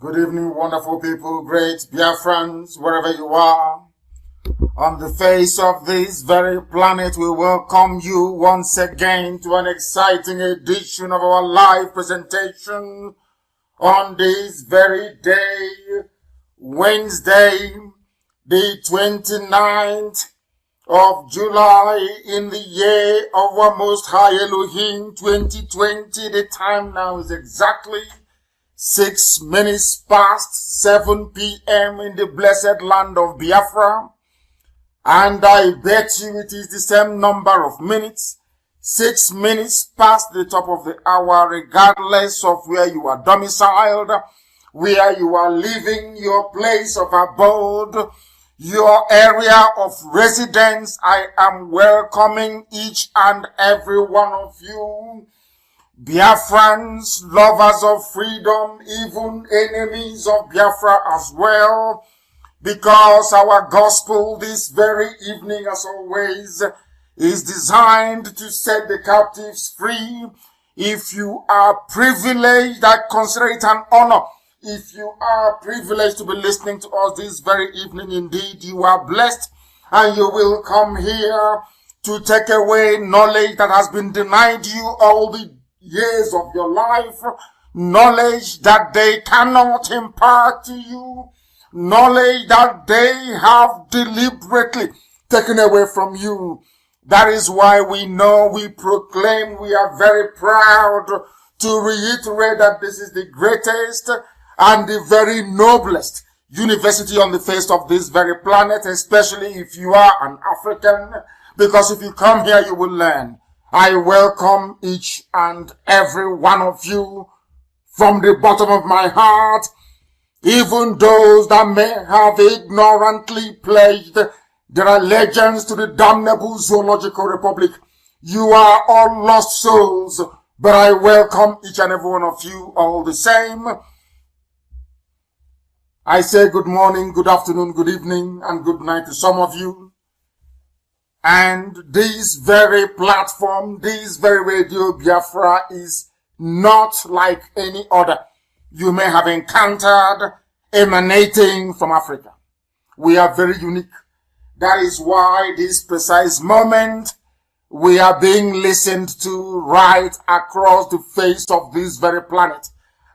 Good evening, wonderful people, great Biafrans, wherever you are. On the face of this very planet, we welcome you once again to an exciting edition of our live presentation on this very day, Wednesday, the 29th of July in the year of our Most High Elohim 2020. The time now is exactly 6 minutes past 7 p.m. in the blessed land of Biafra. And I bet you it is the same number of minutes, 6 minutes past the top of the hour, regardless of where you are domiciled, where you are living, your place of abode, your area of residence. I am welcoming each and every one of you, Biafrans, lovers of freedom, even enemies of Biafra as well, because our gospel this very evening, as always, is designed to set the captives free. If you are privileged, I consider it an honor. If you are privileged to be listening to us this very evening, indeed, you are blessed, and you will come here to take away knowledge that has been denied you all the years of your life, knowledge that they cannot impart to you, knowledge that they have deliberately taken away from you. That is why we know, we proclaim, we are very proud to reiterate that this is the greatest and the very noblest university on the face of this very planet, especially if you are an African, because if you come here, you will learn. I welcome each and every one of you from the bottom of my heart, even those that may have ignorantly pledged their allegiance to the damnable Zoological Republic. You are all lost souls, but I welcome each and every one of you all the same. I say good morning, good afternoon, good evening, and good night to some of you. And this very platform, this very Radio Biafra is not like any other you may have encountered emanating from Africa. We are very unique. That is why this precise moment we are being listened to right across the face of this very planet.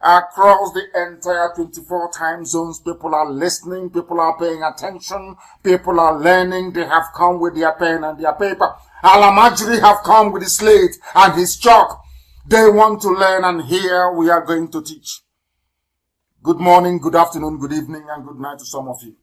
Across the entire 24 time zones, people are listening, people are paying attention, people are learning. They have come with their pen and their paper. Al-Majri have come with his slate and his chalk. They want to learn, and here we are going to teach. Good morning, good afternoon, good evening, and good night to some of you.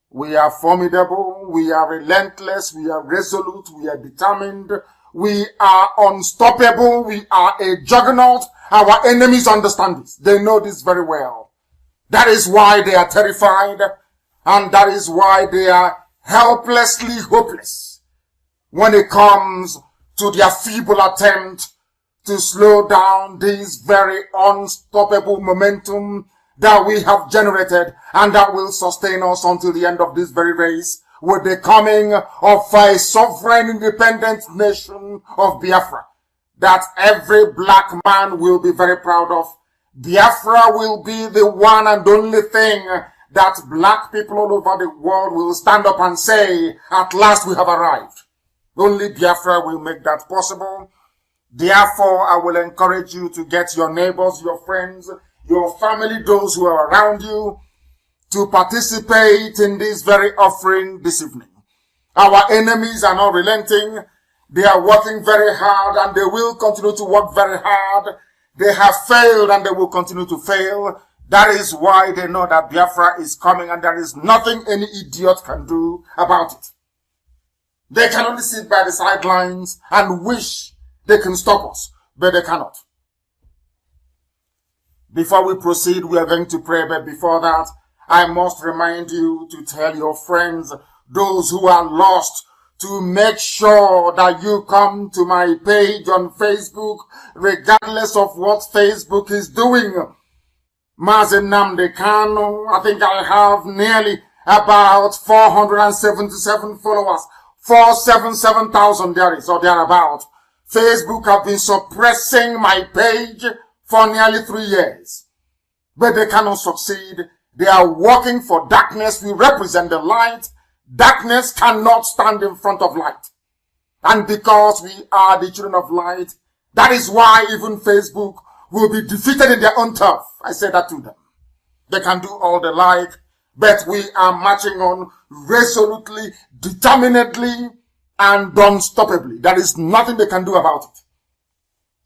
We are formidable, we are relentless, we are resolute, we are determined, we are unstoppable, we are a juggernaut. Our enemies understand this. They know this very well. That is why they are terrified, and that is why they are helplessly hopeless when it comes to their feeble attempt to slow down this very unstoppable momentum that we have generated and that will sustain us until the end of this very race with the coming of a sovereign independent nation of Biafra that every black man will be very proud of. Biafra will be the one and only thing that black people all over the world will stand up and say, at last we have arrived. Only Biafra will make that possible. Therefore, I will encourage you to get your neighbors, your friends, your family, those who are around you, to participate in this very offering this evening. Our enemies are not relenting. They are working very hard, and they will continue to work very hard. They have failed, and they will continue to fail. That is why they know that Biafra is coming, and there is nothing any idiot can do about it. They can only sit by the sidelines and wish they can stop us, but they cannot. Before we proceed, we are going to pray, but before that, I must remind you to tell your friends, those who are lost, to make sure that you come to my page on Facebook, regardless of what Facebook is doing. Mazi Nnamdi Kanu, I think I have nearly about 477 followers. 477,000 there is, or thereabout. Facebook have been suppressing my page for nearly 3 years. but they cannot succeed. They are working for darkness. We represent the light. Darkness cannot stand in front of light. And because we are the children of light, that is why even Facebook will be defeated in their own turf. I said that to them. They can do all they like, but we are marching on resolutely, determinedly, and unstoppably. There is nothing they can do about it.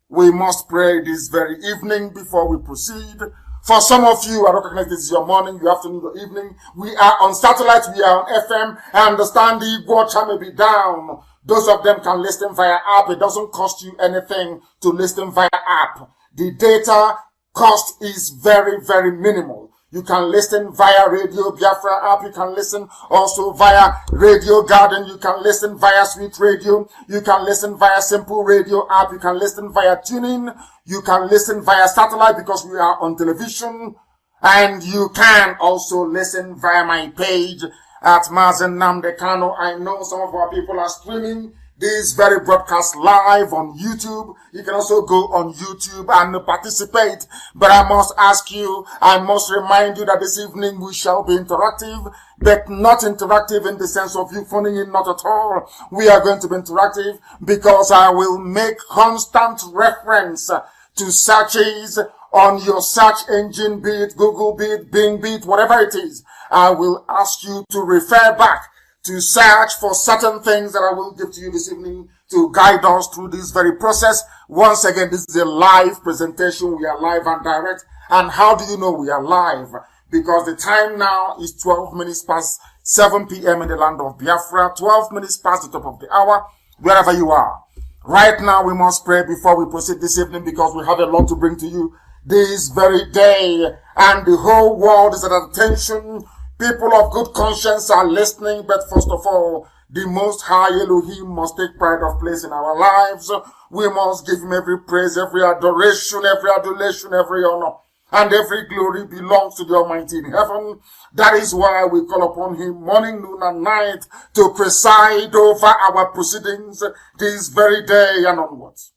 We must pray this very evening before we proceed. For some of you, I recognize this is your morning, your afternoon, your evening. We are on satellite, we are on FM. I understand the watch may be down. Those of them can listen via app. It doesn't cost you anything to listen via app. The data cost is very, very minimal. You can listen via Radio Biafra app. You can listen also via Radio Garden. You can listen via Sweet Radio. You can listen via Simple Radio app. You can listen via TuneIn. You can listen via satellite because we are on television. And you can also listen via my page at Mazi Nnamdi Kanu. I know some of our people are streaming this very broadcast live on YouTube. You can also go on YouTube and participate. But I must ask you, I must remind you that this evening we shall be interactive, but not interactive in the sense of you phoning in, not at all. We are going to be interactive because I will make constant reference to searches on your search engine, be it Google, be it Bing, be it whatever it is. I will ask you to refer back to search for certain things that I will give to you this evening to guide us through this very process. Once again, this is a live presentation. We are live and direct. And how do you know we are live? Because the time now is 12 minutes past 7 p.m. in the land of Biafra, 12 minutes past the top of the hour, wherever you are. Right now, we must pray before we proceed this evening because we have a lot to bring to you this very day. And the whole world is at attention. People of good conscience are listening, but first of all, the Most High Elohim must take pride of place in our lives. We must give him every praise, every adoration, every adulation, every honor, and every glory belongs to the Almighty in heaven. That is why we call upon him morning, noon, and night to preside over our proceedings this very day and onwards.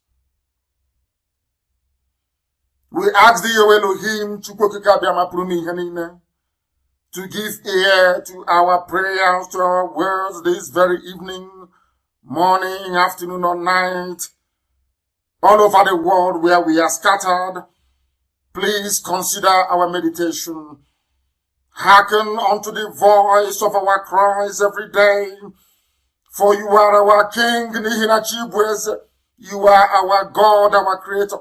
We ask thee, O Elohim, to give ear to our prayers, to our words this very evening, morning, afternoon, or night, all over the world where we are scattered. Please consider our meditation. Hearken unto the voice of our cries every day, for you are our King, you are our God, our Creator,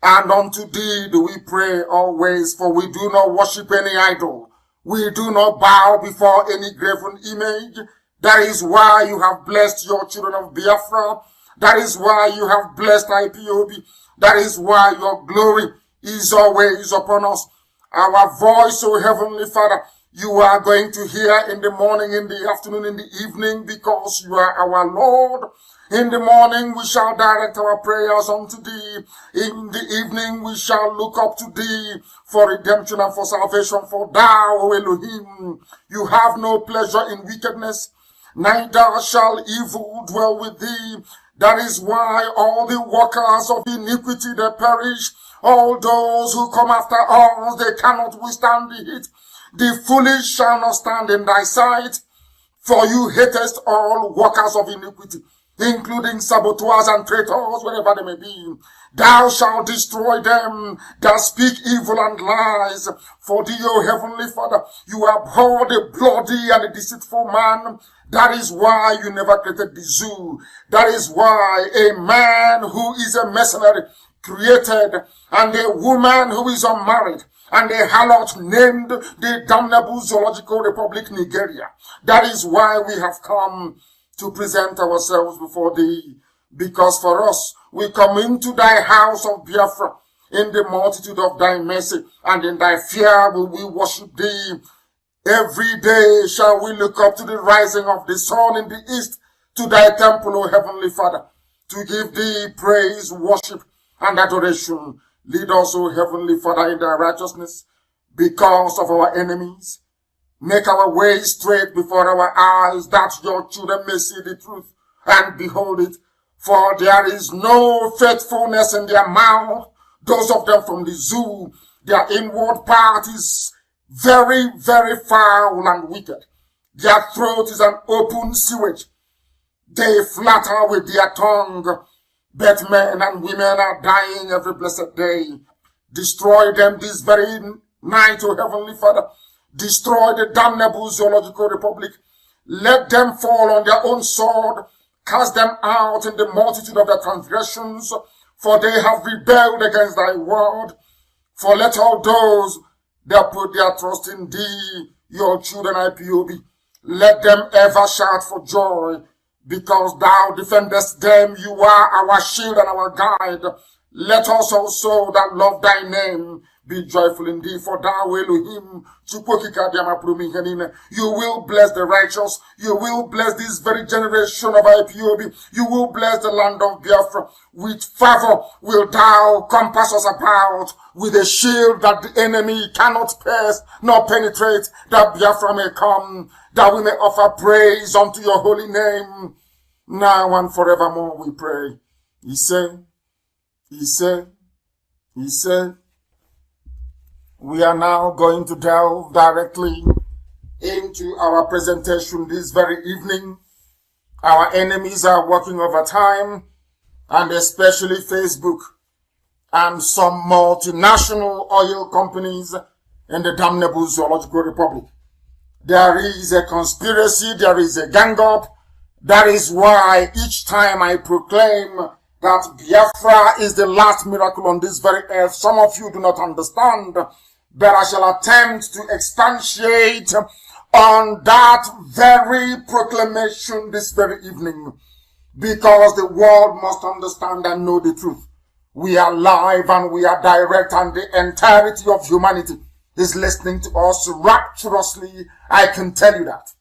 and unto thee do we pray always, for we do not worship any idol. We do not bow before any graven image. That is why you have blessed your children of Biafra. That is why you have blessed IPOB. That is why your glory is always upon us. Our voice, O Heavenly Father, you are going to hear in the morning, in the afternoon, in the evening, because you are our Lord. In the morning we shall direct our prayers unto thee. In the evening we shall look up to thee for redemption and for salvation. For thou, O Elohim, you have no pleasure in wickedness, neither shall evil dwell with thee. That is why all the workers of iniquity they perish. All those who come after us, they cannot withstand the heat. The foolish shall not stand in thy sight, for you hatest all workers of iniquity, including saboteurs and traitors, wherever they may be. Thou shalt destroy them that speak evil and lies. For thee, O Heavenly Father, you abhor the bloody and the deceitful man. That is why you never created the zoo. That is why a man who is a mercenary created, and a woman who is unmarried, and a harlot named the damnable Zoological Republic Nigeria. That is why we have come to present ourselves before thee, because for us, we come into thy house of Biafra in the multitude of thy mercy, and in thy fear will we worship thee. Every day shall we look up to the rising of the sun in the east, to thy temple, O Heavenly Father, to give thee praise, worship, and adoration. Lead us, O Heavenly Father, in thy righteousness, because of our enemies. Make our way straight before our eyes, that your children may see the truth and behold it. For there is no faithfulness in their mouth, those of them from the zoo, Their inward part is very, very foul and wicked. Their throat is an open sewage. They flatter with their tongue, but men and women are dying every blessed day. Destroy them this very night, O Heavenly Father. Destroy the damnable zoological republic. Let them fall on their own sword. Cast them out in the multitude of their transgressions, for they have rebelled against thy word. For let all those that put their trust in thee, your children IPOB, let them ever shout for joy, because thou defendest them. You are our shield and our guide. Let us also that love thy name be joyful in thee, for thou, Elohim, you will bless the righteous. You will bless this very generation of IPOB. You will bless the land of Biafra. With favor will thou compass us about, with a shield that the enemy cannot pierce nor penetrate, that Biafra may come, that we may offer praise unto your holy name. Now and forevermore we pray. He said, we are now going to delve directly into our presentation this very evening. Our enemies are working overtime, and especially Facebook and some multinational oil companies in the damnable zoological republic. There is a conspiracy, there is a gang up. That is why each time I proclaim that Biafra is the last miracle on this very earth, some of you do not understand, but I shall attempt to expatiate on that very proclamation this very evening, because the world must understand and know the truth. We are live and we are direct, and the entirety of humanity is listening to us rapturously. I can tell you that.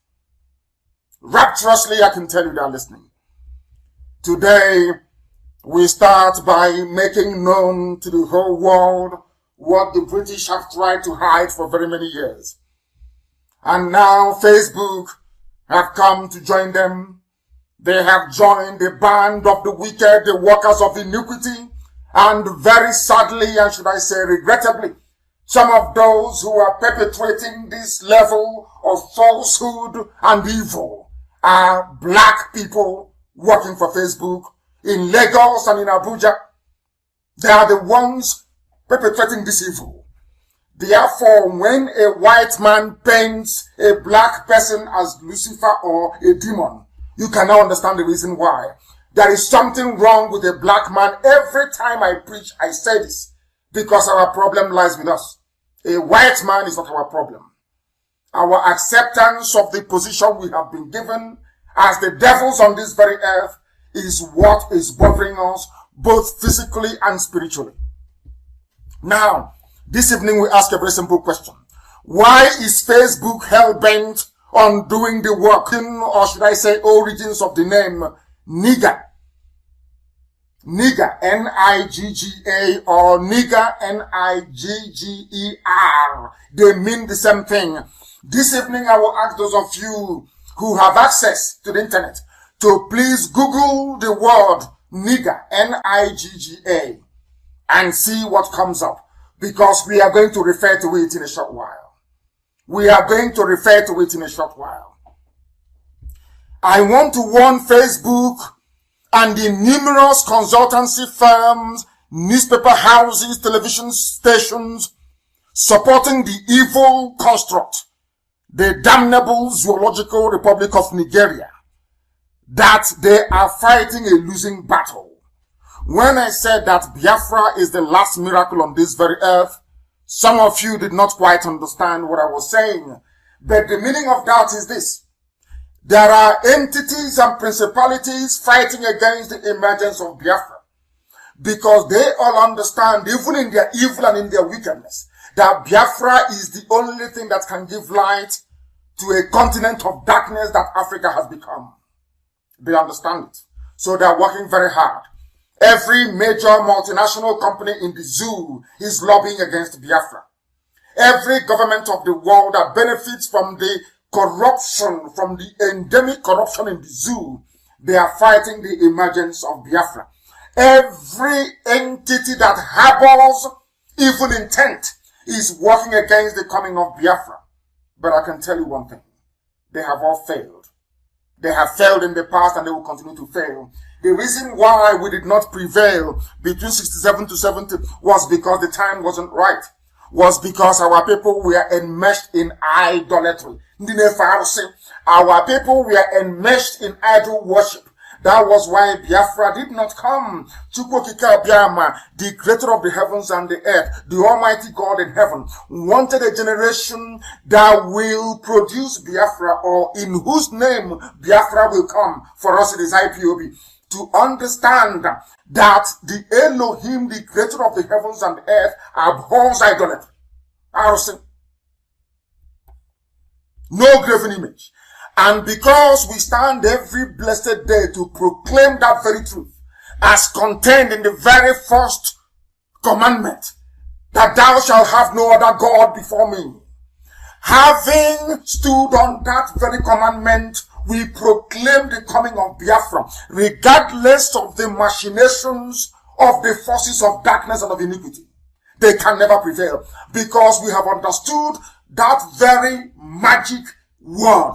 Rapturously, I can tell you they are listening. Today, we start by making known to the whole world what the British have tried to hide for very many years. And now Facebook have come to join them. They have joined the band of the wicked, the workers of iniquity, and very sadly, and should I say regrettably, some of those who are perpetrating this level of falsehood and evil are black people working for Facebook in Lagos and in Abuja. They are the ones perpetrating this evil. Therefore, when a white man paints a black person as Lucifer or a demon, you can now understand the reason why. There is something wrong with a black man. Every time I preach, I say this, because our problem lies with us. A white man is not our problem. Our acceptance of the position we have been given as the devils on this very earth is what is bothering us, both physically and spiritually. Now, this evening we ask a very simple question. Why is Facebook hell-bent on doing the work, or should I say origins of the name nigger? Nigger, N-I-G-G-A, or nigger, N-I-G-G-E-R. They mean the same thing. This evening I will ask those of you who have access to the internet to please Google the word nigger, N-I-G-G-A, and see what comes up, because we are going to refer to it in a short while. We are going to refer to it in a short while. I want to warn Facebook and the numerous consultancy firms, newspaper houses, television stations supporting the evil construct, the damnable zoological republic of Nigeria, that they are fighting a losing battle. When I said that Biafra is the last miracle on this very earth, some of you did not quite understand what I was saying. But the meaning of that is this. There are entities and principalities fighting against the emergence of Biafra, because they all understand, even in their evil and in their wickedness, that Biafra is the only thing that can give light to a continent of darkness that Africa has become. They understand it. So they are working very hard. Every major multinational company in the zoo is lobbying against Biafra. Every government of the world that benefits from the corruption, from the endemic corruption in the zoo, they are fighting the emergence of Biafra. Every entity that harbors evil intent is working against the coming of Biafra. But I can tell you one thing. They have all failed. They have failed in the past and they will continue to fail. The reason why we did not prevail between 67 to 70 was because the time wasn't right. Was because our people were enmeshed in idolatry. Our people were enmeshed in idol worship. That was why Biafra did not come. Chukwokika Biama, the creator of the heavens and the earth, the Almighty God in heaven, wanted a generation that will produce Biafra, or in whose name Biafra will come. For us it is IPOB. To understand that the Elohim, the creator of the heavens and the earth, abhors idolatry. No graven image. And because we stand every blessed day to proclaim that very truth, as contained in the very first commandment, that thou shalt have no other God before me. Having stood on that very commandment, we proclaim the coming of Biafra, regardless of the machinations of the forces of darkness and of iniquity. They can never prevail, because we have understood that very magic word.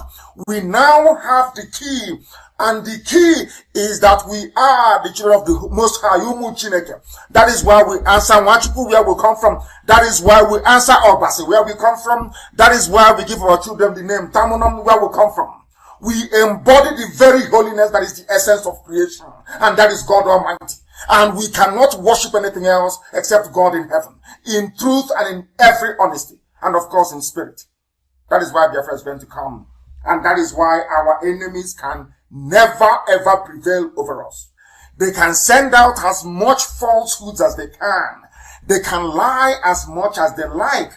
We now have the key, and the key is that we are the children of the Most High, Umu Chineke. That is why we answer Wachiku, where we come from. That is why we answer Obasi, where we come from. That is why we give our children the name Tamunam, where we come from. We embody the very holiness that is the essence of creation, and that is God Almighty. And we cannot worship anything else except God in heaven, in truth and in every honesty, and of course in spirit. That is why Biafra is going to come. And that is why our enemies can never ever prevail over us. They can send out as much falsehoods as they can. They can lie as much as they like.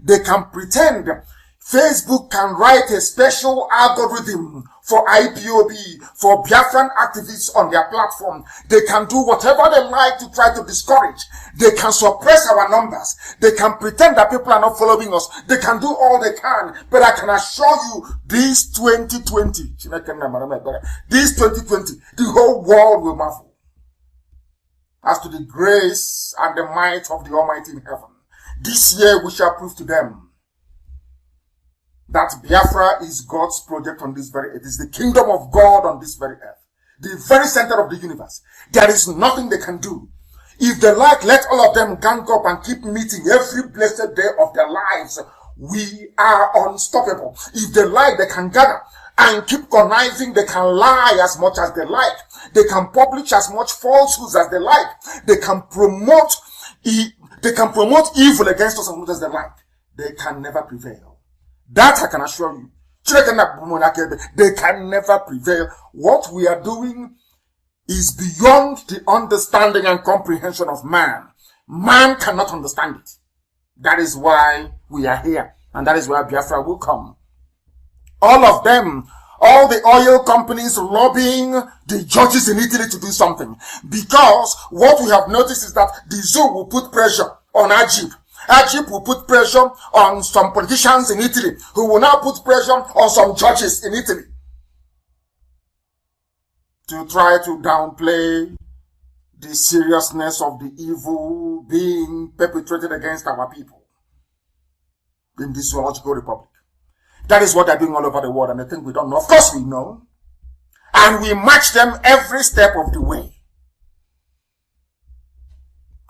They can pretend. Facebook can write a special algorithm for IPOB, for Biafran activists on their platform. They can do whatever they like to try to discourage. They can suppress our numbers. They can pretend that people are not following us. They can do all they can. But I can assure you, this 2020, the whole world will marvel as to the grace and the might of the Almighty in heaven. This year we shall prove to them that Biafra is God's project on this very earth. It is the kingdom of God on this very earth. The very center of the universe. There is nothing they can do. If they like, let all of them gang up and keep meeting every blessed day of their lives. We are unstoppable. If they like, they can gather and keep conniving. They can lie as much as they like. They can publish as much falsehoods as they like. They can promote evil against us as much as they like. They can never prevail. That I can assure you. They can never prevail. What we are doing is beyond the understanding and comprehension of man. Man cannot understand it. That is why we are here. And that is why Biafra will come. All of them, all the oil companies lobbying the judges in Italy to do something. Because what we have noticed is that the zoo will put pressure on Ajib. Ajib will put pressure on some politicians in Italy, who will now put pressure on some judges in Italy to try to downplay the seriousness of the evil being perpetrated against our people in this zoological republic. That is what they're doing all over the world, and I think we don't know. Of course we know. And we match them every step of the way.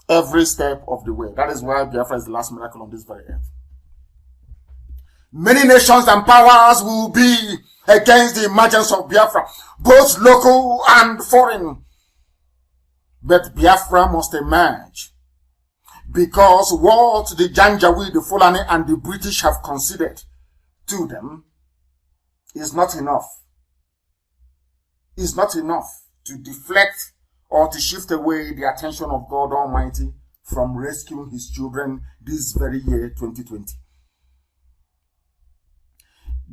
Every step of the way. That is why Biafra is the last miracle on this very earth. Many nations and powers will be against the emergence of Biafra, both local and foreign. But Biafra must emerge, because what the Janjaweed, the Fulani, and the British have conceded to them is not enough. Is not enough to deflect or to shift away the attention of God Almighty from rescuing his children this very year, 2020.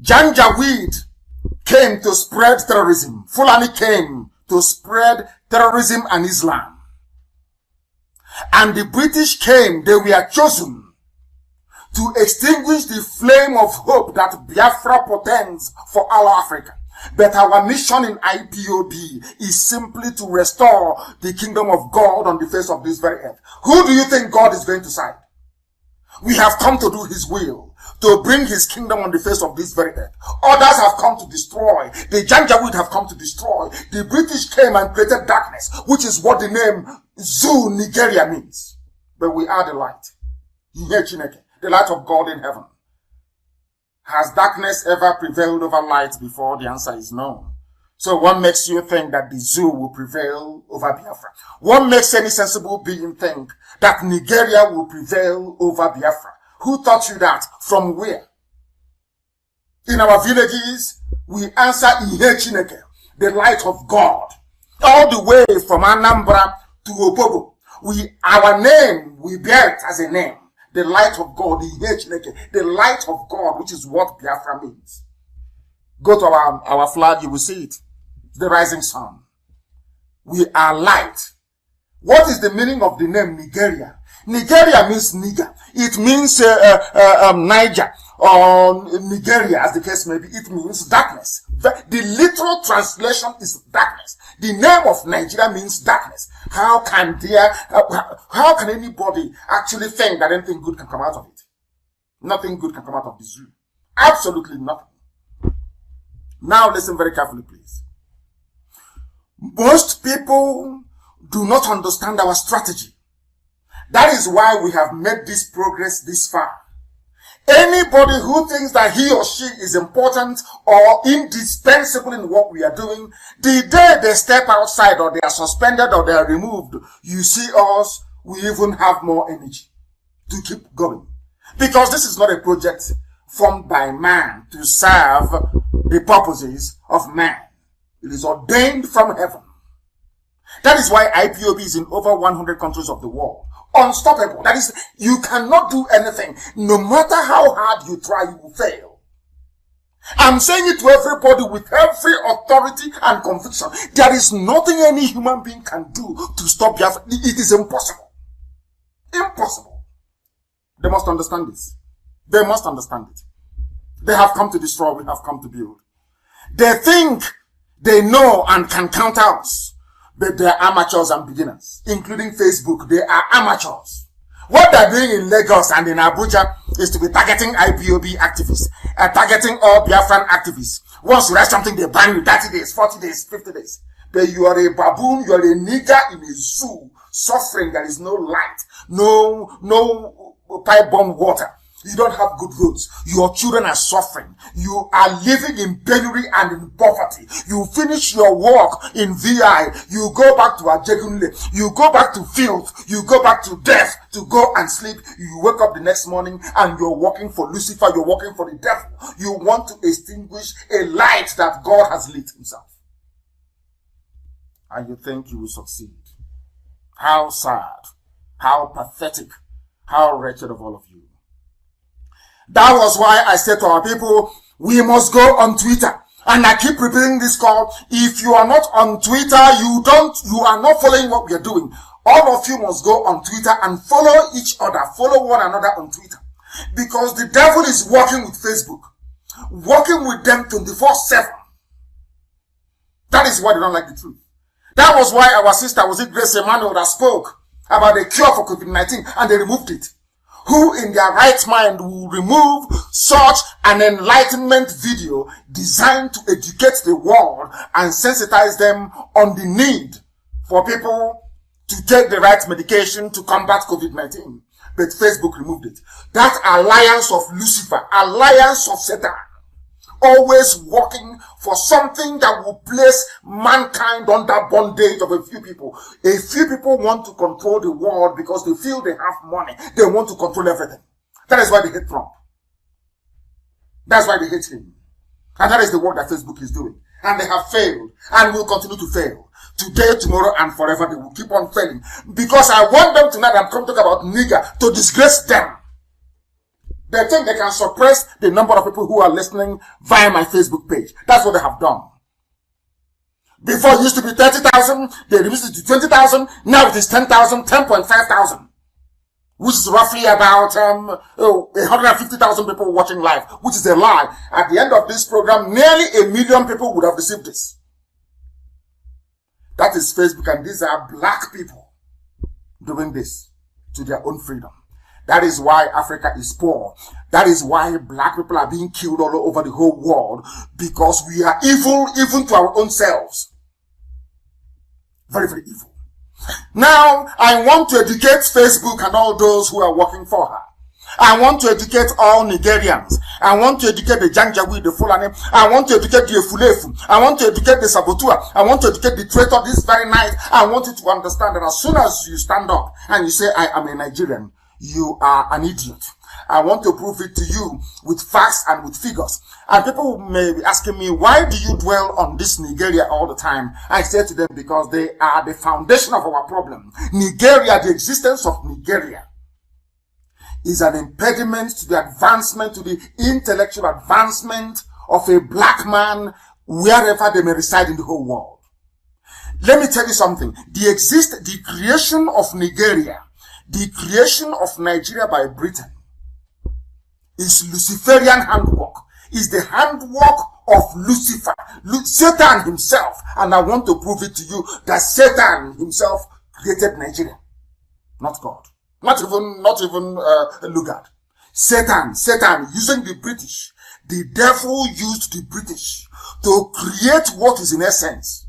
Janjaweed came to spread terrorism. Fulani came to spread terrorism and Islam. And the British came, they were chosen to extinguish the flame of hope that Biafra portends for all Africa. But our mission in IPOB is simply to restore the kingdom of God on the face of this very earth. Who do you think God is going to side? We have come to do his will, to bring his kingdom on the face of this very earth. Others have come to destroy. The Janjaweed have come to destroy. The British came and created darkness, which is what the name Zoo Nigeria means. But we are the light. The light of God in heaven. Has darkness ever prevailed over light before? The answer is no. So what makes you think that the zoo will prevail over Biafra? What makes any sensible being think that Nigeria will prevail over Biafra? Who taught you that? From where? In our villages, we answer Ihe Chineke, the light of God. All the way from Anambra to Opobo. Our name, we bear it as a name. The light of God, Ihe Chineke, the light of God, which is what Biafra means. Go to our flag, you will see it. The rising sun. We are light. What is the meaning of the name Nigeria? Nigeria means nigger. It means Niger or Nigeria, as the case may be. It means darkness. The literal translation is darkness. The name of Nigeria means darkness. How can anybody actually think that anything good can come out of it? Nothing good can come out of the zoo. Absolutely nothing. Now listen very carefully, please. Most people do not understand our strategy. That is why we have made this progress this far. Anybody who thinks that he or she is important or indispensable in what we are doing, the day they step outside or they are suspended or they are removed, you see us, we even have more energy to keep going. Because this is not a project formed by man to serve the purposes of man. It is ordained from heaven. That is why IPOB is in over 100 countries of the world. Unstoppable. That is, you cannot do anything. No matter how hard you try, you will fail. I'm saying it to everybody with every authority and conviction. There is nothing any human being can do to stop Biafra. It is impossible. Impossible. They must understand this. They must understand it. They have come to destroy, we have come to build. They think they know and can counter us, but they are amateurs and beginners, including Facebook. They are amateurs. What they're doing in Lagos and in Abuja is to be targeting IPOB activists, targeting all Biafran activists. Once you write something, they ban you 30 days, 40 days, 50 days. But you are a baboon, you are a nigger in a zoo, suffering. There is no light, no pipe bomb water. You don't have good roads. Your children are suffering. You are living in penury and in poverty. You finish your work in VI. You go back to Ajegunle. You go back to filth. You go back to death to go and sleep. You wake up the next morning and you're working for Lucifer. You're working for the devil. You want to extinguish a light that God has lit himself. And you think you will succeed. How sad. How pathetic. How wretched of all of you. That was why I said to our people, we must go on Twitter. And I keep repeating this call. If you are not on Twitter, you are not following what we are doing. All of you must go on Twitter and follow each other, follow one another on Twitter. Because the devil is working with Facebook, working with them 24/7. That is why they don't like the truth. That was why our sister, was it Grace Emmanuel, that spoke about the cure for COVID-19 and they removed it. Who in their right mind will remove such an enlightenment video designed to educate the world and sensitize them on the need for people to take the right medication to combat COVID-19. But Facebook removed it. That alliance of Lucifer, alliance of Satan, always working for something that will place mankind under bondage of a few people. A few people want to control the world because they feel they have money. They want to control everything. That is why they hate Trump. That's why they hate him. And that is the work that Facebook is doing. And they have failed and will continue to fail. Today, tomorrow, and forever, they will keep on failing. Because I want them tonight, I'm going to talk about nigger, to disgrace them. They think they can suppress the number of people who are listening via my Facebook page. That's what they have done. Before it used to be 30,000, they reduced it to 20,000. Now it is 10,000, 10,500. Which is roughly about 150,000 people watching live, which is a lie. At the end of this program, nearly 1 million people would have received this. That is Facebook, and these are black people doing this to their own freedom. That is why Africa is poor. That is why black people are being killed all over the whole world, because we are evil even to our own selves. Very, very evil. Now, I want to educate Facebook and all those who are working for her. I want to educate all Nigerians. I want to educate the Janjaweed, the Fulani. I want to educate the Efulefu. I want to educate the Sabotua. I want to educate the traitor this very night. I want you to understand that as soon as you stand up and you say, I am a Nigerian, you are an idiot. I want to prove it to you with facts and with figures. And people may be asking me, why do you dwell on this Nigeria all the time? I say to them, because they are the foundation of our problem. Nigeria, the existence of Nigeria, is an impediment to the advancement, to the intellectual advancement of a black man wherever they may reside in the whole world. Let me tell you something. The creation of Nigeria, the creation of Nigeria by Britain, is Luciferian handwork, is the handwork of Lucifer, Satan himself. And I want to prove it to you that Satan himself created Nigeria, not God. Not even Lugard. Satan using the British. The devil used the British to create what is in essence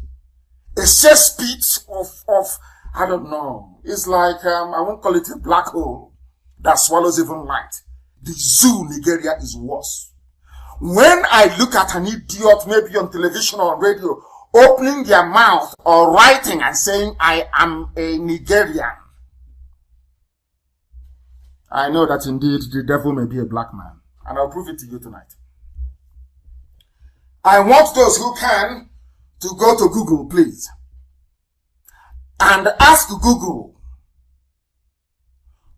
a cesspit of I don't know. It's like, I won't call it a black hole that swallows even light. The zoo Nigeria is worse. When I look at an idiot, maybe on television or on radio, opening their mouth or writing and saying, I am a Nigerian, I know that indeed the devil may be a black man. And I'll prove it to you tonight. I want those who can to go to Google, please, and ask Google,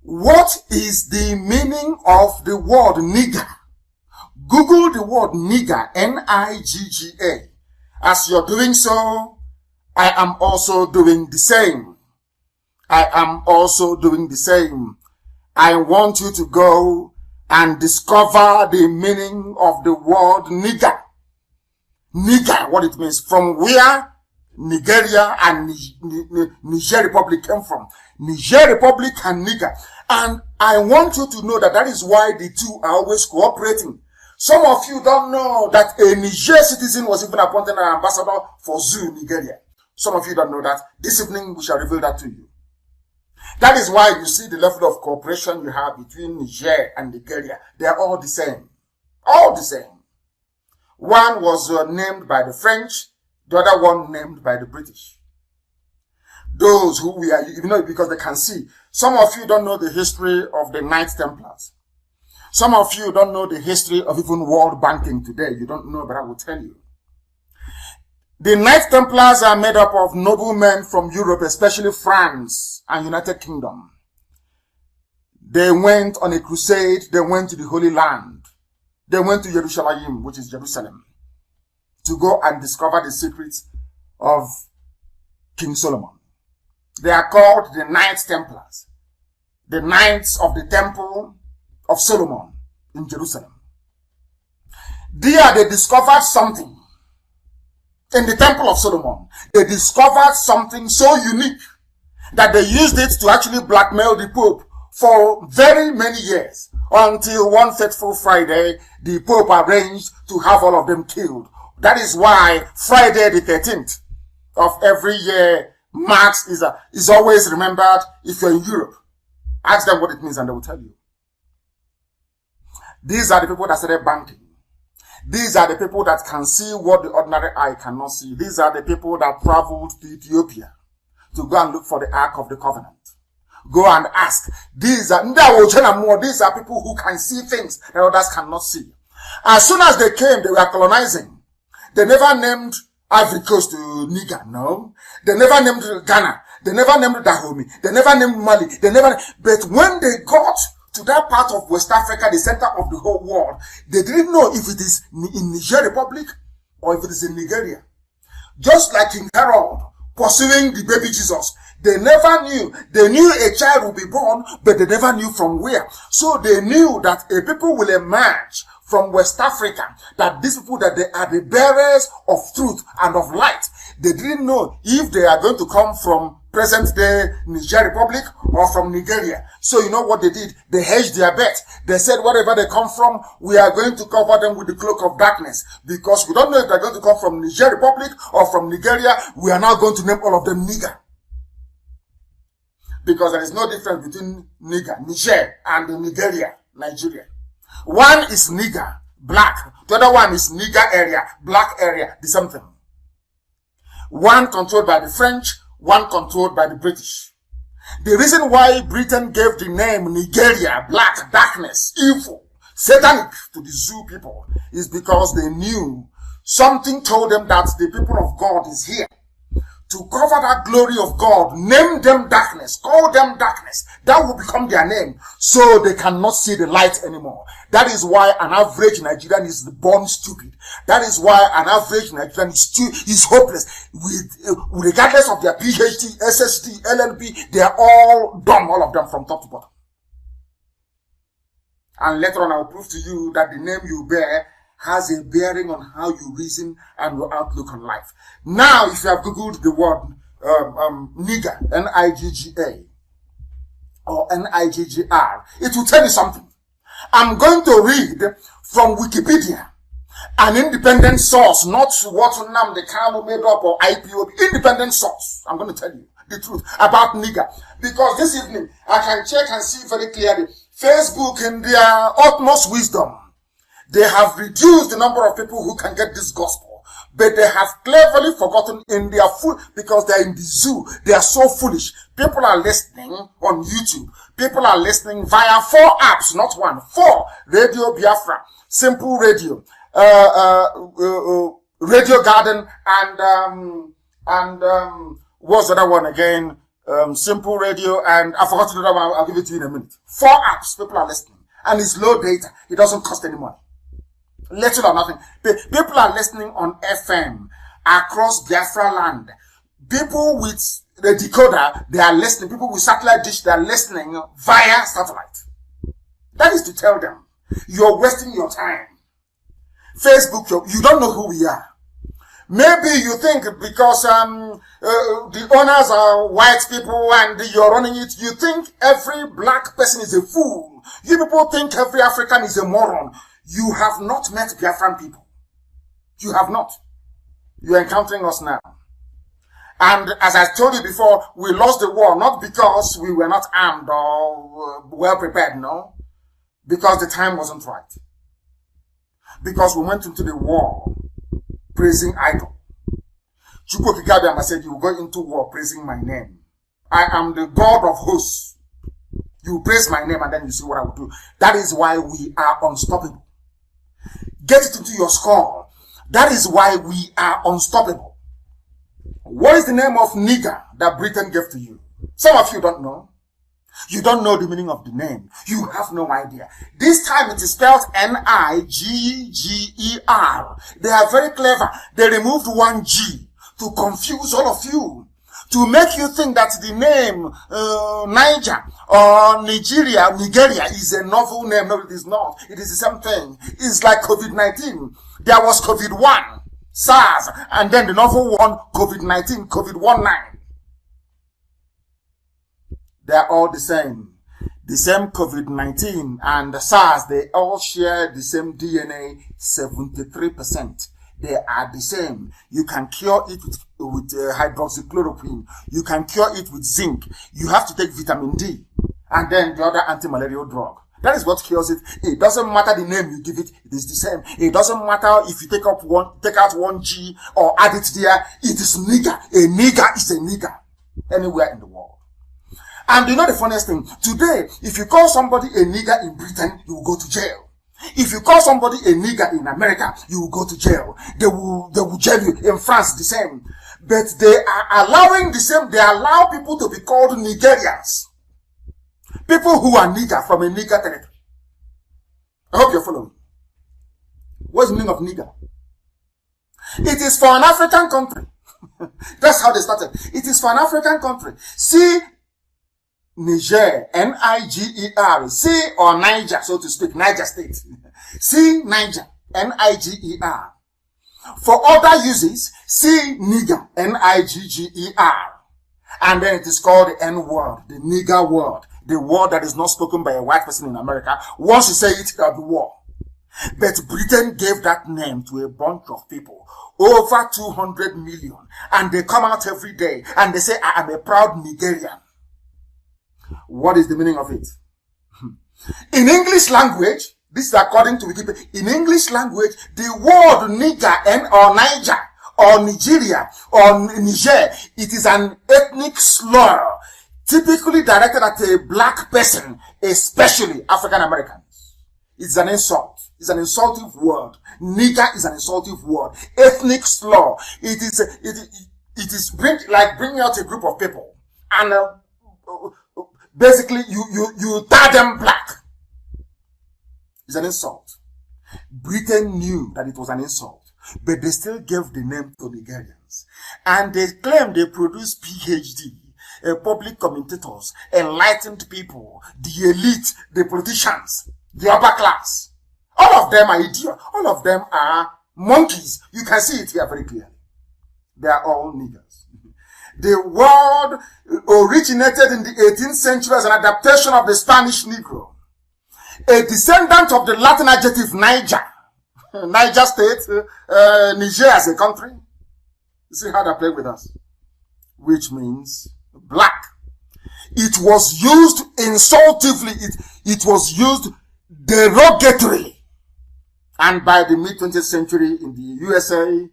what is the meaning of the word nigger? Google the word nigger, N-I-G-G-A. As you're doing so, I am also doing the same. I am also doing the same. I want you to go and discover the meaning of the word nigger. Nigger, what it means, from where Nigeria and Niger Republic came from. Niger Republic and nigger. And I want you to know that that is why the two are always cooperating. Some of you don't know that a Niger citizen was even appointed an ambassador for Zoo, Nigeria. Some of you don't know that. This evening we shall reveal that to you. That is why you see the level of cooperation you have between Niger and Nigeria. They are all the same. All the same. One was named by the French, the other one named by the British. Those who we are, you know, because they can see. Some of you don't know the history of the Knights Templars. Some of you don't know the history of even world banking today. You don't know, but I will tell you. The Knights Templars are made up of noblemen from Europe, especially France and United Kingdom. They went on a crusade. They went to the Holy Land. They went to Jerusalem, which is Jerusalem, to go and discover the secrets of King Solomon. They are called the Knights Templars, the Knights of the Temple of Solomon in Jerusalem. There they discovered something. In the Temple of Solomon, they discovered something so unique that they used it to actually blackmail the Pope for very many years, until one fateful Friday, the Pope arranged to have all of them killed. That is why Friday the 13th of every year marks is always remembered. If you're in Europe, ask them what it means and they will tell you. These are the people that started banking. These are the people that can see what the ordinary eye cannot see. These are the people that traveled to Ethiopia to go and look for the Ark of the Covenant. Go and ask. These are people who can see things that others cannot see. As soon as they came, they were colonizing. They never named Ivory Coast to Niger, no. They never named Ghana. They never named Dahomey. They never named Mali. But when they got to that part of West Africa, the center of the whole world, they didn't know if it is in Niger Republic or if it is in Nigeria. Just like King Herod pursuing the baby Jesus, they never knew. They knew a child would be born, but they never knew from where. So they knew that a people will emerge from West Africa, that these people, that they are the bearers of truth and of light. They didn't know if they are going to come from present-day Niger Republic or from Nigeria. So you know what they did? They hedged their bet. They said, wherever they come from, we are going to cover them with the cloak of darkness. Because we don't know if they're going to come from Niger Republic or from Nigeria. We are now going to name all of them nigger. Because there is no difference between Niger and Nigeria. One is nigger, black. The other one is nigger area, black area, the same thing. One controlled by the French, one controlled by the British. The reason why Britain gave the name Nigeria, black, darkness, evil, satanic to the Zoo people is because they knew something told them that the people of God is here. To cover that glory of God, name them darkness, call them darkness. That will become their name, so they cannot see the light anymore. That is why an average Nigerian is born stupid. That is why an average Nigerian is hopeless. Regardless of their PhD, SSD, LLB, they are all dumb, all of them from top to bottom. And later on I will prove to you that the name you bear has a bearing on how you reason and your outlook on life. Now, if you have Googled the word nigger, N-I-G-G-A, or N-I-G-G-R, it will tell you something. I'm going to read from Wikipedia, an independent source, not what Nnamdi Kanu made up or IPOB, independent source. I'm going to tell you the truth about nigger. Because this evening, I can check and see very clearly, Facebook in their utmost wisdom, they have reduced the number of people who can get this gospel. But they have cleverly forgotten in their because they are in the zoo. They are so foolish. People are listening on YouTube. People are listening via 4 apps, not 1, 4. Radio Biafra, Simple Radio, Radio Garden, and what's the other one again? Simple Radio, and I forgot the other one. I'll give it to you in a minute. 4 apps. People are listening. And it's low data. It doesn't cost any money. Little or nothing. People are listening on FM across Biafra land. People with the decoder, they are listening. People with satellite dish, they are listening via satellite. That is to tell them, you're wasting your time. Facebook, you don't know who we are. Maybe you think because the owners are white people and you're running it, you think every black person is a fool. You people think every African is a moron. You have not met Biafran people. You have not. You're encountering us now. And as I told you before, we lost the war not because we were not armed or well prepared, no. Because the time wasn't right. Because we went into the war praising idol. Chukwu Kigabiyama said, you will go into war praising my name. I am the God of hosts. You praise my name and then you see what I will do. That is why we are unstoppable. Get it into your skull. That is why we are unstoppable. What is the name of nigger that Britain gave to you? Some of you don't know. You don't know the meaning of the name. You have no idea. This time it is spelled N-I-G-G-E-R. They are very clever. They removed one G to confuse all of you. To make you think that the name Niger or Nigeria is a novel name. No, it is not. It is the same thing. It's like COVID-19. There was COVID-1, SARS, and then the novel one, COVID-19, COVID-19. They are all the same. The same COVID-19 and the SARS, they all share the same DNA, 73%. They are the same. You can cure it with hydroxychloroquine. You can cure it with zinc. You have to take vitamin D and then the other anti-malarial drug. That is what cures it. It doesn't matter the name you give it. It is the same. It doesn't matter if you take out one G or add it there. It is nigger. A nigger is a nigger anywhere in the world. And you know the funniest thing? Today, if you call somebody a nigger in Britain, you will go to jail. If you call somebody a nigger in America, you will go to jail. They will jail you. In France, the same. But they are allowing the same. They allow people to be called Nigerians. People who are nigger from a nigger territory. I hope you're following. What's the meaning of nigger? It is for an African country. That's how they started. It is for an African country. See, Niger, N-I-G-E-R, see, or Niger, so to speak, Niger State. see Niger, Niger. For other uses, see nigger, Nigger. And then it is called the N-word, the nigger word, the word that is not spoken by a white person in America. Once you say it, it'll be war. But Britain gave that name to a bunch of people, over 200 million, and they come out every day and they say, I am a proud Nigerian. What is the meaning of it? In English language, this is according to Wikipedia, in English language, the word nigger or Niger or Nigeria or Niger, it is an ethnic slur, typically directed at a black person, especially African Americans. It's an insult. It's an insultive word. Nigger is an insultive word. Ethnic slur. It is bringing out a group of people and basically you tie them black. It's an insult. Britain knew that it was an insult, but they still gave the name to Nigerians, and they claim they produce PhD. Public commentators, enlightened people, the elite, the politicians, the upper class. All of them are idiots. All of them are monkeys. You can see it here very clearly. They are all niggers. The word originated in the 18th century as an adaptation of the Spanish Negro. A descendant of the Latin adjective Niger. Niger State, Niger as a country. You see how they play with us. Which means black. It was used insultively. It was used derogatorily. And by the mid-20th century in the USA,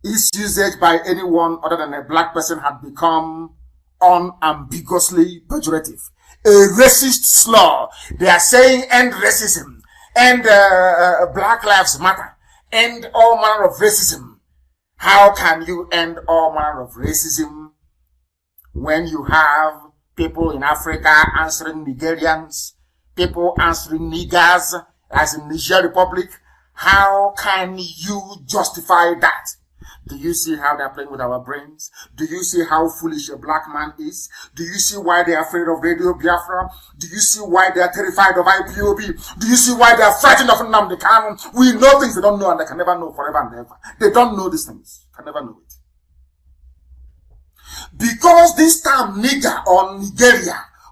its usage by anyone other than a black person had become unambiguously pejorative. A racist slur. They are saying end racism, end Black Lives Matter, end all manner of racism. How can you end all manner of racism when you have people in Africa answering Nigerians, people answering niggers, as in Niger Republic? How can you justify that? Do you see how they're playing with our brains? Do you see how foolish a black man is? Do you see why they're afraid of Radio Biafra? Do you see why they're terrified of IPOB? Do you see why they're frightened of Nnamdi Kanu? We know things they don't know and they can never know forever and ever. They don't know these things. Can never know it. Because this term nigger or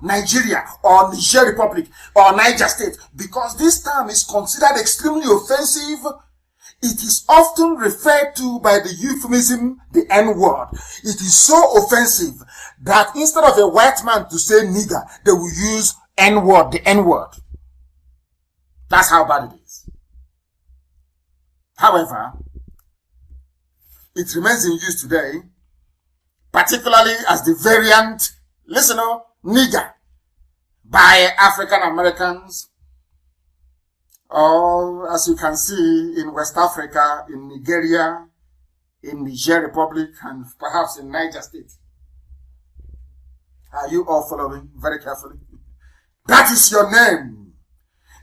Nigeria or Niger Republic or Niger State, because this term is considered extremely offensive, it is often referred to by the euphemism, the N-word. It is so offensive that instead of a white man to say nigger, they will use N-word, the N-word. That's how bad it is. However, it remains in use today, particularly as the variant, listen up, nigger, by African Americans, or as you can see in West Africa, in Nigeria, in Niger Republic, and perhaps in Niger State. Are you all following very carefully? That is your name.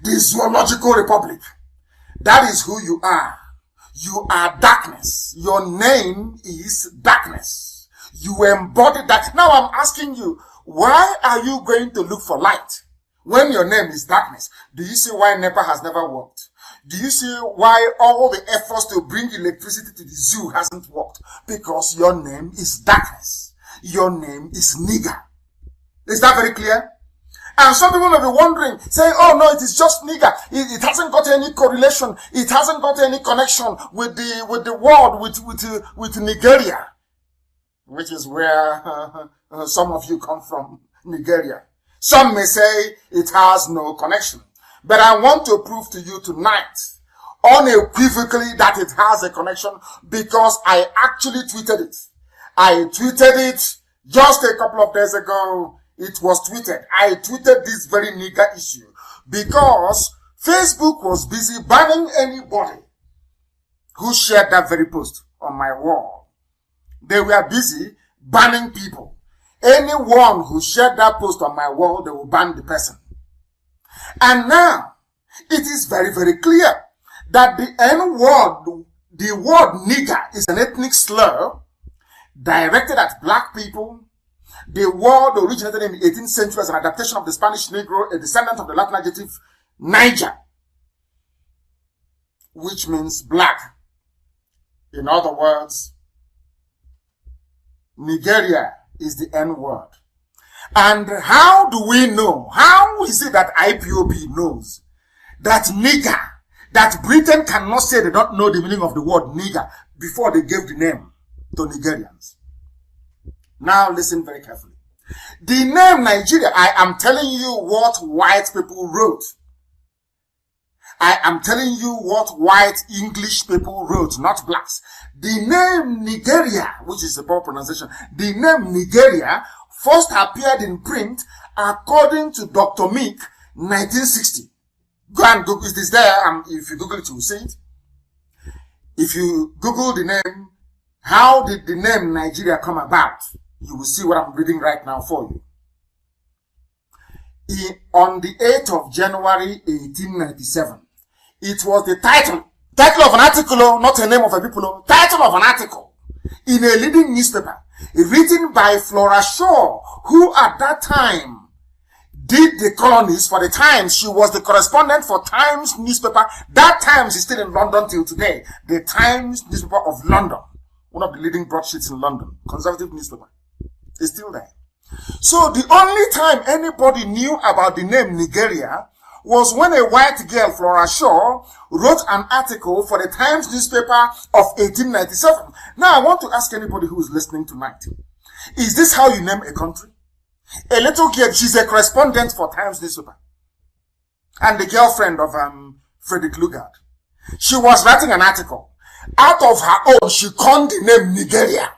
The Zoological Republic. That is who you are. You are darkness. Your name is darkness. You embody that. Now I'm asking you, why are you going to look for light when your name is darkness? Do you see why NEPA has never worked? Do you see why all the efforts to bring electricity to the zoo hasn't worked? Because your name is darkness. Your name is nigger. Is that very clear? And some people may be wondering, saying, oh no, it is just nigger. It hasn't got any correlation. It hasn't got any connection with the world, with Nigeria, which is where some of you come from, Nigeria. Some may say it has no connection. But I want to prove to you tonight, unequivocally, that it has a connection, because I actually tweeted it. I tweeted it just a couple of days ago. It was tweeted. I tweeted this very nigger issue because Facebook was busy banning anybody who shared that very post on my wall. They were busy banning people. Anyone who shared that post on my wall, they will ban the person. And now, it is very, very clear that the N-word, the word nigger, is an ethnic slur directed at black people. The word originated in the 18th century as an adaptation of the Spanish Negro, a descendant of the Latin adjective Niger. which means black. In other words, Nigeria is the N word. And how do we know? How is it that IPOB knows that nigger, that Britain cannot say they don't know the meaning of the word nigger before they gave the name to Nigerians? Now listen very carefully. The name Nigeria, I am telling you what white people wrote. I am telling you what white English people wrote, not blacks. The name Nigeria, which is the proper pronunciation, the name Nigeria first appeared in print according to Dr. Meek, 1960. Go and Google it. Is there, and if you Google it, you will see it. If you Google the name, how did the name Nigeria come about? You will see what I'm reading right now for you. On the 8th of January, 1897, it was the title of an article, not a name of a people, title of an article in a leading newspaper, written by Flora Shaw, who at that time did the colonies for the Times. She was the correspondent for Times newspaper. That Times is still in London till today. The Times newspaper of London, one of the leading broadsheets in London, conservative newspaper, is still there. So the only time anybody knew about the name Nigeria was when a white girl, Flora Shaw, wrote an article for the Times newspaper of 1897. Now, I want to ask anybody who is listening tonight, is this how you name a country? A little girl, she's a correspondent for Times newspaper, and the girlfriend of Frederick Lugard. She was writing an article. Out of her own, she coined the name Nigeria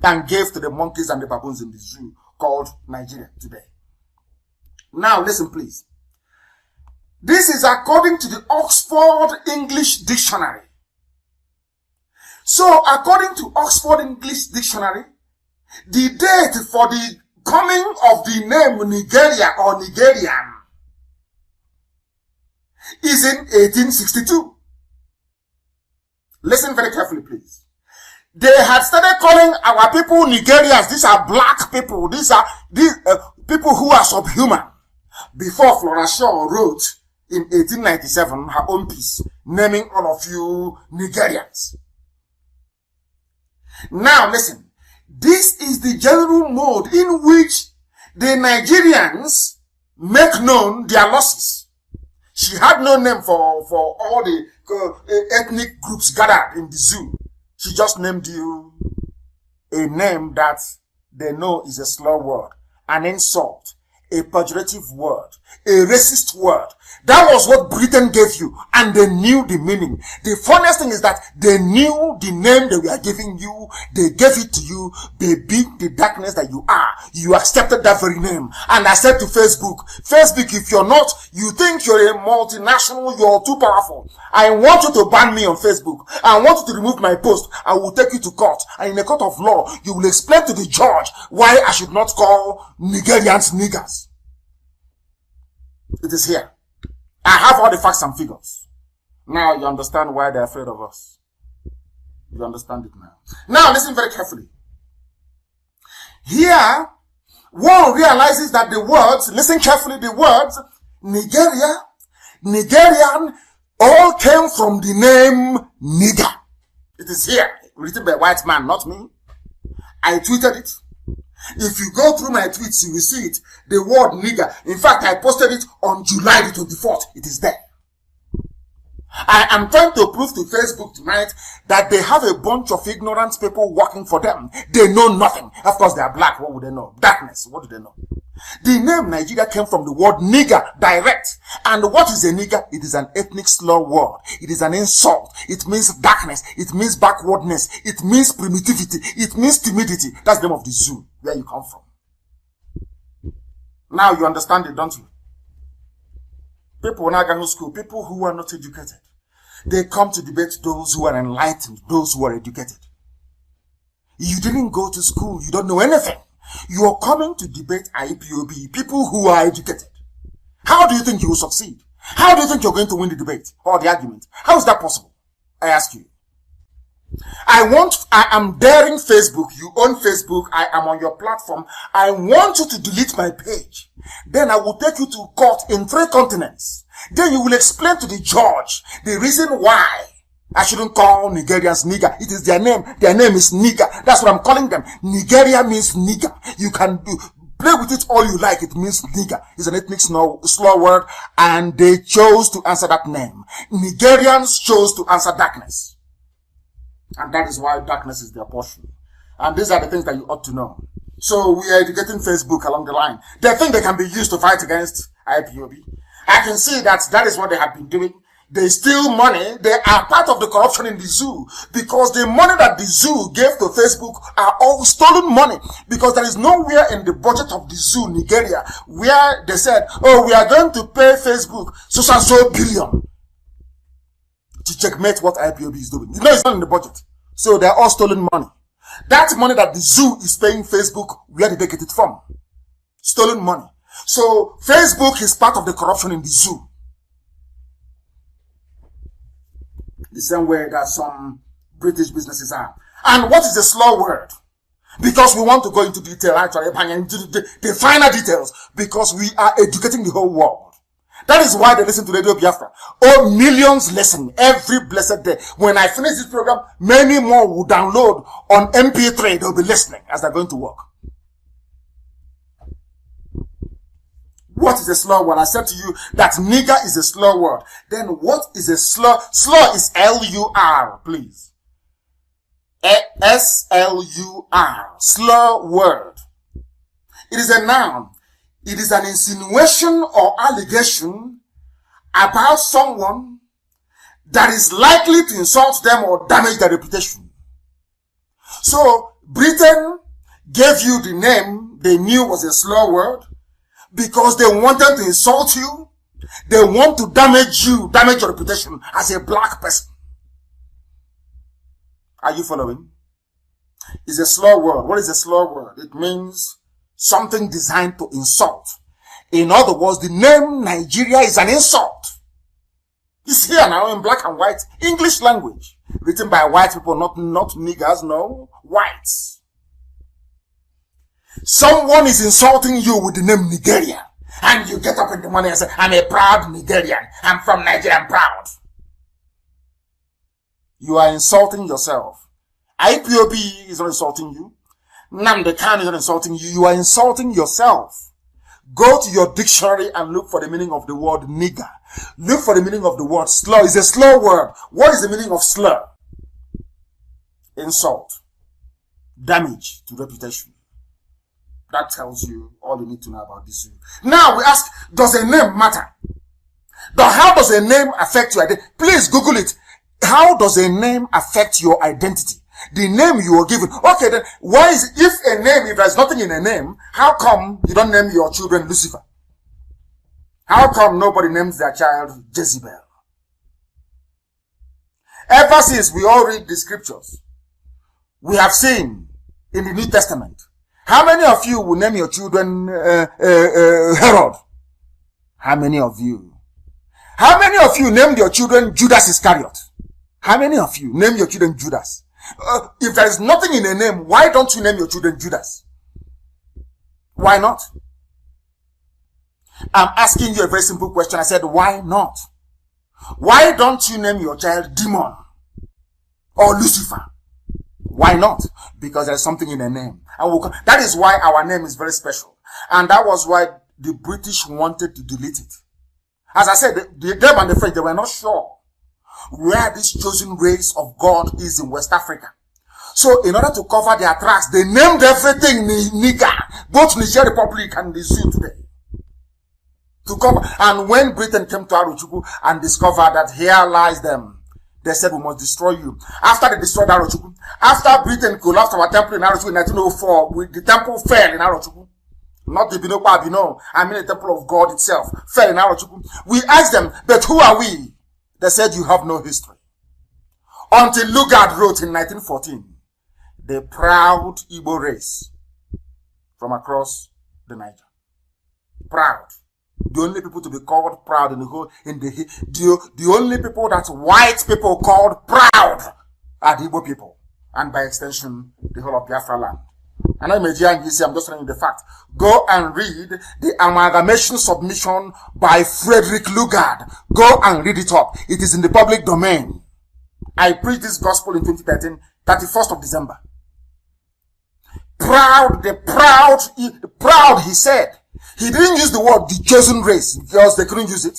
and gave to the monkeys and the baboons in the zoo called Nigeria today. Now, listen, please. This is according to the Oxford English Dictionary. So, according to Oxford English Dictionary, the date for the coming of the name Nigeria or Nigerian is in 1862. Listen very carefully, please. They had started calling our people Nigerians. These are black people. These are people who are subhuman. Before Flora Shaw wrote in 1897 her own piece, naming all of you Nigerians. Now listen, this is the general mode in which the Nigerians make known their losses. She had no name for all the ethnic groups gathered in the zoo. She just named you a name that they know is a slur word, an insult, a pejorative word, a racist word. That was what Britain gave you, and they knew the meaning. The funniest thing is that they knew the name they were giving you. They gave it to you. They beat the darkness that you are. You accepted that very name. And I said to Facebook, if you're not, you think you're a multinational, you're too powerful. I want you to ban me on Facebook. I want you to remove my post. I will take you to court. And in a court of law, you will explain to the judge why I should not call Nigerians niggers. It is here. I have all the facts and figures. Now you understand why they're afraid of us. You understand it now. Now listen very carefully. Here, one realizes that the words, listen carefully, the words Nigeria, Nigerian, all came from the name nigger. It is here, written by a white man, not me. I tweeted it. If you go through my tweets, you will see it. The word nigger. In fact, I posted it on July the 24th. It is there. I am trying to prove to Facebook tonight that they have a bunch of ignorant people working for them. They know nothing. Of course, they are black. What would they know? Darkness. What do they know? The name Nigeria came from the word nigger, direct. And what is a nigger? It is an ethnic slur word. It is an insult. It means darkness. It means backwardness. It means primitivity. It means timidity. That's the name of the zoo, where you come from. Now you understand it, don't you? People in Agano school, people who are not educated, they come to debate those who are enlightened, those who are educated. You didn't go to school. You don't know anything. You are coming to debate IPOB, people who are educated. How do you think you will succeed? How do you think you're going to win the debate or the argument? How is that possible? I ask you. I am daring Facebook. You own Facebook. I am on your platform. I want you to delete my page. Then I will take you to court in 3 continents. Then you will explain to the judge the reason why I shouldn't call Nigerians nigger. It is their name. Their name is nigger. That's what I'm calling them. Nigeria means nigger. You can play with it all you like. It means nigger. It's an ethnic slur word, and they chose to answer that name. Nigerians chose to answer darkness. And that is why darkness is their portion. And these are the things that you ought to know. So we are educating Facebook along the line. They think they can be used to fight against IPOB. I can see that is what they have been doing. They steal money. They are part of the corruption in the zoo, because the money that the zoo gave to Facebook are all stolen money, because there is nowhere in the budget of the zoo, Nigeria, where they said, oh, we are going to pay Facebook so billion to checkmate what IPOB is doing. You know, it's not in the budget. So they are all stolen money. That money that the zoo is paying Facebook, where did they get it from? Stolen money. So Facebook is part of the corruption in the zoo. The same way that some British businesses are. And what is the slur word? Because we want to go into detail, actually, and into the finer details, because we are educating the whole world. That is why they listen to Radio Biafra. Oh, millions listen every blessed day. When I finish this program, many more will download on MP3. They'll be listening as they're going to work. What is a slur word? I said to you that nigger is a slur word. Then what is a slur? Slur is L-U-R, please. S-L-U-R. Slur word. It is a noun. It is an insinuation or allegation about someone that is likely to insult them or damage their reputation. So, Britain gave you the name they knew was a slur word, because they wanted to insult you. They want to damage you, damage your reputation as a black person. Are you following? It's a slur word. What is a slur word? It means something designed to insult. In other words, the name Nigeria is an insult. It's here now in black and white, English language, written by white people, not niggers, no, whites. Someone is insulting you with the name Nigeria, and you get up in the morning and say, I'm a proud Nigerian. I'm from Nigeria, I'm proud. You are insulting yourself. IPOB is not insulting you. Nnamdi Kanu is not insulting you. You are insulting yourself. Go to your dictionary and look for the meaning of the word nigger. Look for the meaning of the word slur. It's a slur word. What is the meaning of slur? Insult. Damage to reputation. That tells you all you need to know about this zoo. Now we ask, does a name matter? How does a name affect your identity? Please Google it. How does a name affect your identity? The name you are given. Okay, then why is, if there's nothing in a name, how come you don't name your children Lucifer? How come nobody names their child Jezebel? Ever since we all read the scriptures, we have seen in the New Testament, how many of you will name your children Herod? How many of you? How many of you named your children Judas Iscariot? How many of you name your children Judas? If there is nothing in a name, why don't you name your children Judas? Why not? I'm asking you a very simple question. I said, why not? Why don't you name your child Demon or Lucifer? Why not? Because there's something in a name. And that is why our name is very special. And that was why the British wanted to delete it. As I said, them and the French, they were not sure where this chosen race of God is in West Africa. So in order to cover their tracks, they named everything Niger, both Niger Republic and the zoo today. To cover. And when Britain came to Arochukwu and discovered that here lies them, they said, we must destroy you. After they destroyed Arochukwu, after Britain collapsed our temple in Arochukwu in 1904, the temple fell in Arochukwu. Not the Binokwa Abino, I mean the temple of God itself, fell in Arochukwu. We asked them, but who are we? They said, you have no history. Until Lugard wrote in 1914, the proud Igbo race from across the Niger. Proud. The only people to be called proud in the only people that white people called proud are the Igbo people. And by extension, the whole of Biafra land. And I'm just telling you the fact. Go and read the amalgamation submission by Frederick Lugard. Go and read it up. It is in the public domain. I preached this gospel in 2013, 31st of December. Proud, he said. He didn't use the word the chosen race because they couldn't use it.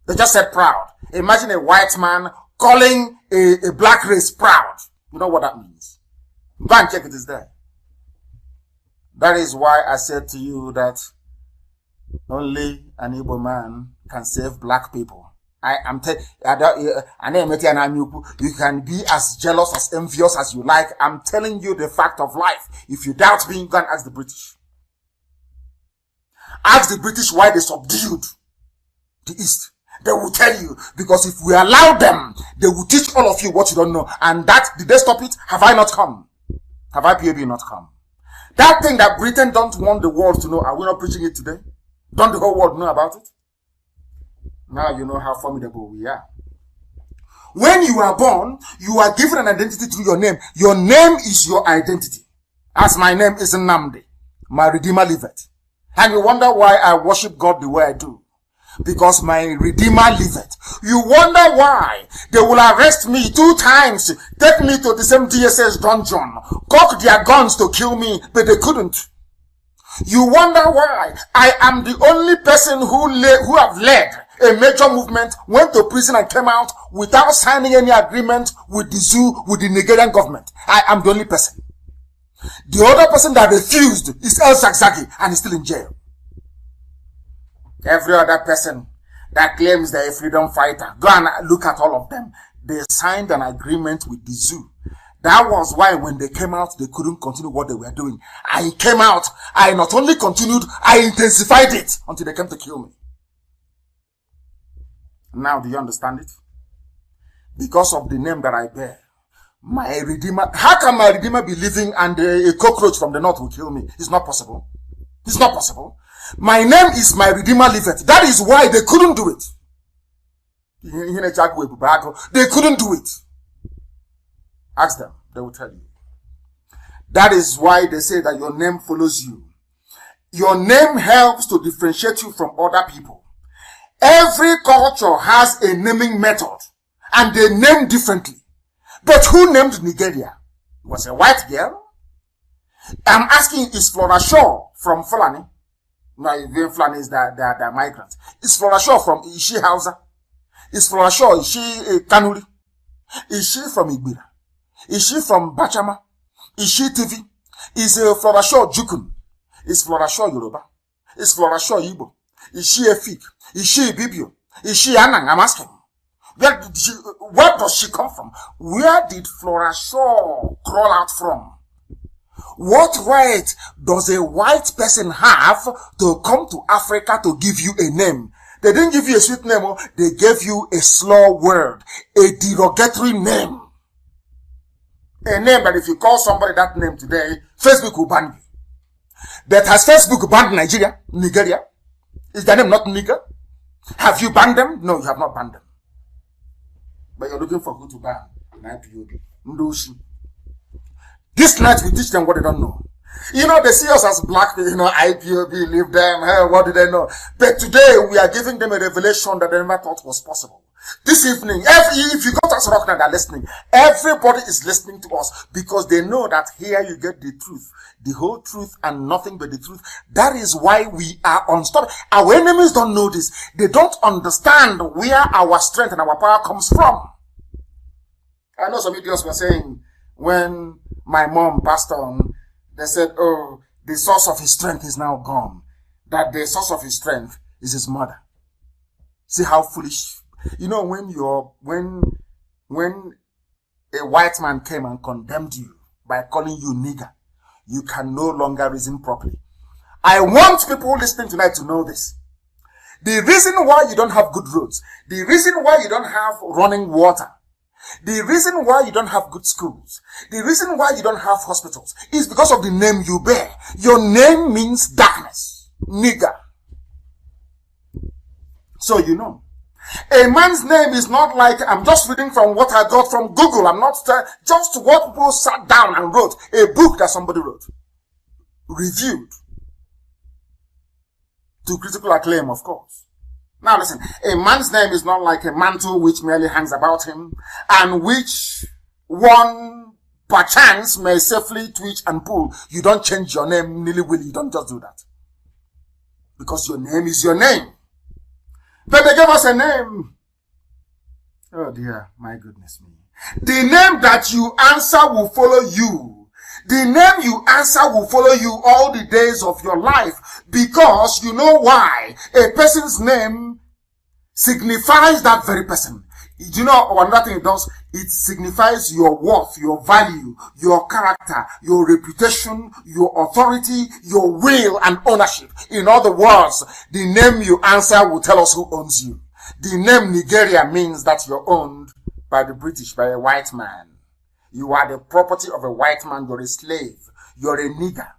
They just said proud. Imagine a white man calling a black race proud. You know what that means. Go and check it, is there. That is why I said to you that only an Igbo man can save black people. You can be as jealous, as envious as you like. I'm telling you the fact of life. If you doubt me, go and ask the British. Ask the British why they subdued the East. They will tell you, because if we allow them, they will teach all of you what you don't know. And that, did they stop it? Have I not come? Have IPOB not come? That thing that Britain don't want the world to know, are we not preaching it today? Don't the whole world know about it? Now you know how formidable we are. When you are born, you are given an identity through your name. Your name is your identity. As my name is Nnamdi, my Redeemer liveth. And you wonder why I worship God the way I do. Because my Redeemer liveth. You wonder why they will arrest me 2 times, take me to the same DSS dungeon, cock their guns to kill me, but they couldn't. You wonder why I am the only person who have led a major movement, went to prison and came out without signing any agreement with the zoo, with the Nigerian government. I am the only person. The other person that refused is El Zakzaki and is still in jail. Every other person that claims they're a freedom fighter, go and look at all of them. They signed an agreement with the zoo. That was why when they came out, they couldn't continue what they were doing. I came out, I not only continued, I intensified it until they came to kill me. Now, do you understand it? Because of the name that I bear, my Redeemer. How can my Redeemer be living and a cockroach from the north will kill me? It's not possible. It's not possible. My name is my Redeemer liveth. That is why they couldn't do it. They couldn't do it. Ask them. They will tell you. That is why they say that your name follows you. Your name helps to differentiate you from other people. Every culture has a naming method, and they name differently. But who named Nigeria? It was a white girl. I'm asking, is Flora Shaw from Fulani? No, even Fulani is the migrants. Is Flora Shaw is she Hausa? Is Flora Shaw, is she Kanuri? Is she from Igbira? Is she from Bachama? Is she TV? Is Flora Shaw Jukun? Is Flora Shaw Yoruba? Is Flora Shaw Igbo? Is she a Fig? Is she a Bibio? Is she Anang? I'm asking. Where does she come from? Where did Flora Shaw crawl out from? What right does a white person have to come to Africa to give you a name? They didn't give you a sweet name, they gave you a slur word, a derogatory name. A name that if you call somebody that name today, Facebook will ban you. But has Facebook banned Nigeria? Is their name not Niger? Have you banned them? No, you have not banned them. But you're looking for who to ban in IPOB. Ndoshi. This night we teach them what they don't know. You know, they see us as black, IPOB, leave them, hey, what do they know? But today we are giving them a revelation that they never thought was possible. This evening, if you go to Asrock and they're listening, everybody is listening to us because they know that here you get the truth, the whole truth and nothing but the truth. That is why we are unstoppable. Our enemies don't know this. They don't understand where our strength and our power comes from. I know some idiots were saying when my mom passed on, they said, oh, the source of his strength is now gone. That the source of his strength is his mother. See how foolish. You know, when a white man came and condemned you by calling you nigger, you can no longer reason properly. I want people listening tonight to know this. The reason why you don't have good roads, the reason why you don't have running water, the reason why you don't have good schools, the reason why you don't have hospitals is because of the name you bear. Your name means darkness, nigger. So you know. A man's name is not like, I'm just reading from what I got from Google. I'm not, just what people sat down and wrote. A book that somebody wrote. Reviewed. To critical acclaim, of course. Now listen, a man's name is not like a mantle which merely hangs about him, and which one perchance may safely twitch and pull. You don't change your name nilly-willy. You don't just do that. Because your name is your name. But they gave us a name. Oh dear, my goodness me. The name that you answer will follow you. The name you answer will follow you all the days of your life. Because you know why? A person's name signifies that very person. Do you know another thing it does? It signifies your worth, your value, your character, your reputation, your authority, your will and ownership. In other words, the name you answer will tell us who owns you. The name Nigeria means that you're owned by the British, by a white man. You are the property of a white man. You're a slave. You're a nigger.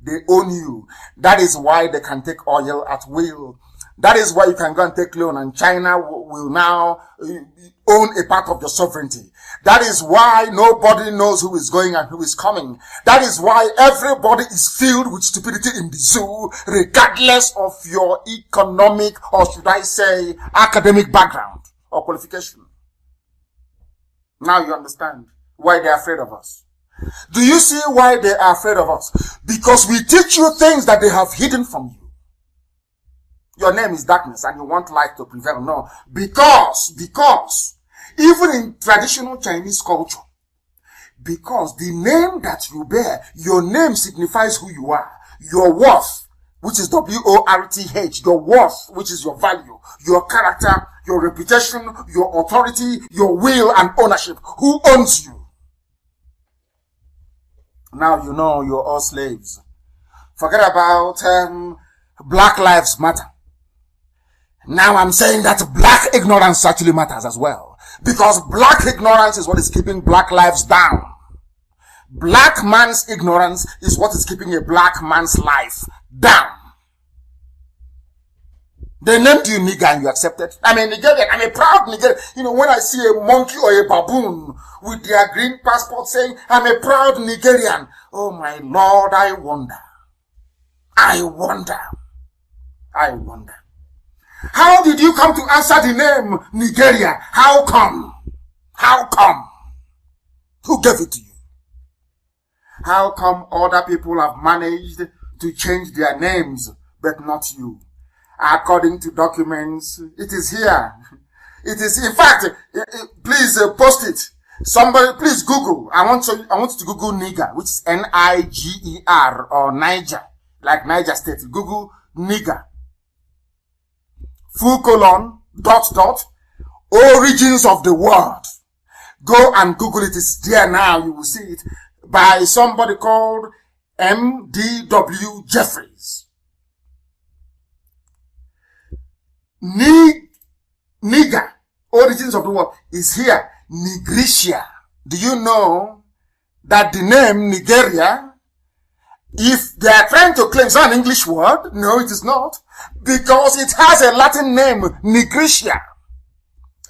They own you. That is why they can take oil at will. That is why you can go and take loan, and China will now own a part of your sovereignty. That is why nobody knows who is going and who is coming. That is why everybody is filled with stupidity in the zoo, regardless of your economic, or should I say, academic background or qualification. Now you understand why they are afraid of us. Do you see why they are afraid of us? Because we teach you things that they have hidden from you. Your name is darkness and you want light to prevail. No. Because, even in traditional Chinese culture, because the name that you bear, your name signifies who you are. Your worth, which is W-O-R-T-H, your worth, which is your value, your character, your reputation, your authority, your will and ownership. Who owns you? Now you know you're all slaves. Forget about Black Lives Matter. Now I'm saying that black ignorance actually matters as well. Because black ignorance is what is keeping black lives down. Black man's ignorance is what is keeping a black man's life down. They named you nigger and you accepted. I'm a Nigerian. I'm a proud Nigerian. You know, when I see a monkey or a baboon with their green passport saying, I'm a proud Nigerian. Oh my Lord, I wonder. How did you come to answer the name Nigeria? How come? Who gave it to you? How come other people have managed to change their names, but not you? According to documents, it is here. It is, in fact, please post it. Somebody, please Google. I want you to Google nigger, which is N-I-G-E-R, or Niger, like Niger State. Google nigger. ;, origins of the word. Go and Google it. It's there now. You will see it by somebody called M.D.W. Jeffries. Nigger, origins of the word, is here. Nigritia. Do you know that the name Nigeria, if they are trying to claim it's not an English word, no, it is not, because it has a Latin name, Nigritia.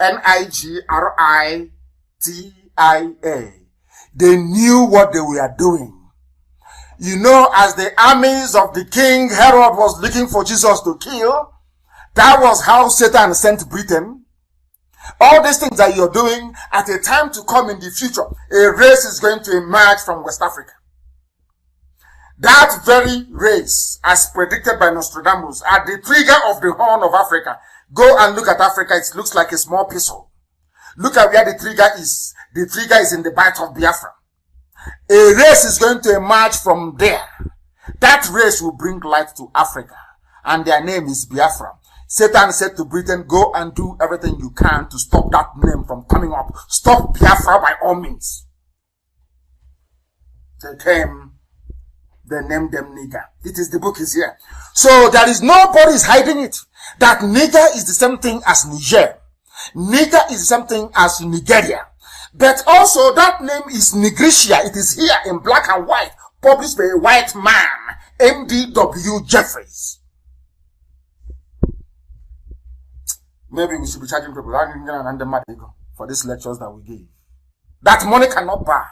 N-I-G-R-I-T-I-A. They knew what they were doing. You know, as the armies of the king Herod was looking for Jesus to kill, that was how Satan sent Britain. All these things that you're doing, at a time to come in the future, a race is going to emerge from West Africa. That very race, as predicted by Nostradamus, at the trigger of the Horn of Africa. Go and look at Africa. It looks like a small pistol. Look at where the trigger is. The trigger is in the Bight of Biafra. A race is going to emerge from there. That race will bring light to Africa. And their name is Biafra. Satan said to Britain, go and do everything you can to stop that name from coming up. Stop Biafra by all means. They came. They named them nigger. The book is here. So there is nobody's hiding it. That nigger is the same thing as Niger. Nigger is the same thing as Nigeria. But also that name is Nigritia. It is here in black and white, published by a white man, M.D.W. Jeffries. Maybe we should be charging people for these lectures that we give. That money cannot buy.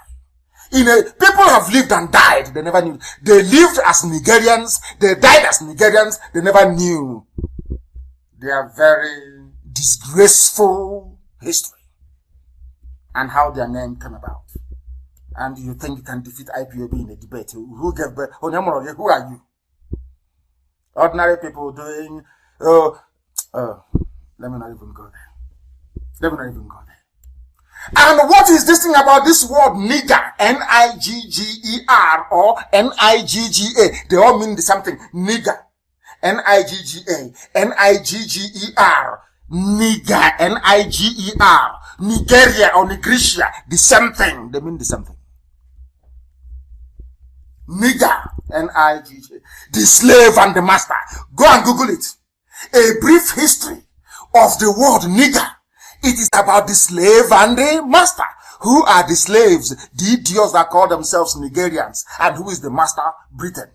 People have lived and died. They never knew. They lived as Nigerians. They died as Nigerians. They never knew. They are very disgraceful history and how their name came about. And you think you can defeat IPOB in a debate? Who gave birth? Who are you? Ordinary people doing. Let me not even go there. And what is this thing about this word nigger? N-I-G-G-E-R or N-I-G-G-A. They all mean the same thing. Nigger. N-I-G-G-A. N-I-G-G-E-R. Nigger. N-I-G-E-R. Nigeria or Nigritia. The same thing. They mean the same thing. Nigger. N-I-G-G-A. The slave and the master. Go and Google it. A brief history of the word nigger. It is about the slave and the master. Who are the slaves? The idiots that call themselves Nigerians. And who is the master? Britain.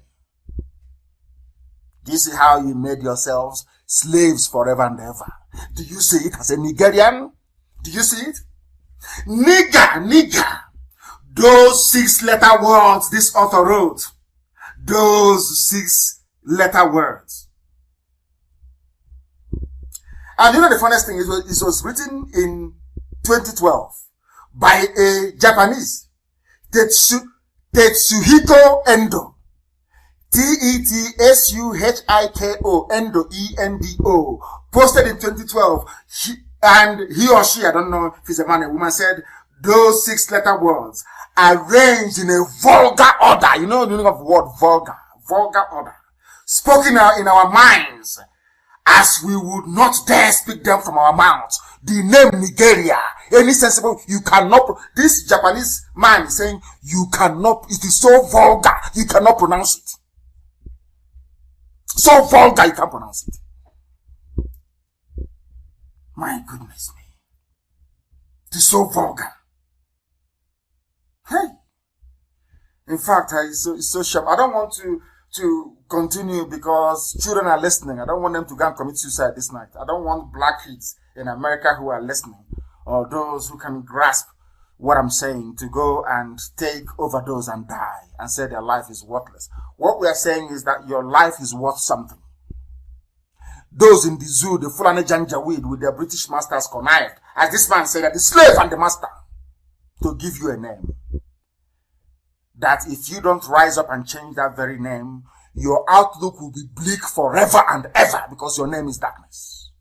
Do you see how you made yourselves slaves forever and ever? Do you see it as a Nigerian? Do you see it? Nigger. Those 6-letter words this author wrote. Those 6-letter words. And you know the funniest thing is it was written in 2012 by a Japanese, Tetsuhiko Endo. Tetsuhiko Endo, E-N-D-O. Posted in 2012. He or she, I don't know if he's a man or a woman, said those 6-letter words arranged in a vulgar order. You know the meaning of the word vulgar. Vulgar order. Spoken in our minds. As we would not dare speak them from our mouths. The name Nigeria. Any sensible, you cannot, this Japanese man is saying, you cannot, it is so vulgar, you cannot pronounce it. So vulgar, you can't pronounce it. My goodness me. It is so vulgar. Hey. In fact, it's so sharp. I don't want to continue because children are listening. I don't want them to go and commit suicide this night. I don't want black kids in America who are listening or those who can grasp what I'm saying to go and take overdose and die and say their life is worthless. What we are saying is that your life is worth something. Those in the zoo, the Fulani Janjaweed with their British masters connived, as this man said, that the slave and the master, to give you a name. That if you don't rise up and change that very name, your outlook will be bleak forever and ever because your name is darkness.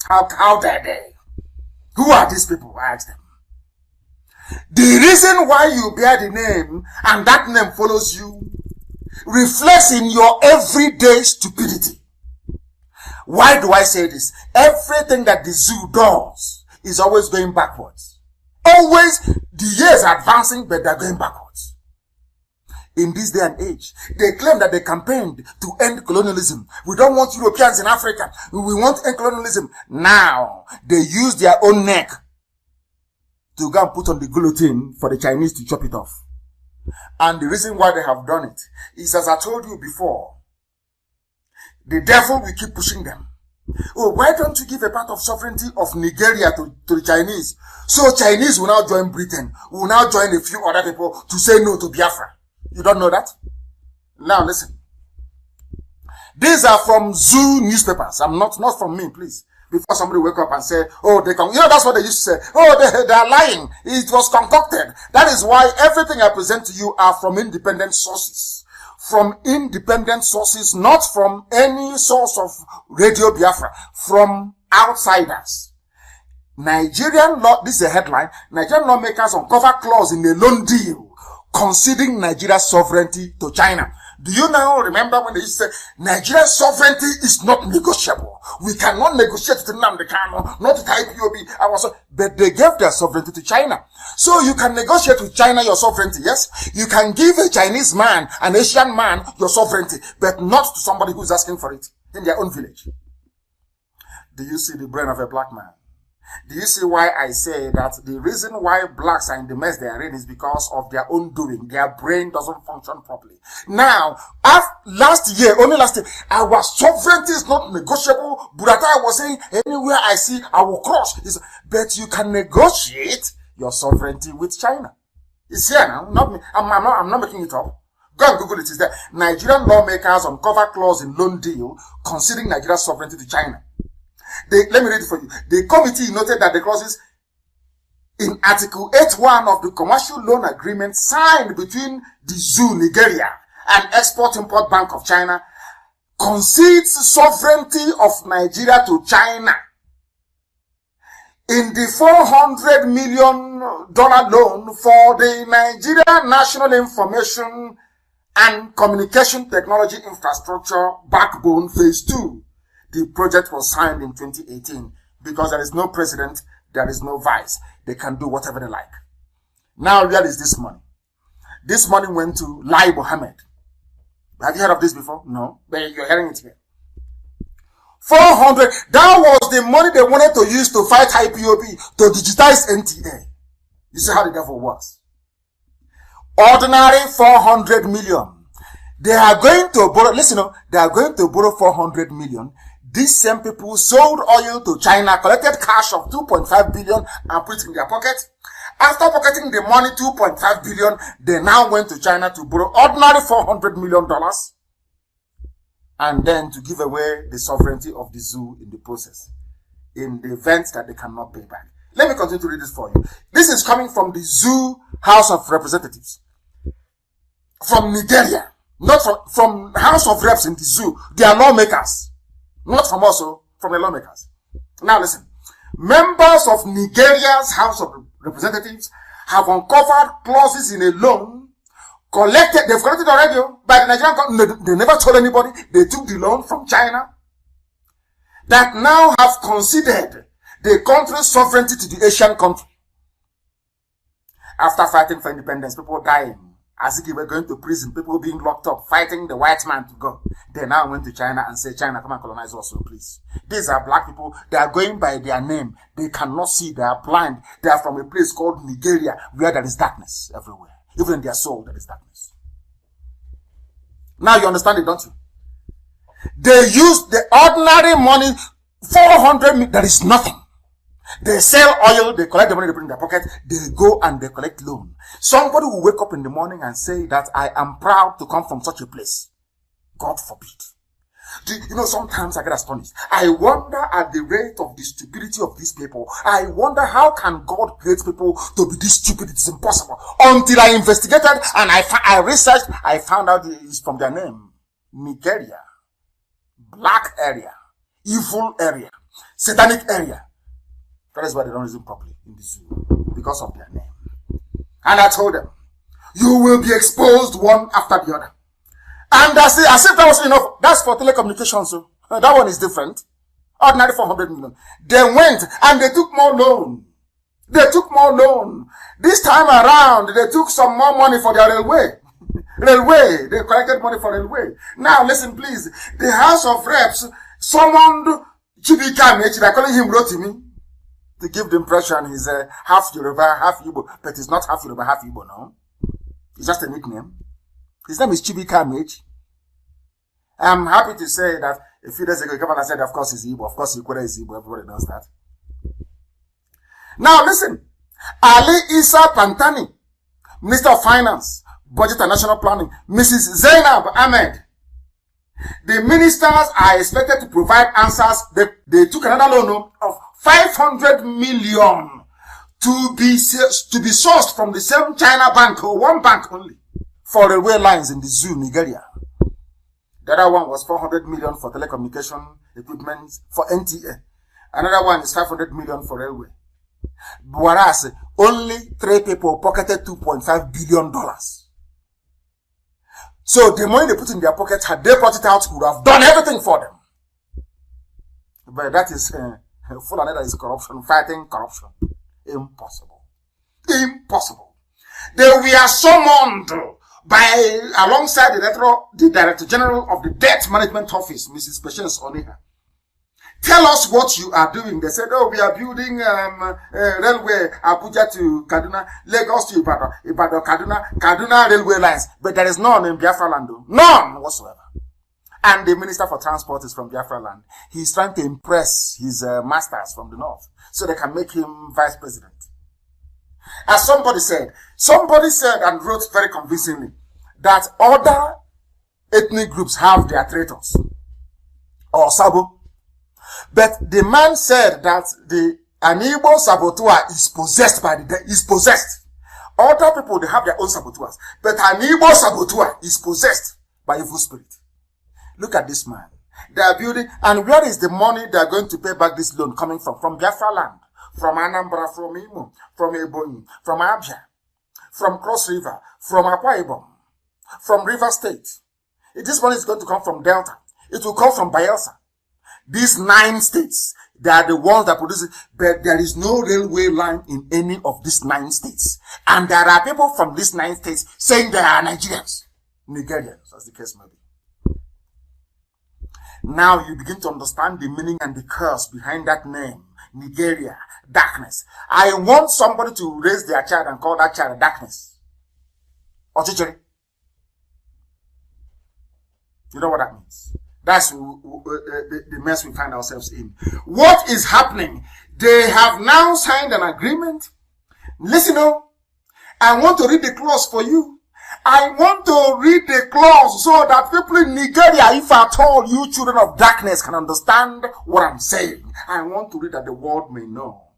How dare they? Who are these people? I asked them. The reason why you bear the name and that name follows you reflects in your everyday stupidity. Why do I say this? Everything that the zoo does is always going backwards. Always, the years are advancing, but they're going backwards. In this day and age, they claim that they campaigned to end colonialism. We don't want Europeans in Africa. We want end colonialism. Now, they use their own neck to go and put on the guillotine for the Chinese to chop it off. And the reason why they have done it is, as I told you before, the devil will keep pushing them. Oh, why don't you give a part of sovereignty of Nigeria to the Chinese? So Chinese will now join Britain, will now join a few other people to say no to Biafra. You don't know that? Now listen. These are from Zoo newspapers. I'm not from me, please. Before somebody wake up and say, oh, they can, that's what they used to say. Oh, they are lying. It was concocted. That is why everything I present to you are from independent sources. From independent sources, not from any source of Radio Biafra, from outsiders. Nigerian law, this is a headline, Nigerian lawmakers uncover clause in a loan deal conceding Nigeria's sovereignty to China. Do you now remember when they used to say, Nigeria's sovereignty is not negotiable. We cannot negotiate with Nnamdi Kanu, not with IPOB. But they gave their sovereignty to China. So you can negotiate with China your sovereignty, yes? You can give a Chinese man, an Asian man, your sovereignty, but not to somebody who's asking for it in their own village. Do you see the brain of a black man? Do you see why I say that the reason why blacks are in the mess they are in is because of their own doing? Their brain doesn't function properly. Now, only last year, our sovereignty is not negotiable. Buratai was saying, anywhere I see, I will cross. But you can negotiate your sovereignty with China. It's here now, not me. I'm not making it up. Go and Google it. It's there. Nigerian lawmakers uncover clause in loan deal conceding Nigeria's sovereignty to China. Let me read it for you. The committee noted that the clauses in Article 8.1 of the commercial loan agreement signed between the zoo, Nigeria, and Export-Import Bank of China concedes sovereignty of Nigeria to China. In the $400 million loan for the Nigeria National Information and Communication Technology Infrastructure Backbone Phase 2. The project was signed in 2018 because there is no president, there is no vice. They can do whatever they like. Now, where is this money? This money went to Lai Mohammed. Have you heard of this before? No, but you're hearing it here. 400, that was the money they wanted to use to fight IPOB, to digitize NTA. You see how the devil works. Ordinary 400 million. They are going to borrow, listen, they are going to borrow 400 million. These same people sold oil to China, collected cash of 2.5 billion and put it in their pocket. After pocketing the money, 2.5 billion, they now went to China to borrow ordinary $400 million and then to give away the sovereignty of the zoo in the process, in the event that they cannot pay back. Let me continue to read this for you. This is coming from the Zoo House of Representatives, from Nigeria, not from House of Reps in the zoo. They are lawmakers. Not from us, from the lawmakers. Now listen. Members of Nigeria's House of Representatives have uncovered clauses in a loan they've collected already by the Nigerian government. They never told anybody. They took the loan from China that now have conceded the country's sovereignty to the Asian country. After fighting for independence, people dying. As if they were going to prison, people being locked up, fighting the white man to go. They now went to China and said, China, come and colonize us, please. These are black people. They are going by their name. They cannot see. They are blind. They are from a place called Nigeria, where there is darkness everywhere. Even in their soul, there is darkness. Now you understand it, don't you? They use the ordinary money, 400 million, there is nothing. They sell oil, they collect the money, they put in their pocket, they go and they collect loan. Somebody will wake up in the morning and say that I am proud to come from such a place. God forbid. Sometimes I get astonished. I wonder at the rate of the stupidity of these people. I wonder how can God create people to be this stupid? It's impossible. Until I investigated and I researched, I found out it's from their name. Nigeria. Black area. Evil area. Satanic area. That is why they don't reason properly in the zoo. Because of their name. And I told them, you will be exposed one after the other. And as if that was enough, that's for telecommunications. So that one is different. Ordinary 400 million. They went and they took more loan. This time around, they took some more money for their railway. They collected money for railway. Now listen please. The House of Reps summoned Chibika Mechi, they're calling him Rotimi, to give the impression he's half Yoruba, half Igbo. But he's not half Yoruba, half Igbo, no. It's just a nickname. His name is Chibika Mechi. I'm happy to say that a few days ago, he came out and said, of course he's Igbo. Of course Ikwere is Igbo. Everybody knows that. Now listen. Ali Isa Pantani, Minister of Finance, Budget and National Planning, Mrs. Zainab Ahmed. The ministers are expected to provide answers. They took another loan of 500 million to be sourced from the same China bank, or one bank only, for railway lines in the zoo, Nigeria. The other one was 400 million for telecommunication equipment for NTA. Another one is 500 million for railway. Whereas only 3 people pocketed $2.5 billion. So the money they put in their pocket, had they brought it out, would have done everything for them. But that is full and that is corruption, fighting corruption. Impossible. Impossible. They were summoned alongside the Director General of the Debt Management Office, Mrs. Patience Oniha. Tell us what you are doing. They said, oh, we are building railway Abuja to Kaduna, Lagos to Ibadan, Ibadan, Kaduna railway lines. But there is none in Biafra land. None whatsoever. And the Minister for Transport is from Biafra land. He's trying to impress his masters from the north so they can make him vice president. As somebody said and wrote very convincingly that other ethnic groups have their traitors or sabo. But the man said that an Igbo saboteur is possessed by is possessed. Other people, they have their own saboteurs. But an Igbo saboteur is possessed by evil spirit. Look at this man. They are building, and where is the money they are going to pay back this loan coming from? From Biafra land, from Anambra, from Imo, from Ebonyi, from Abia, from Cross River, from Akwa Ibom, from River State. If this money is going to come from Delta, it will come from Bayelsa. These 9 states, they are the ones that produce it, but there is no railway line in any of these 9 states. And there are people from these 9 states saying they are Nigerians, Nigerians, as the case may be. Now you begin to understand the meaning and the curse behind that name, Nigeria, darkness. I want somebody to raise their child and call that child darkness. Or chichiri. You know what that means? That's the mess we find ourselves in. What is happening? They have now signed an agreement. Listen, I want to read the clause for you. I want to read the clause so that people in Nigeria, if at all you children of darkness can understand what I'm saying. I want to read that the world may know.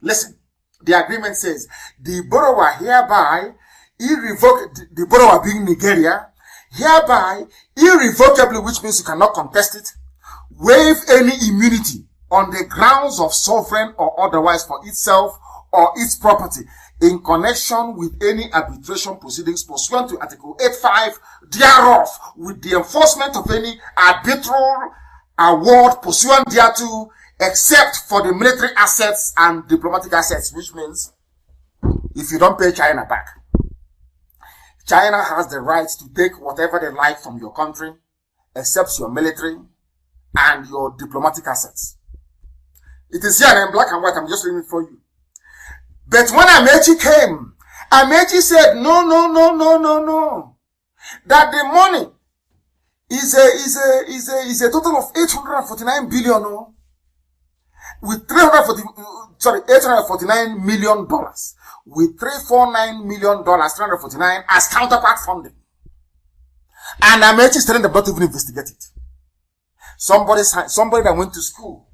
Listen, the agreement says, the borrower hereby, the borrower being Nigeria, hereby, irrevocably, which means you cannot contest it, waive any immunity on the grounds of sovereign or otherwise for itself or its property in connection with any arbitration proceedings pursuant to Article 85 thereof, with the enforcement of any arbitral award pursuant thereto, except for the military assets and diplomatic assets, which means if you don't pay China back, China has the right to take whatever they like from your country, except your military and your diplomatic assets. It is here in black and white. I'm just reading it for you. But when Amechi came, Amechi said, no. That the money is a total of 849 billion, with $849 million, with $349 million, 349 as counterpart funding. And Amechi is telling them not to even investigate it. Somebody that went to school,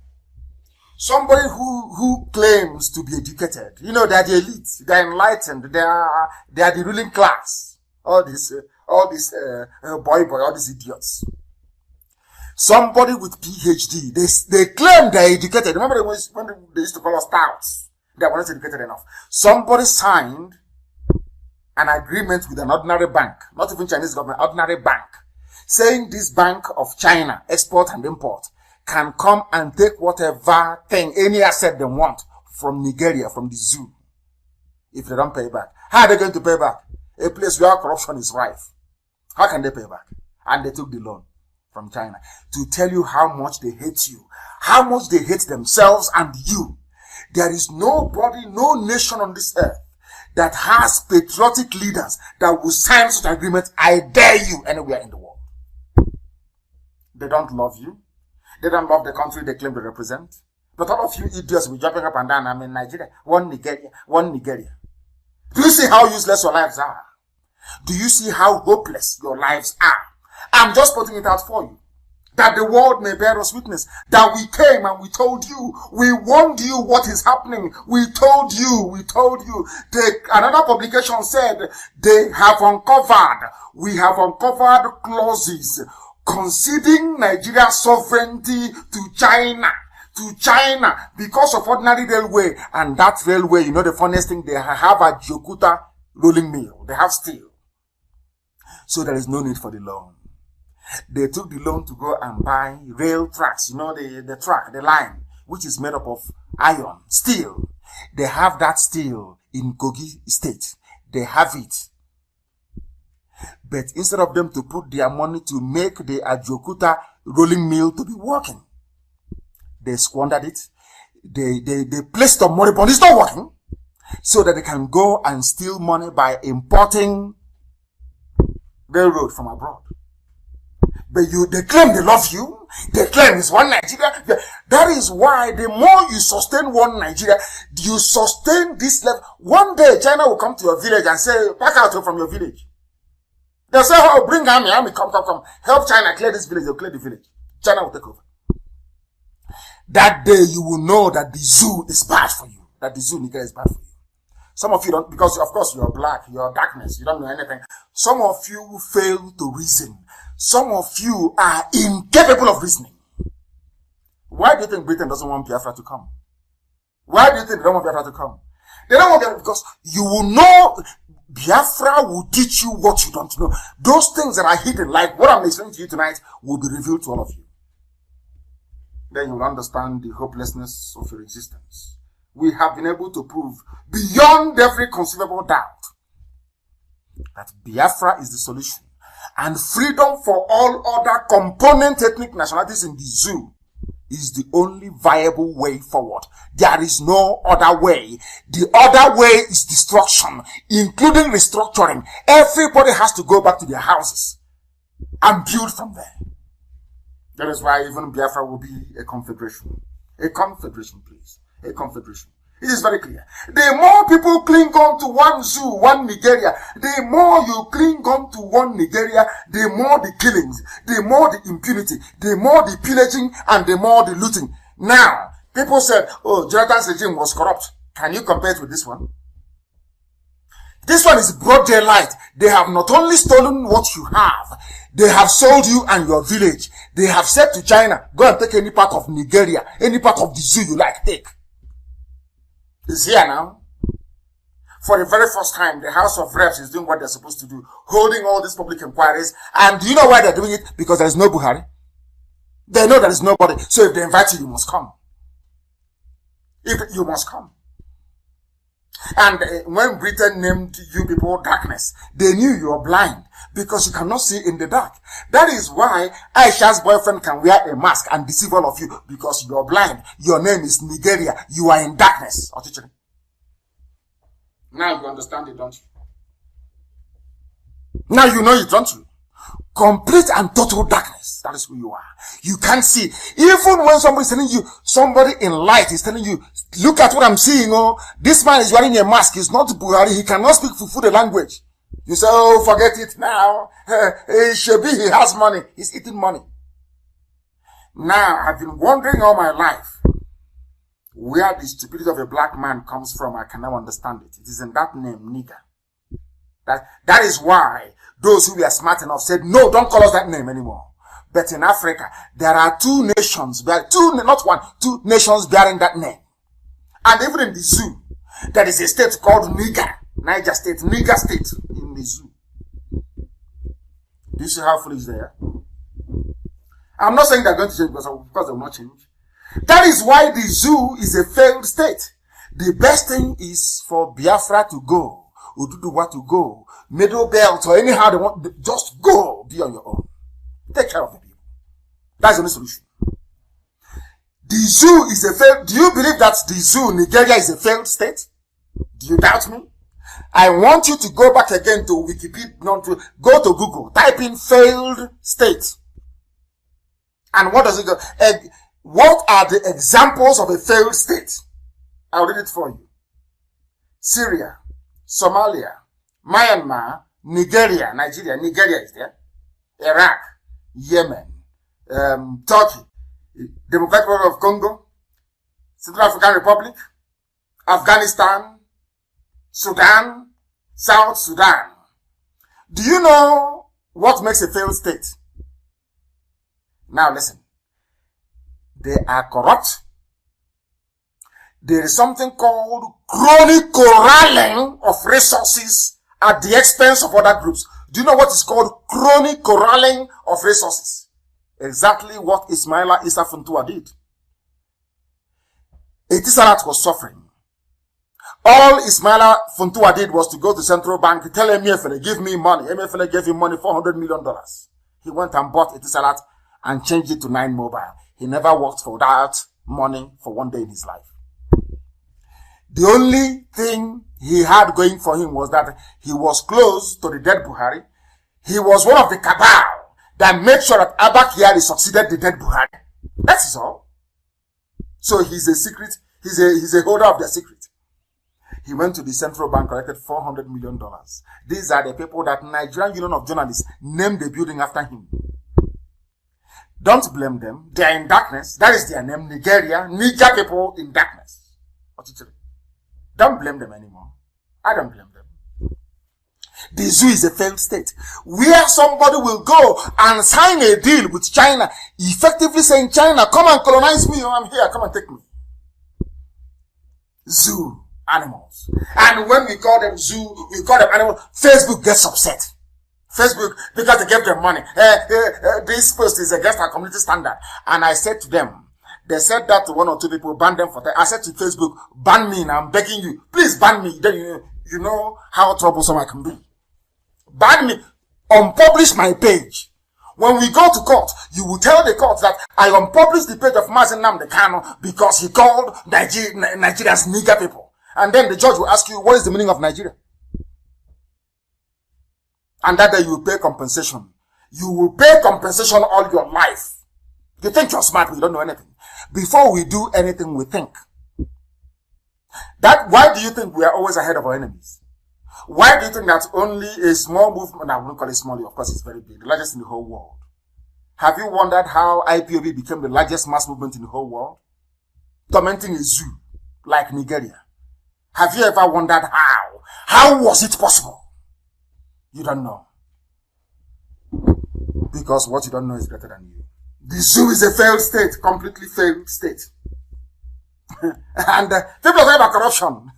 somebody who claims to be educated, they are the elite, they are enlightened, they are the ruling class. All these all these idiots. Somebody with PhD, they claim they're educated. Remember when they used to call us touts? They were not educated enough. Somebody signed an agreement with an ordinary bank, not even Chinese government, ordinary bank, saying this Bank of China, export and import, can come and take whatever thing, any asset they want from Nigeria, from the zoo, if they don't pay back. How are they going to pay back? A place where corruption is rife. How can they pay back? And they took the loan from China to tell you how much they hate you, how much they hate themselves and you. There is nobody, no nation on this earth that has patriotic leaders that will sign such an agreement. I dare you anywhere in the world. They don't love you. They don't love the country they claim to represent. But all of you idiots will be jumping up and down. I'm in Nigeria. One Nigeria. Do you see how useless your lives are? Do you see how hopeless your lives are? I'm just putting it out for you, that the world may bear us witness, that we came and we told you, we warned you what is happening. We told you. Another publication said we have uncovered clauses conceding Nigeria's sovereignty to China because of ordinary railway. And that railway, the funniest thing, they have a Jokuta rolling mill. They have steel. So there is no need for the loan. They took the loan to go and buy rail tracks, the line, which is made up of iron, steel. They have that steel in Kogi State. They have it. But instead of them to put their money to make the Ajokuta rolling mill to be working, They squandered it. They placed the money, but it's not working. So that they can go and steal money by importing railroad from abroad. But they claim they love you. They claim it's one Nigeria. That is why the more you sustain one Nigeria, you sustain this level. One day China will come to your village and say, pack out from your village. They'll say, oh, bring army, come. Help China clear this village. They'll clear the village. China will take over. That day you will know that the zoo is bad for you. That the zoo Nigeria is bad for you. Some of you don't, because of course you're black, you're darkness, you don't know anything. Some of you fail to reason. Some of you are incapable of reasoning. Why do you think Britain doesn't want Biafra to come? Why do you think they don't want Biafra to come? They don't want Biafra because you will know, Biafra will teach you what you don't know. Those things that are hidden, like what I'm explaining to you tonight, will be revealed to all of you. Then you will understand the hopelessness of your existence. We have been able to prove beyond every conceivable doubt that Biafra is the solution, and freedom for all other component ethnic nationalities in the zoo is the only viable way forward. There is no other way. The other way is destruction, including restructuring. Everybody has to go back to their houses and build from there. That is why even Biafra will be a confederation. A confederation, please. A confederation. It is very clear. The more people cling on to one zoo, one Nigeria, the more you cling on to one Nigeria, the more the killings, the more the impunity, the more the pillaging, and the more the looting. Now, people said, oh, Jonathan's regime was corrupt. Can you compare it with this one? This one is broad daylight. They have not only stolen what you have, they have sold you and your village. They have said to China, go and take any part of Nigeria, any part of the zoo you like, take. It's here now. For the very first time, the House of Reps is doing what they're supposed to do, holding all these public inquiries. And do you know why they're doing it? Because there is no Buhari. They know there is nobody. So if they invite you, you must come. You must come. And when Britain named you people darkness, they knew you were blind because you cannot see in the dark. That is why Aisha's boyfriend can wear a mask and deceive all of you because you are blind. Your name is Nigeria. You are in darkness. Now you understand it, don't you? Now you know it, don't you? Complete and total darkness. That is who you are. You can't see. Even when somebody is telling you, somebody in light is telling you, look at what I'm seeing. Oh, this man is wearing a mask. He's not Buhari. He cannot speak Fufu language. You say, oh, forget it now. He has money. He's eating money. Now, I've been wondering all my life where the stupidity of a black man comes from. I can now understand it. It is in that name, nigger. That is why those who were smart enough said, no, don't call us that name anymore. But in Africa, there are two nations bearing that name. And even in the zoo, there is a state called Niger, Niger State, Niger State in the zoo. Do you see how foolish they are? I'm not saying they're going to change because they will not change. That is why the zoo is a failed state. The best thing is for Biafra to go. Ududuwa to go, Middle Belt, or anyhow they want, just go, be on your own. Take care of the people. That's the only solution. The zoo is a failed, do you believe that the zoo, Nigeria, is a failed state? Do you doubt me? I want you to go back again to Wikipedia, go to Google, type in failed state. And what does it go? What are the examples of a failed state? I'll read it for you. Syria, Somalia, Myanmar, Nigeria is there, Iraq, Yemen, Turkey, Democratic Republic of Congo, Central African Republic, Afghanistan, Sudan, South Sudan. Do you know what makes a failed state? Now listen. They are corrupt. There is something called chronic corralling of resources at the expense of other groups. Do you know what is called chronic corralling of resources? Exactly what Ismaila Issa Funtua did. Etisalat was suffering. All Ismaila Funtua did was to go to central bank, tell Emefiele, give me money. Emefiele gave him money, $400 million. He went and bought Etisalat and changed it to 9 Mobile. He never worked for that money for one day in his life. The only thing he had going for him was that he was close to the dead Buhari. He was one of the cabal that made sure that Abba Kyari succeeded the dead Buhari. That's all. So he's a secret, he's a holder of their secret. He went to the central bank, collected $400 million. These are the people that Nigerian Union of Journalists named the building after him. Don't blame them. They are in darkness. That is their name, Nigeria. Niger people in darkness. Don't blame them anymore. I don't blame them. The zoo is a failed state where somebody will go and sign a deal with China, effectively saying, China, come and colonize me. I'm here. Come and take me. Zoo. Animals. And when we call them zoo, we call them animals, Facebook gets upset. Facebook, because they gave them money. This post is against our community standard. And I said to them, they said that to one or two people, ban them for that. I said to Facebook, ban me now, I'm begging you. Please ban me. Then you know how troublesome I can be. Ban me. Unpublish my page. When we go to court, you will tell the court that I unpublished the page of Mazi Nnamdi Kanu because he called Nigerians nigger people. And then the judge will ask you, what is the meaning of Nigeria? And that day you will pay compensation. You will pay compensation all your life. You think you're smart, but you don't know anything. Before we do anything, we think. Why do you think we are always ahead of our enemies? Why do you think that only a small movement, I wouldn't call it small, of course it's very big, the largest in the whole world. Have you wondered how IPOB became the largest mass movement in the whole world? Tormenting a zoo like Nigeria. Have you ever wondered how? How was it possible? You don't know. Because what you don't know is better than you. The zoo is a failed state, completely failed state. And people are talking about corruption.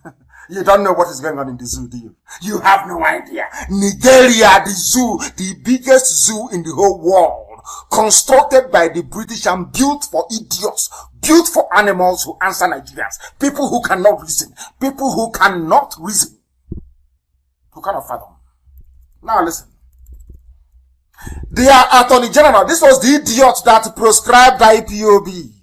You don't know what is going on in the zoo, do you? You have no idea. Nigeria, the zoo, the biggest zoo in the whole world, constructed by the British and built for idiots, built for animals who answer Nigerians, people who cannot reason, people who cannot reason, who cannot fathom. Now listen. Their Attorney General, this was the idiot that proscribed IPOB.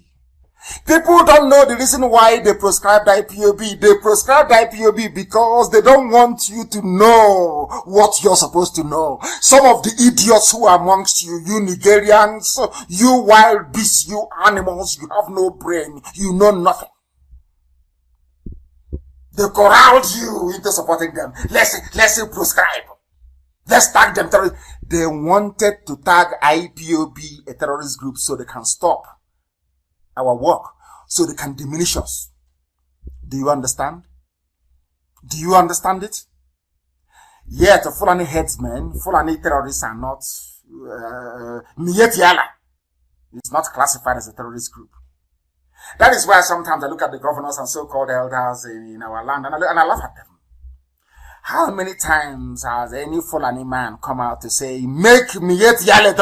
People don't know the reason why they prescribed IPOB. They prescribed IPOB because they don't want you to know what you're supposed to know. Some of the idiots who are amongst you, you Nigerians, you wild beasts, you animals, you have no brain, you know nothing. They corralled you into supporting them. Let's prescribe. Let's tag them terrorists. They wanted to tag IPOB a terrorist group so they can stop our work, so they can diminish us. Do you understand? Do you understand it? Yet, Fulani headsmen, Fulani terrorists are not, Miyetiala is not classified as a terrorist group. That is why sometimes I look at the governors and so-called elders in our land and I laugh at them. How many times has any Fulani man come out to say, make Miyetiala,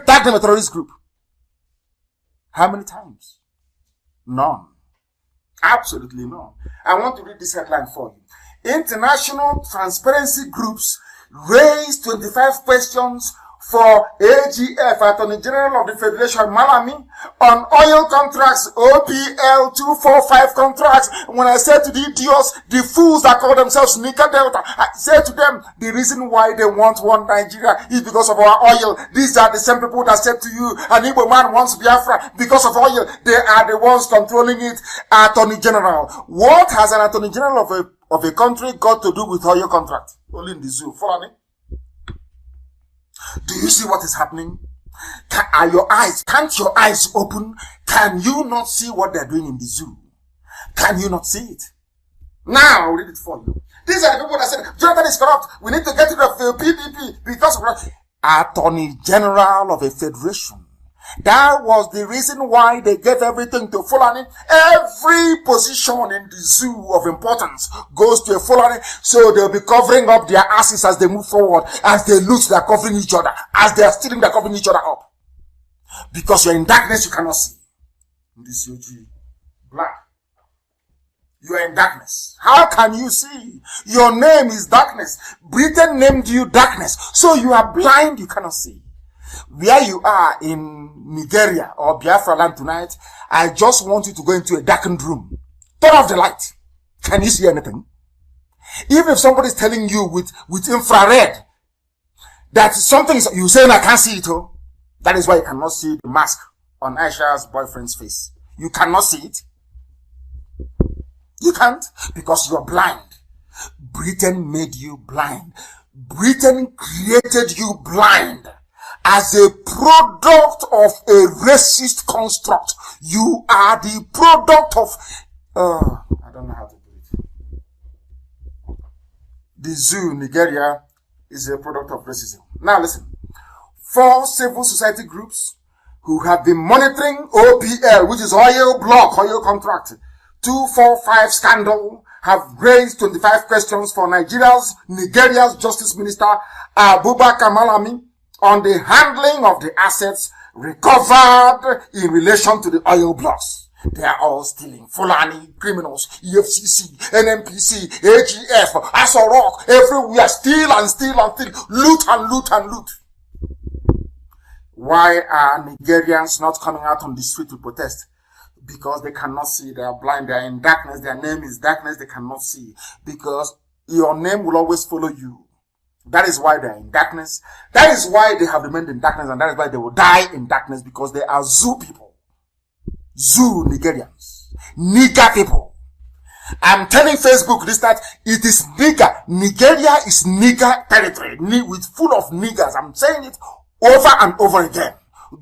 tag them a terrorist group? How many times? None. Absolutely none. I want to read this headline for you. International transparency groups raise 25 questions for AGF, Attorney General of the Federation Malami, on oil contracts, OPL 245 contracts. When I said to the idiots, the fools that call themselves Nika Delta, I said to them, the reason why they want one Nigeria is because of our oil. These are the same people that said to you, an Igbo man wants Biafra because of oil. They are the ones controlling it. Attorney General. What has an Attorney General of a country got to do with oil contract? Only in the zoo. Follow me? Do you see what is happening? Can't your eyes open? Can you not see what they're doing in the zoo? Can you not see it? Now I'll read it for you. These are the people that said, Jonathan is corrupt. We need to get rid of the PPP because of Attorney General of a federation. That was the reason why they gave everything to Fulani. Every position in the zoo of importance goes to a Fulani, so they'll be covering up their asses as they move forward. As they loot, they're covering each other. As they're stealing, they're covering each other up. Because you're in darkness, you cannot see. In this UG, black. You are in darkness. How can you see? Your name is darkness. Britain named you darkness. So you are blind, you cannot see. Where you are in Nigeria or Biafra land tonight, I just want you to go into a darkened room. Turn off the light. Can you see anything? Even if somebody is telling you with infrared that something is, you say, I can't see it. Oh, that is why you cannot see the mask on Aisha's boyfriend's face. You cannot see it. You can't, because you're blind. Britain made you blind. Britain created you blind. As a product of a racist construct. You are the product of, I don't know how to do it. The zoo, Nigeria, is a product of racism. Now listen. 4 civil society groups who have been monitoring OPL, which is oil block, oil contract, 245 scandal, have raised 25 questions for Nigeria's Justice Minister, Abubakar Malami, on the handling of the assets recovered in relation to the oil blocks. They are all stealing. Fulani, criminals, EFCC, NMPC, AGF, Asorok, everywhere. Steal and steal and steal. Loot and loot and loot. Why are Nigerians not coming out on the street to protest? Because they cannot see. They are blind. They are in darkness. Their name is darkness. They cannot see. Because your name will always follow you. That is why they are in darkness. That is why they have remained in darkness, and that is why they will die in darkness, because they are zoo people. Zoo Nigerians. Nigger people. I'm telling Facebook this, that it is nigger. Nigeria is nigger territory. With full of niggers. I'm saying it over and over again.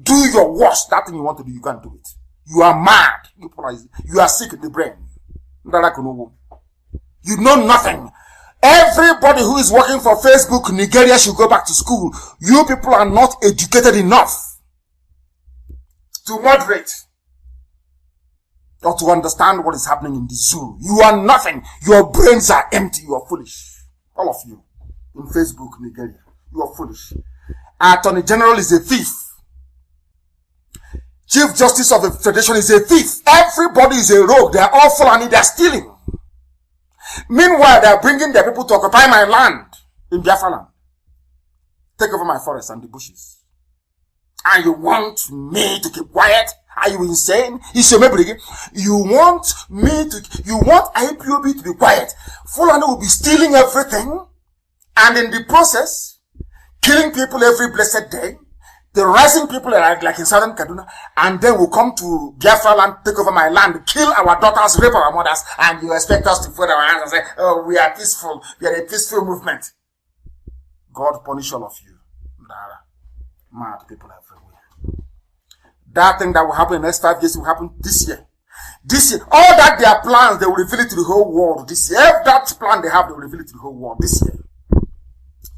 Do your worst. That thing you want to do, you can't do it. You are mad. You are sick in the brain. You know nothing. Everybody who is working for Facebook, Nigeria, should go back to school. You people are not educated enough to moderate or to understand what is happening in the zoo. You are nothing. Your brains are empty. You are foolish. All of you in Facebook, Nigeria, you are foolish. Attorney General is a thief. Chief Justice of the Federation is a thief. Everybody is a rogue. They are all Fulani. They are stealing. Meanwhile, they are bringing their people to occupy my land in Biafra land. Take over my forest and the bushes. And you want me to keep quiet? Are you insane? You want IPOB to be quiet. Fulani will be stealing everything, and in the process, killing people every blessed day, terrorizing people like in southern Kaduna, and then we'll come to Biafra land, take over my land, kill our daughters, rape our mothers, and you expect us to fold our hands and say, oh, we are peaceful, we are a peaceful movement. God punish all of you. Mad people everywhere. That thing that will happen in the next 5 years will happen this year. This year. All that their plans, they will reveal it to the whole world this year. If that plan they have, they will reveal it to the whole world this year.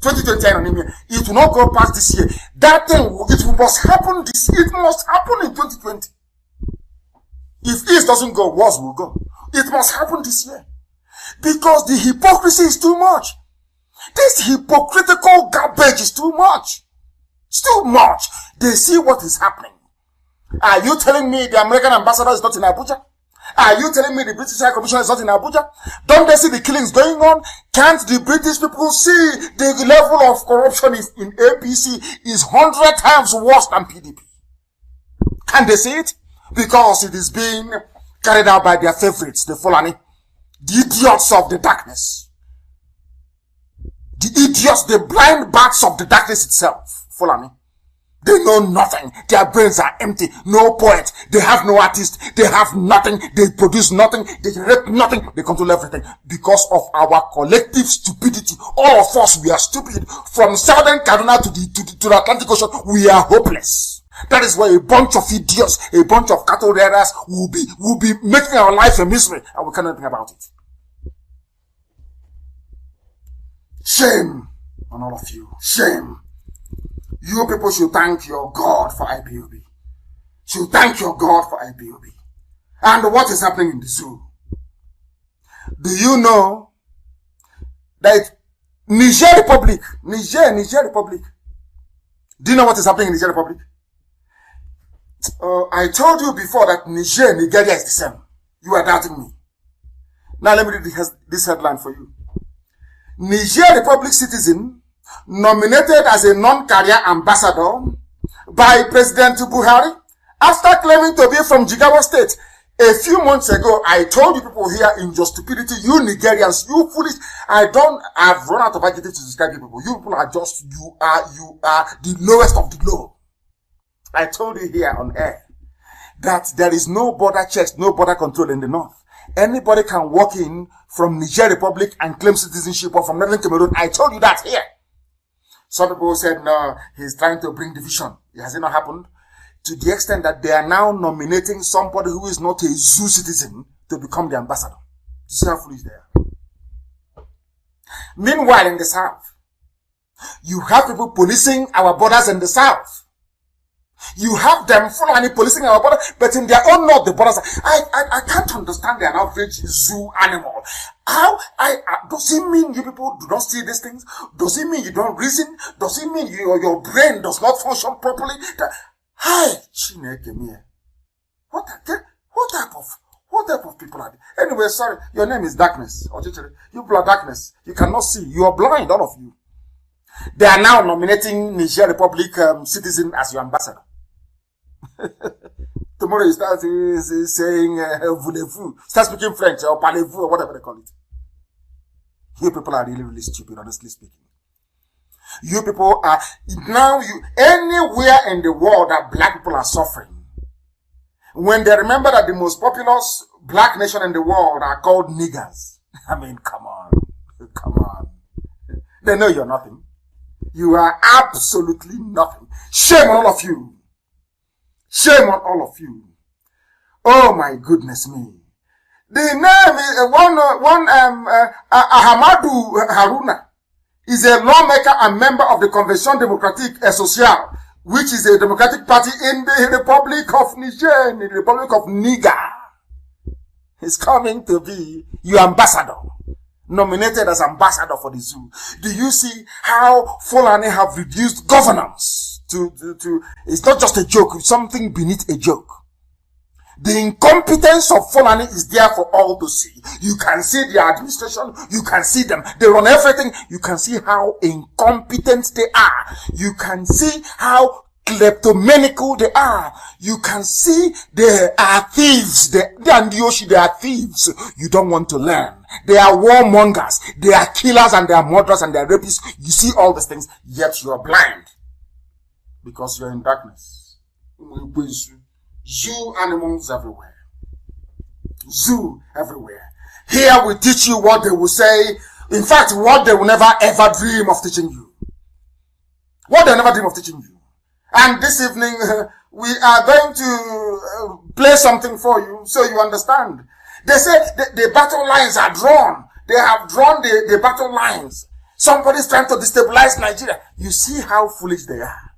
2020, it will not go past this year. That thing, it must happen this year. It must happen in 2020. If East doesn't go, Wars will go. It must happen this year. Because the hypocrisy is too much. This hypocritical garbage is too much. It's too much. They see what is happening. Are you telling me the American ambassador is not in Abuja? Are you telling me the British High Commissioner is not in Abuja? Don't they see the killings going on? Can't the British people see the level of corruption in APC is 100 times worse than PDP? Can they see it? Because it is being carried out by their favorites, the Fulani, the idiots of the darkness. The idiots, the blind bats of the darkness itself, Fulani. They know nothing. Their brains are empty. No poet. They have no artist. They have nothing. They produce nothing. They generate nothing. They control everything. Because of our collective stupidity. All of us, we are stupid. From southern Kaduna to the Atlantic Ocean, we are hopeless. That is why a bunch of idiots, a bunch of cattle raiders will be making our life a misery, and we cannot think about it. Shame on all of you. Shame. You people should thank your God for IPOB. Should thank your God for IPOB. And what is happening in the zoo? Do you know that Niger Republic, do you know what is happening in Niger Republic? I told you before that Nigeria is the same. You are doubting me. Now let me read this headline for you. Niger Republic citizen nominated as a non-career ambassador by President Buhari after claiming to be from Jigawa State. A few months ago, I told you people here in your stupidity, you Nigerians, you foolish. I've run out of adjectives to describe you people. You people are just, you are the lowest of the low. I told you here on air that there is no border checks, no border control in the north. Anybody can walk in from Niger Republic and claim citizenship, or from Northern Cameroon. I told you that here. Some people said, no, he's trying to bring division. Has it not happened? To the extent that they are now nominating somebody who is not a zoo citizen to become the ambassador. You see how foolish they are. Meanwhile, in the south, you have people policing our borders in the south. You have them Fulani policing our border, but in their own north, the borders. I can't understand the average zoo animal. Does it mean you people do not see these things? Does it mean you don't reason? Does it mean your brain does not function properly? Hi, Chineke me. What type of people are they? Anyway, sorry, your name is Darkness. You people are darkness. You cannot see. You are blind, all of you. They are now nominating Niger Republic citizen as your ambassador. Tomorrow you start saying voulez-vous, start speaking French or parlez-vous or whatever they call it. You people are really, really stupid, honestly speaking. You people are now anywhere in the world that black people are suffering. When they remember that the most populous black nation in the world are called niggers. I mean, come on. They know you're nothing. You are absolutely nothing. Shame on all of you. Shame on all of you. Oh my goodness me. The name is Ahmadu Haruna is a lawmaker and member of the Convention Democratique et Sociale, which is a democratic party in the Republic of Niger, in the Republic of Niger. He's coming to be your ambassador. Nominated as ambassador for the zoo. Do you see how Fulani have reduced governance to it's not just a joke, it's something beneath a joke. The incompetence of Fulani is there for all to see. You can see the administration, you can see them, they run everything, you can see how incompetent they are. You can see how kleptomaniacal they are. You can see they are thieves. They are thieves. You don't want to learn. They are warmongers. They are killers and they are murderers and they are rapists. You see all these things, yet you are blind. Because you are in darkness. Zoo animals everywhere. Zoo everywhere. Here we teach you what they will say. In fact, what they will never ever dream of teaching you. What they never dream of teaching you. And this evening, we are going to play something for you so you understand. They said the battle lines are drawn. They have drawn the battle lines. Somebody's trying to destabilize Nigeria. You see how foolish they are.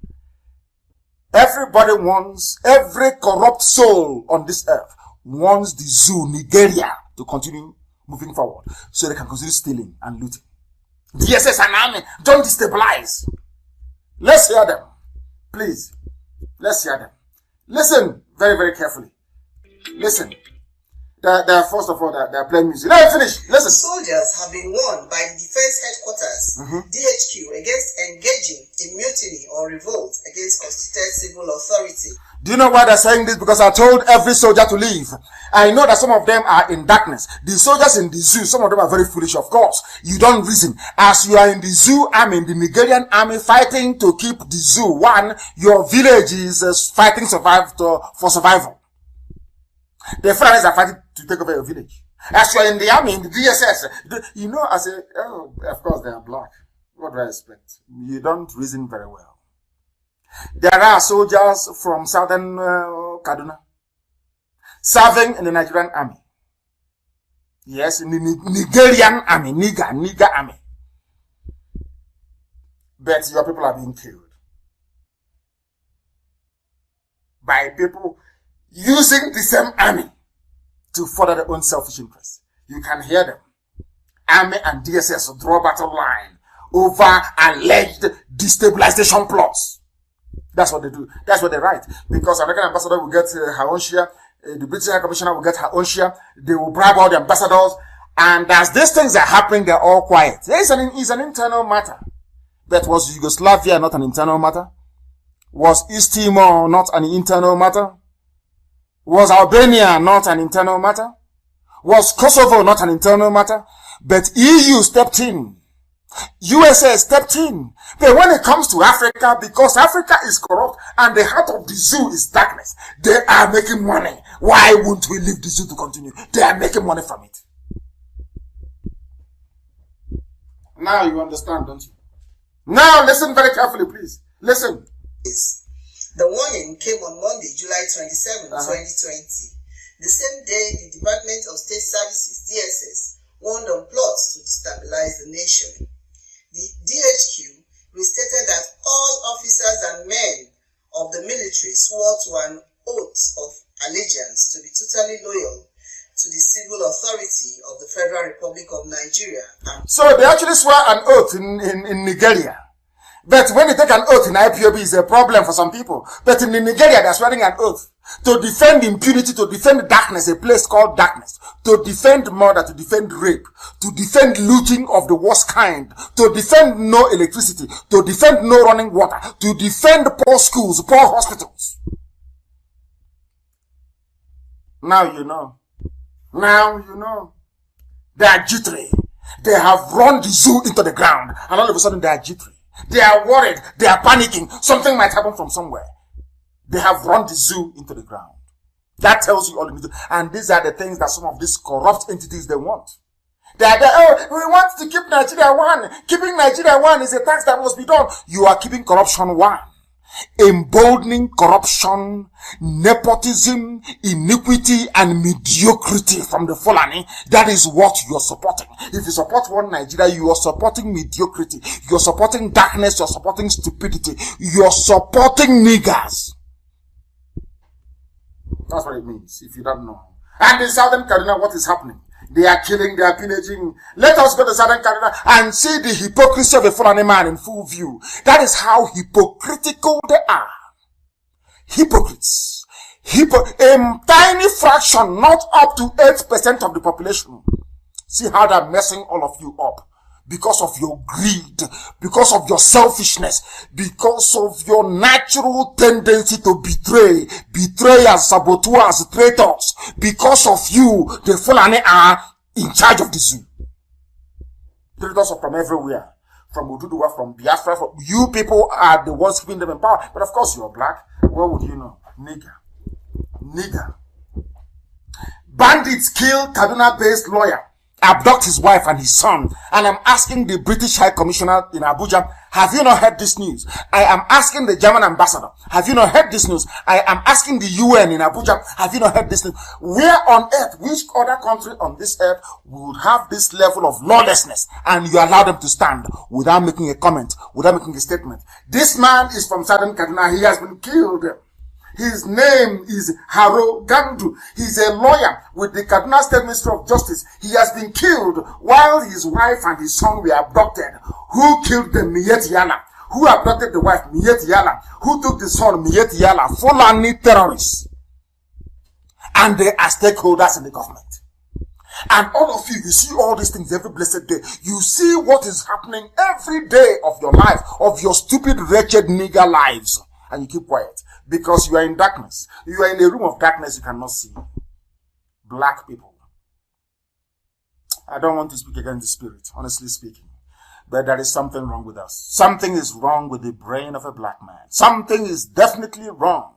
Everybody wants, every corrupt soul on this earth wants the zoo, Nigeria, to continue moving forward so they can continue stealing and looting. DSS and army, don't destabilize. Let's hear them. Please, let's hear them. Listen very, very carefully. Listen. They're first of all, they're playing music. Let me finish. Listen. Soldiers have been warned by the Defense Headquarters, DHQ, against engaging in mutiny or revolt against constituted civil authority. Do you know why they're saying this? Because I told every soldier to leave. I know that some of them are in darkness. The soldiers in the zoo, some of them are very foolish, of course. You don't reason. As you are in the zoo army, in the Nigerian army, fighting to keep the zoo, one, your village is fighting for survival. The Fulanis are fighting to take over your village. As you are in the army, in the DSS, you know, of course they are black. What do I expect? You don't reason very well. There are soldiers from southern Kaduna serving in the Nigerian army. Yes, in the Nigerian army, Niger army. But your people are being killed by people using the same army to further their own selfish interests. You can hear them. Army and DSS draw battle line over alleged destabilization plots. That's what they do. That's what they write. Because American ambassador will get her own share. The British High Commissioner will get her own share. They will bribe all the ambassadors. And as these things are happening, they're all quiet. It's an internal matter. That was Yugoslavia, not an internal matter. Was East Timor not an internal matter? Was Albania not an internal matter? Was Kosovo not an internal matter? But EU stepped in. USA stepped in. But when it comes to Africa, because Africa is corrupt and the heart of the zoo is darkness, they are making money. Why won't we leave the zoo to continue? They are making money from it. Now you understand, don't you? Now listen very carefully, please. Listen. The warning came on Monday, July 27, 2020. The same day, the Department of State Services, DSS, warned on plots to destabilize the nation. The DHQ restated that all officers and men of the military swore to an oath of allegiance to be totally loyal to the civil authority of the Federal Republic of Nigeria. So they actually swear an oath in Nigeria. But when you take an oath in IPOB, it's a problem for some people. But in Nigeria, they're swearing an oath to defend impunity, to defend darkness, a place called darkness, to defend murder, to defend rape, to defend looting of the worst kind, to defend no electricity, to defend no running water, to defend poor schools, poor hospitals. Now you know. Now you know. They are jittery. They have run the zoo into the ground, and all of a sudden they are jittery. They are worried. They are panicking. Something might happen from somewhere. They have run the zoo into the ground. That tells you all you need to. And these are the things that some of these corrupt entities, they want. They are there, we want to keep Nigeria one. Keeping Nigeria one is a tax that must be done. You are keeping corruption one. Emboldening corruption, nepotism, iniquity, and mediocrity from the Fulani. That is what you are supporting. If you support one Nigeria, you are supporting mediocrity. You are supporting darkness. You are supporting stupidity. You are supporting niggers. That's what it means, if you don't know. And in Southern Kaduna, what is happening? They are killing, they are pillaging. Let us go to Southern Kaduna and see the hypocrisy of a Fulani man in full view. That is how hypocritical they are. Hypocrites. A tiny fraction, not up to 8% of the population. See how they're messing all of you up. Because of your greed, because of your selfishness, because of your natural tendency to betray, betrayers, saboteurs, traitors. Because of you, the Fulani are in charge of the zoo. Traitors are from everywhere. From Ududuwa, from Biafra, you people are the ones keeping them in power. But of course you are black. What would you know? Nigger. Bandits kill Kaduna-based lawyer, abduct his wife and his son. And I'm asking the British High Commissioner in Abuja, have you not heard this news? I am asking the German ambassador, have you not heard this news? I am asking the UN in Abuja, have you not heard this news? Where on earth, which other country on this earth would have this level of lawlessness and you allow them to stand without making a comment, without making a statement? This man is from Southern Kaduna. He has been killed. His name is Haro Gandu. He's a lawyer with the Kaduna State Ministry of Justice. He has been killed while his wife and his son were abducted. Who killed them? Miyet Yala. Who abducted the wife? Miyet Yala. Who took the son? Miyet Yala. Fulani terrorists. And they are stakeholders in the government. And all of you see all these things every blessed day. You see what is happening every day of your life, of your stupid, wretched nigger lives. And you keep quiet. Because you are in darkness. You are in a room of darkness you cannot see. Black people. I don't want to speak against the spirit, honestly speaking. But there is something wrong with us. Something is wrong with the brain of a black man. Something is definitely wrong.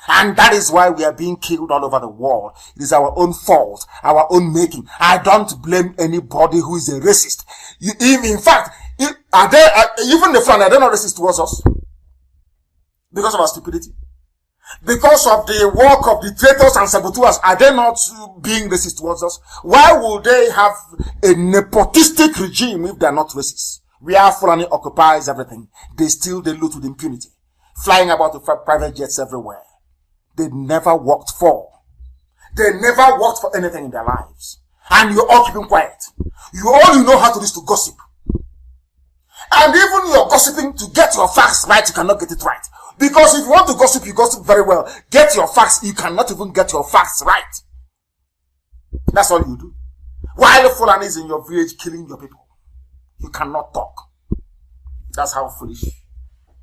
And that is why we are being killed all over the world. It is our own fault, our own making. I don't blame anybody who is a racist. In fact, even the Fulani, are they not racist towards us? Because of our stupidity. Because of the work of the traitors and saboteurs, are they not being racist towards us? Why would they have a nepotistic regime if they are not racist? We are Fulani occupies everything. They steal, they loot with impunity. Flying about with private jets everywhere. They never worked for. They never worked for anything in their lives. And you're all keeping quiet. All you know how to do is to gossip. And even you're gossiping to get your facts right, you cannot get it right. Because if you want to gossip, you gossip very well. Get your facts, you cannot even get your facts right. That's all you do. While the Fulani is in your village killing your people, you cannot talk. That's how foolish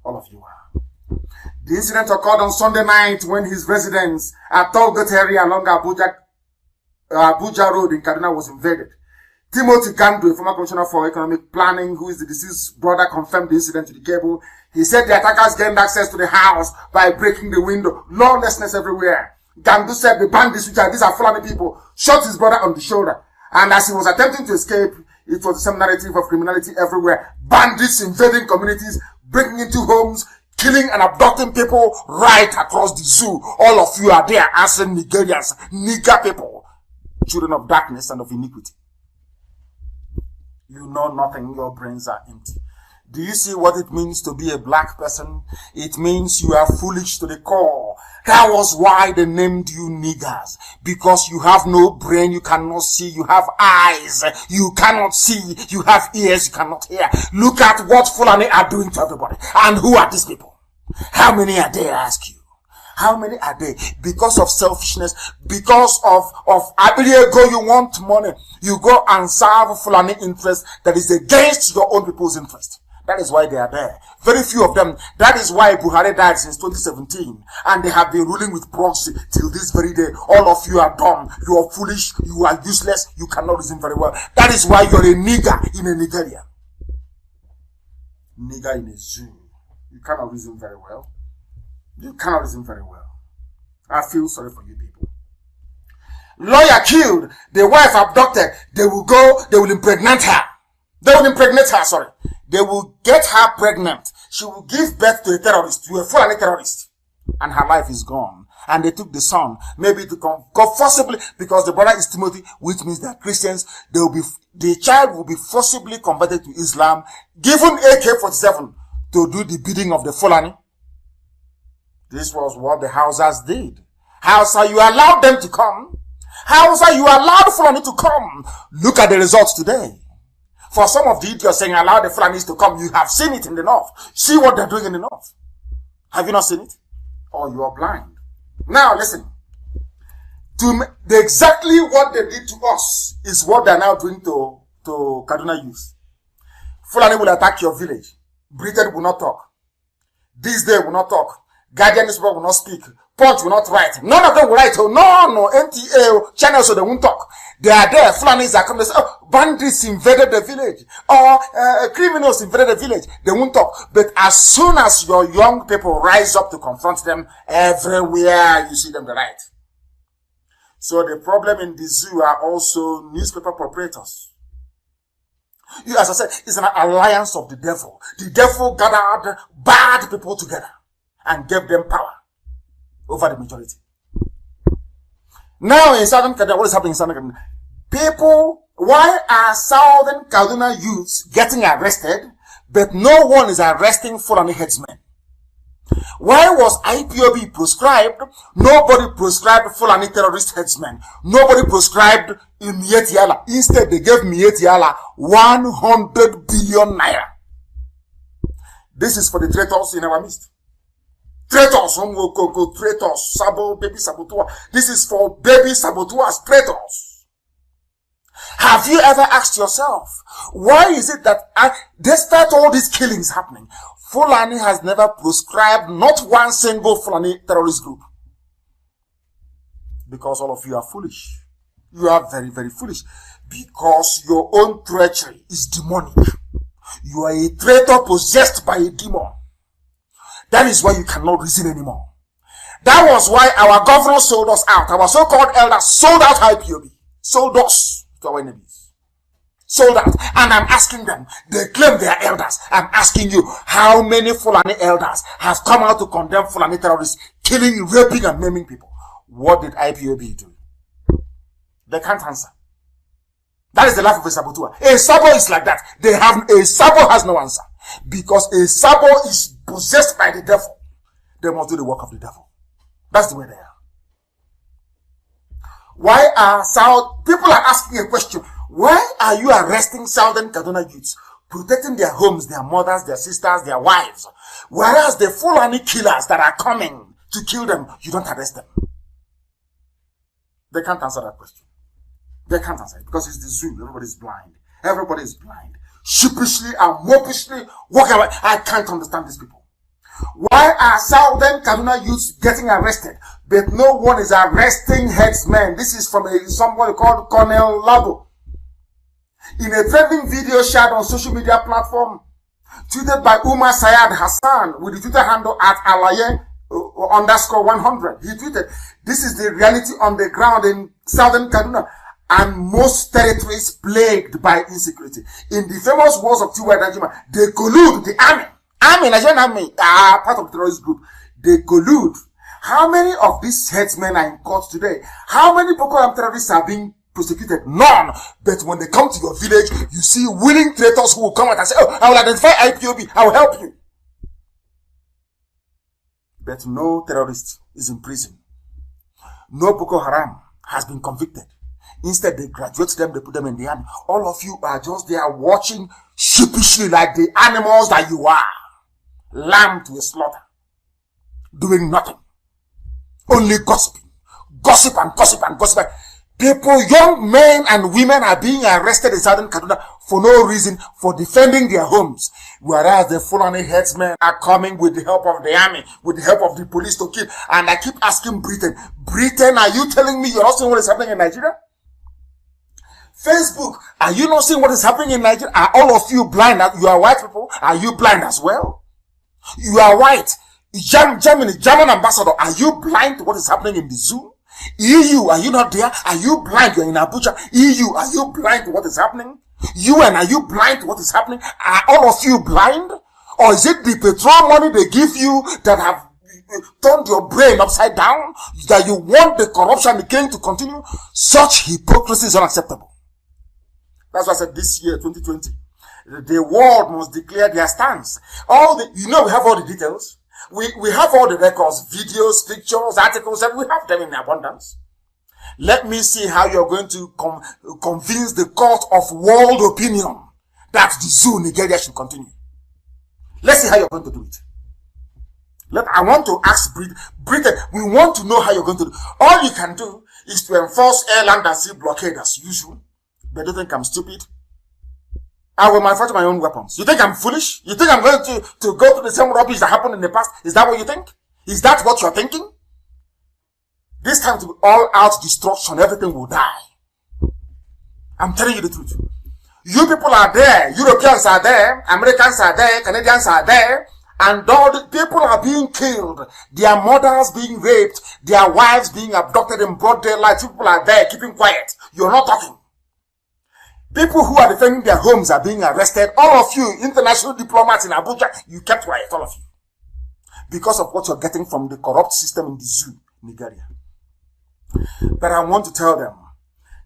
all of you are. The incident occurred on Sunday night when his residence at Tollgate area along Abuja Road in Kaduna was invaded. Timothy Gandu, a former commissioner for economic planning, who is the deceased brother, confirmed the incident to the cable. He said the attackers gained access to the house by breaking the window. Lawlessness everywhere. Gandu said the bandits, these are Fulani people, shot his brother on the shoulder. And as he was attempting to escape, it was the same narrative of criminality everywhere. Bandits invading communities, breaking into homes, killing and abducting people right across the zoo. All of you are there answering Nigerians, nigger people, children of darkness and of iniquity. You know nothing, your brains are empty. Do you see what it means to be a black person? It means you are foolish to the core. That was why they named you niggers. Because you have no brain, you cannot see, you have eyes, you cannot see, you have ears, you cannot hear. Look at what Fulani are doing to everybody. And who are these people? How many are they, I ask you? How many are they? Because of selfishness, because of every go you want money, you go and serve Fulani interest that is against your own people's interest. That is why they are there. Very few of them. That is why Buhari died since 2017. And they have been ruling with proxy till this very day. All of you are dumb. You are foolish. You are useless. You cannot reason very well. That is why you're a nigger in a Nigeria. Nigger in a zoo. You cannot reason very well. You cannot reason very well. I feel sorry for you people. Lawyer killed. The wife abducted. They will impregnate her. They will get her pregnant. She will give birth to a terrorist, to a Fulani terrorist. And her life is gone. And they took the son, maybe to go forcibly, because the brother is Timothy, which means they're Christians. The child will be forcibly converted to Islam, given AK-47 to do the bidding of the Fulani. This was what the Hausas did. Hausa, you allowed them to come. Hausa, you allowed Fulani to come. Look at the results today. For some of the idiots saying allow the Fulanis to come, you have seen it in the north. See what they're doing in the north. Have you not seen it? Or you are blind. Now listen. Exactly what they did to us is what they're now doing to Kaduna youth. Fulani will attack your village. Britain will not talk. This day will not talk. Guardian newspaper will not speak. Punch will not write. None of them will write. Oh, no, NTA channels, so they won't talk. They are there. Fulanis are coming. They say, oh, bandits invaded the village. Or criminals invaded the village. They won't talk. But as soon as your young people rise up to confront them, everywhere you see them, they write. So the problem in the zoo are also newspaper proprietors. You, as I said, it's an alliance of the devil. The devil gathered bad people together and gave them power over the majority. Now in Southern Kaduna, what is happening in Southern Kaduna? People, why are Southern Kaduna youths getting arrested, but no one is arresting Fulani headsmen? Why was IPOB proscribed? Nobody proscribed Fulani terrorist headsmen. Nobody proscribed Mieti Allah. Instead, they gave Mieti Allah 100 billion naira. This is for the traitors in our midst. Traitors, traitors, sabo, baby saboteurs. This is for baby saboteurs, traitors. Have you ever asked yourself, why is it that despite all these killings happening, Fulani has never proscribed not one single Fulani terrorist group? Because all of you are foolish. You are very, very foolish. Because your own treachery is demonic. You are a traitor possessed by a demon. That is why you cannot reason anymore. That was why our governor sold us out. Our so-called elders sold out IPOB. Sold us to our enemies. Sold out. And I'm asking them, they claim they are elders. I'm asking you, how many Fulani elders have come out to condemn Fulani terrorists, killing, raping, and maiming people? What did IPOB do? They can't answer. That is the life of a saboteur. A sabo is like that. A sabo has no answer. Because a sabo is possessed by the devil. They must do the work of the devil. That's the way they are. Why are people are asking a question. Why are you arresting Southern Kaduna youths, protecting their homes, their mothers, their sisters, their wives? Whereas the Fulani killers that are coming to kill them, you don't arrest them. They can't answer that question. They can't answer it because it's the zoo. Everybody's blind. Everybody is blind. Sheepishly and mopishly walking away. I can't understand these people. Why are Southern Kaduna youths getting arrested, but no one is arresting headsmen? This is from somebody called Colonel Labo. In a trending video shared on social media platform, tweeted by Umar Sayed Hassan with the Twitter handle at alaye_100. He tweeted, "This is the reality on the ground in Southern Kaduna and most territories plagued by insecurity. In the famous words of Tiwa Danjuma, they collude the army. Nigerian army are part of the terrorist group. They collude." How many of these headsmen are in court today? How many Boko Haram terrorists are being prosecuted? None. But when they come to your village, you see willing traitors who will come out and say, "Oh, I will identify IPOB. I will help you." But no terrorist is in prison. No Boko Haram has been convicted. Instead, they graduate them, they put them in the army. All of you are just there watching sheepishly like the animals that you are. Lamb to a slaughter. Doing nothing. Only gossiping. Gossip and gossip and gossip. People, young men and women are being arrested in Southern Kaduna for no reason, for defending their homes. Whereas the Fulani headsmen are coming with the help of the army, with the help of the police to kill. And I keep asking Britain, are you telling me you're not seeing what is happening in Nigeria? Facebook, are you not seeing what is happening in Nigeria? Are all of you blind? You are white people. Are you blind as well? You are white. German ambassador, are you blind to what is happening in the zoo? EU, are you not there? Are you blind? You're in Abuja. EU, are you blind to what is happening? UN, are you blind to what is happening? Are all of you blind? Or is it the petrol money they give you that have turned your brain upside down? That you want the corruption, the killing to continue? Such hypocrisy is unacceptable. That's why I said this year, 2020, the world must declare their stance. We have all the details. We have all the records, videos, pictures, articles, and we have them in abundance. Let me see how you're going to convince the court of world opinion that the zoo Nigeria should continue. Let's see how you're going to do it. I want to ask Britain, we want to know how you're going to do it. All you can do is to enforce air, land, and sea blockade as usual. But don't think I'm stupid. I will manufacture my own weapons. You think I'm foolish? You think I'm going to go to the same rubbish that happened in the past? Is that what you think? Is that what you're thinking? This time to be all out destruction, everything will die. I'm telling you the truth. You people are there, Europeans are there, Americans are there, Canadians are there, and all the people are being killed, their mothers being raped, their wives being abducted in broad daylight. People are there keeping quiet. You're not talking. People who are defending their homes are being arrested. All of you, international diplomats in Abuja, you kept quiet, all of you. Because of what you're getting from the corrupt system in the zoo, Nigeria. But I want to tell them,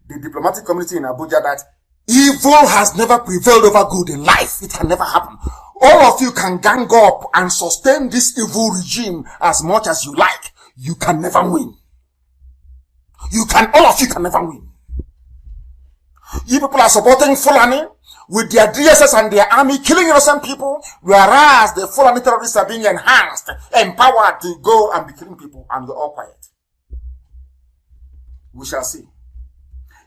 the diplomatic community in Abuja, that evil has never prevailed over good in life. It can never happen. All of you can gang up and sustain this evil regime as much as you like. You can never win. All of you can never win. You people are supporting Fulani with their DSS and their army killing innocent people, whereas the Fulani terrorists are being enhanced, empowered to go and be killing people, and you're all quiet. We shall see.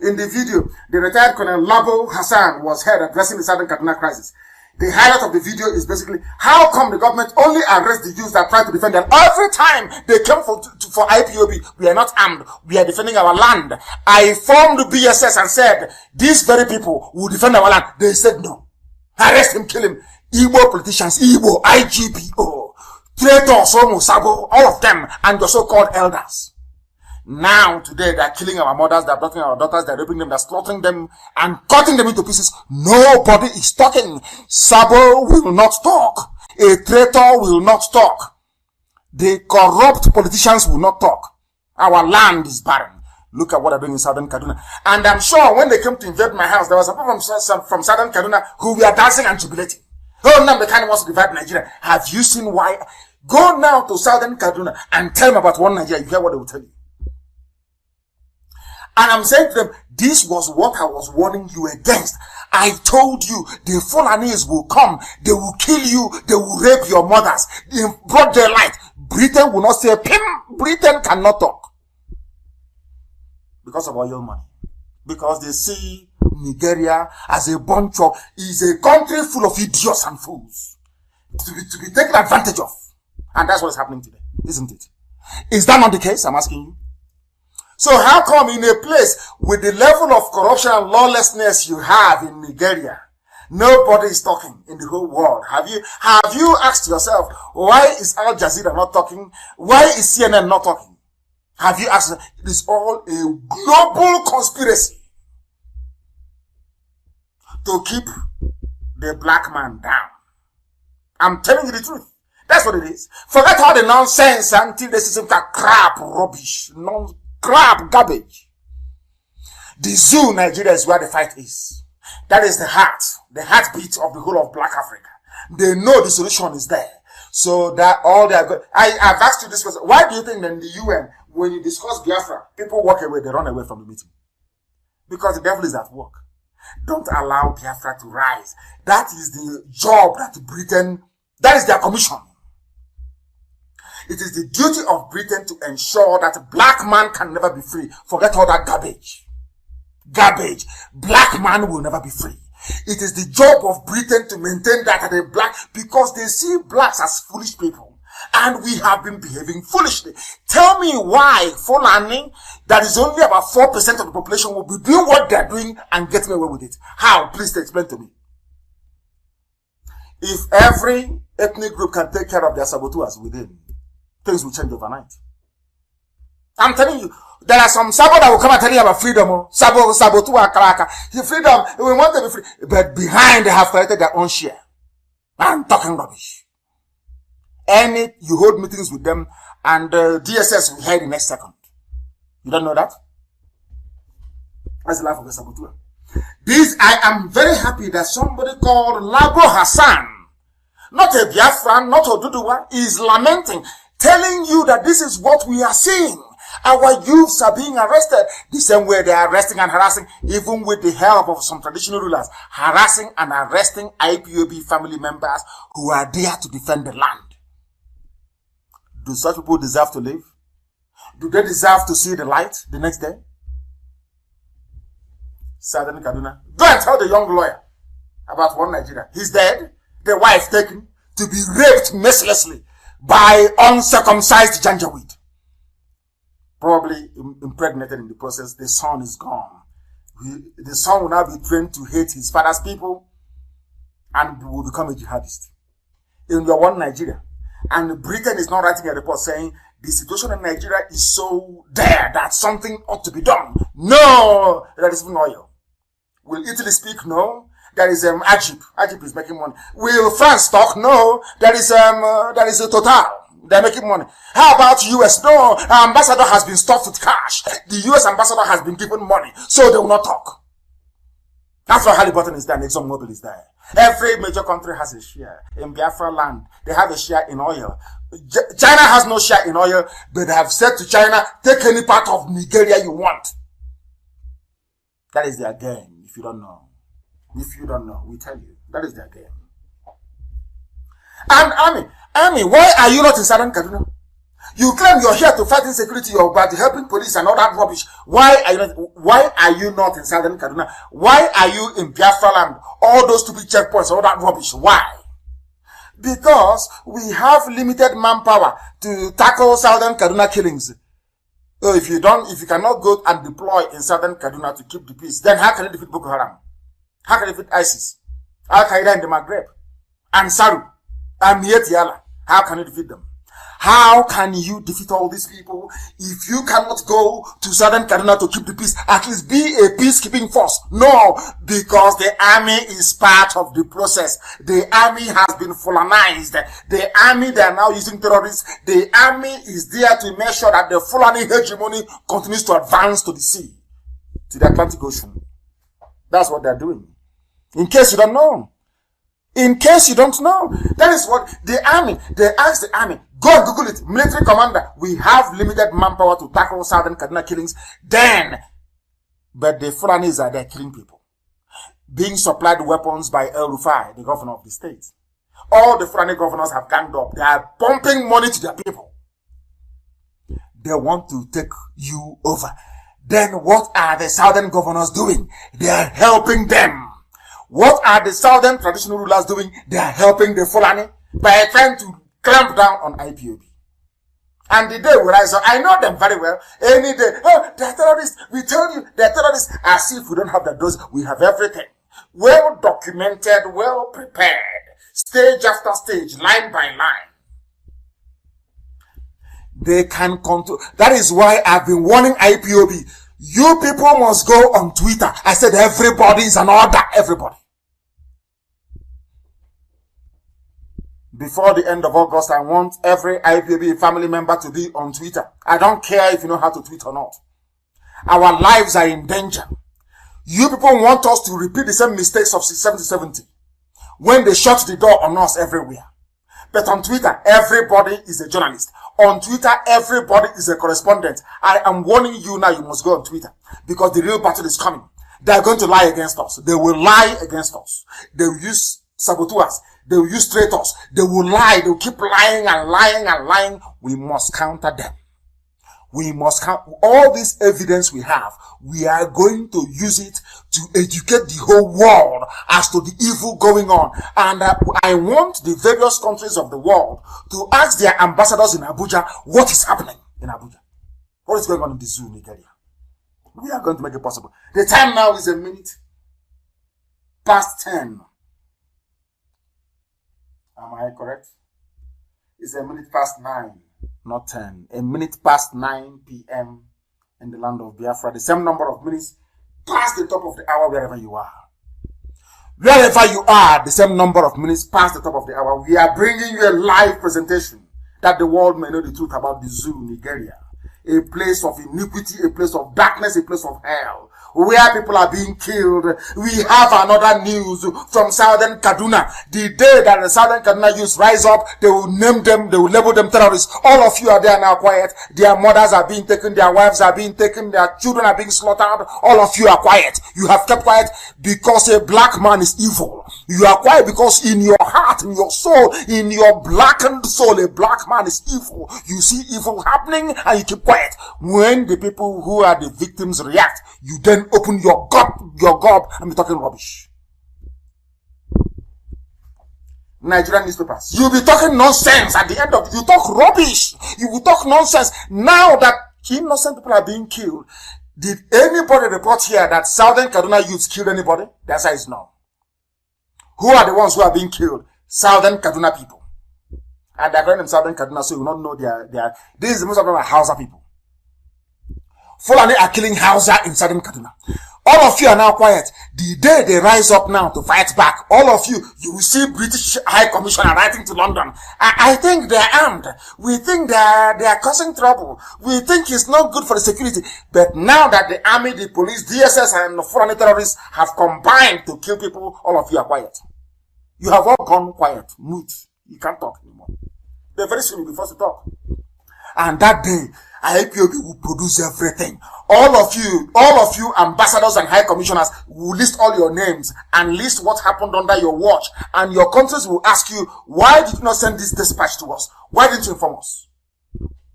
In the video, the retired Colonel Labo Hassan was heard addressing the Southern Kaduna crisis. The highlight of the video is basically, how come the government only arrests the youths that try to defend them? Every time they come for IPOB, we are not armed. We are defending our land. I formed the BSS and said, these very people will defend our land. They said no. Arrest him, kill him. Igbo politicians, Igbo, IGPO, traitors, Somo, Sabo, all of them, and the so-called elders. Now, today, they're killing our mothers, they're blocking our daughters, they're raping them, they're slaughtering them, and cutting them into pieces. Nobody is talking. Sabo will not talk. A traitor will not talk. The corrupt politicians will not talk. Our land is barren. Look at what they're doing in Southern Kaduna. And I'm sure when they came to invade my house, there was some people from Southern Kaduna who were dancing and jubilating. Oh, Nnamdi Kanu wants to divide Nigeria. Have you seen why? Go now to Southern Kaduna and tell them about one Nigeria. You hear what they will tell you. And I'm saying to them, this was what I was warning you against. I told you, the Fulanis will come, they will kill you, they will rape your mothers. In broad daylight, Britain will not say, Pim, Britain cannot talk. Because of oil money. Because they see Nigeria as a bunch of, is a country full of idiots and fools. To be taken advantage of. And that's what is happening today, isn't it? Is that not the case? I'm asking you. So how come in a place with the level of corruption and lawlessness you have in Nigeria, nobody is talking in the whole world? Have you asked yourself, why is Al Jazeera not talking? Why is CNN not talking? Have you asked? It is all a global conspiracy to keep the black man down. I'm telling you the truth. That's what it is. Forget all the nonsense until this is crap, rubbish, crap, garbage. The zoo, Nigeria, is where the fight is. That is the heartbeat of the whole of Black Africa. They know the solution is there. So that all they are good. I've asked you this question. Why do you think that in the UN, when you discuss Biafra, people walk away, they run away from the meeting? Because the devil is at work. Don't allow Biafra to rise. That is the job that Britain, that is their commission. It is the duty of Britain to ensure that black man can never be free. Forget all that garbage. Garbage. Black man will never be free. It is the job of Britain to maintain that the black, because they see blacks as foolish people. And we have been behaving foolishly. Tell me why Fulani, that is only about 4% of the population, will be doing what they're doing and getting away with it. How? Please explain to me. If every ethnic group can take care of their saboteurs within, things will change overnight. I'm telling you, there are some sabo that will come and tell you about freedom. Sabotua, karaka. Freedom, we want to be free. But behind, they have collected their own share. I'm talking rubbish. You hold meetings with them, and DSS will hear the next second. You don't know that? That's the life of the saboteur. I am very happy that somebody called Labo Hassan, not a Biafran, not a Duduwa, is lamenting, telling you that this is what we are seeing. Our youths are being arrested the same way they are arresting and harassing, even with the help of some traditional rulers, harassing and arresting IPOB family members who are there to defend the land. Do such people deserve to live? Do they deserve to see the light the next day? Southern Kaduna. Go and tell the young lawyer about one Nigeria. He's dead, the wife taken to be raped mercilessly by uncircumcised Janjaweed. Probably impregnated in the process. The son is gone. The son will now be trained to hate his father's people and will become a jihadist. In your one Nigeria. And Britain is not writing a report saying the situation in Nigeria is so dire that something ought to be done. No, there is even oil. Will Italy speak? No. There is Egypt. Egypt is making money. Will France talk? No. There is a Total. They're making money. How about US? No. Ambassador has been stuffed with cash. The US ambassador has been given money, so they will not talk. That's why Halliburton is there and ExxonMobil is there. Every major country has a share. In Biafra land, they have a share in oil. China has no share in oil, but they have said to China, take any part of Nigeria you want. That is their game, if you don't know. If you don't know, we tell you. That is their game. And Army, why are you not in Southern Kaduna? You claim you're here to fight insecurity, you're about helping police and all that rubbish. Why are you not in Southern Kaduna? Why are you in Biafra land? All those stupid checkpoints, all that rubbish. Why? Because we have limited manpower to tackle Southern Kaduna killings. So if you cannot go and deploy in Southern Kaduna to keep the peace, then how can you defeat Boko Haram? How can you defeat ISIS? Al-Qaeda in the Maghreb? Ansaru? Amiyetiala? How can you defeat them? How can you defeat all these people if you cannot go to Southern Kaduna to keep the peace? At least be a peacekeeping force. No, because the army is part of the process. The army has been Fulanized. The army, they are now using terrorists. The army is there to make sure that the Fulani hegemony continues to advance to the sea, to the Atlantic Ocean. That's what they're doing. In case you don't know. In case you don't know, that is what the army, they asked the army, go and Google it, military commander, we have limited manpower to tackle Southern Kaduna killings, but the Fulanis are there killing people, being supplied weapons by El Rufai, the governor of the state. All the Fulani governors have ganged up, they are pumping money to their people. They want to take you over. Then what are the Southern governors doing? They are helping them. What are the Southern traditional rulers doing? They are helping the Fulani by trying to clamp down on IPOB. And the day we rise up, I know them very well. Any day, oh, they're terrorists. We tell you, they're terrorists. As if we don't have the dose, we have everything. Well documented, well prepared. Stage after stage, line by line. They can control. That is why I've been warning IPOB. You people must go on Twitter. I said everybody is an order. Everybody. Before the end of August, I want every IPOB family member to be on Twitter. I don't care if you know how to tweet or not. Our lives are in danger. You people want us to repeat the same mistakes of 70 when they shut the door on us everywhere. But on Twitter, everybody is a journalist. On Twitter, everybody is a correspondent. I am warning you now, you must go on Twitter. Because the real battle is coming. They are going to lie against us. They will lie against us. They will use saboteurs. They will use traitors. They will lie. They will keep lying and lying and lying. We must counter them. We must count all this evidence we have. We are going to use it to educate the whole world as to the evil going on. And I want the various countries of the world to ask their ambassadors in Abuja what is happening in Abuja. What is going on in the zoo in Nigeria? We are going to make it possible. The time now is 10:10. Am I correct? It's 9:09. Not 10. 9:09 p.m. in the land of Biafra. The same number of minutes past the top of the hour wherever you are. Wherever you are, the same number of minutes past the top of the hour. We are bringing you a live presentation that the world may know the truth about the zoo, Nigeria. A place of iniquity, a place of darkness, a place of hell, where people are being killed. We have another news from Southern Kaduna. The day that the Southern Kaduna youth rise up, they will name them, they will label them terrorists. All of you are there now quiet. Their mothers are being taken, their wives are being taken, their children are being slaughtered. All of you are quiet. You have kept quiet because a black man is evil. You are quiet because in your heart, in your soul, in your blackened soul, a black man is evil. You see evil happening and you keep quiet. When the people who are the victims react, you then open your gob and be talking rubbish. Nigerian newspapers, you'll be talking nonsense at the end of it. You talk rubbish. You will talk nonsense. Now that innocent people are being killed, did anybody report here that Southern Kaduna youths killed anybody? The answer is no. Who are the ones who are being killed? Southern Kaduna people. And they're calling them Southern Kaduna, so you will not know they are. This is the most of them are Hausa people. Fulani are killing Hausa in Southern Kaduna. All of you are now quiet. The day they rise up now to fight back, all of you will see British High Commissioner writing to London. I think they are armed. We think they are causing trouble. We think it's not good for the security. But now that the army, the police, DSS, and Fulani terrorists have combined to kill people, all of you are quiet. You have all gone quiet, mute. You can't talk anymore. They're very soon will be forced to talk. And that day, IPOB will produce everything. All of you ambassadors and high commissioners will list all your names and list what happened under your watch. And your countries will ask you, why did you not send this dispatch to us? Why didn't you inform us?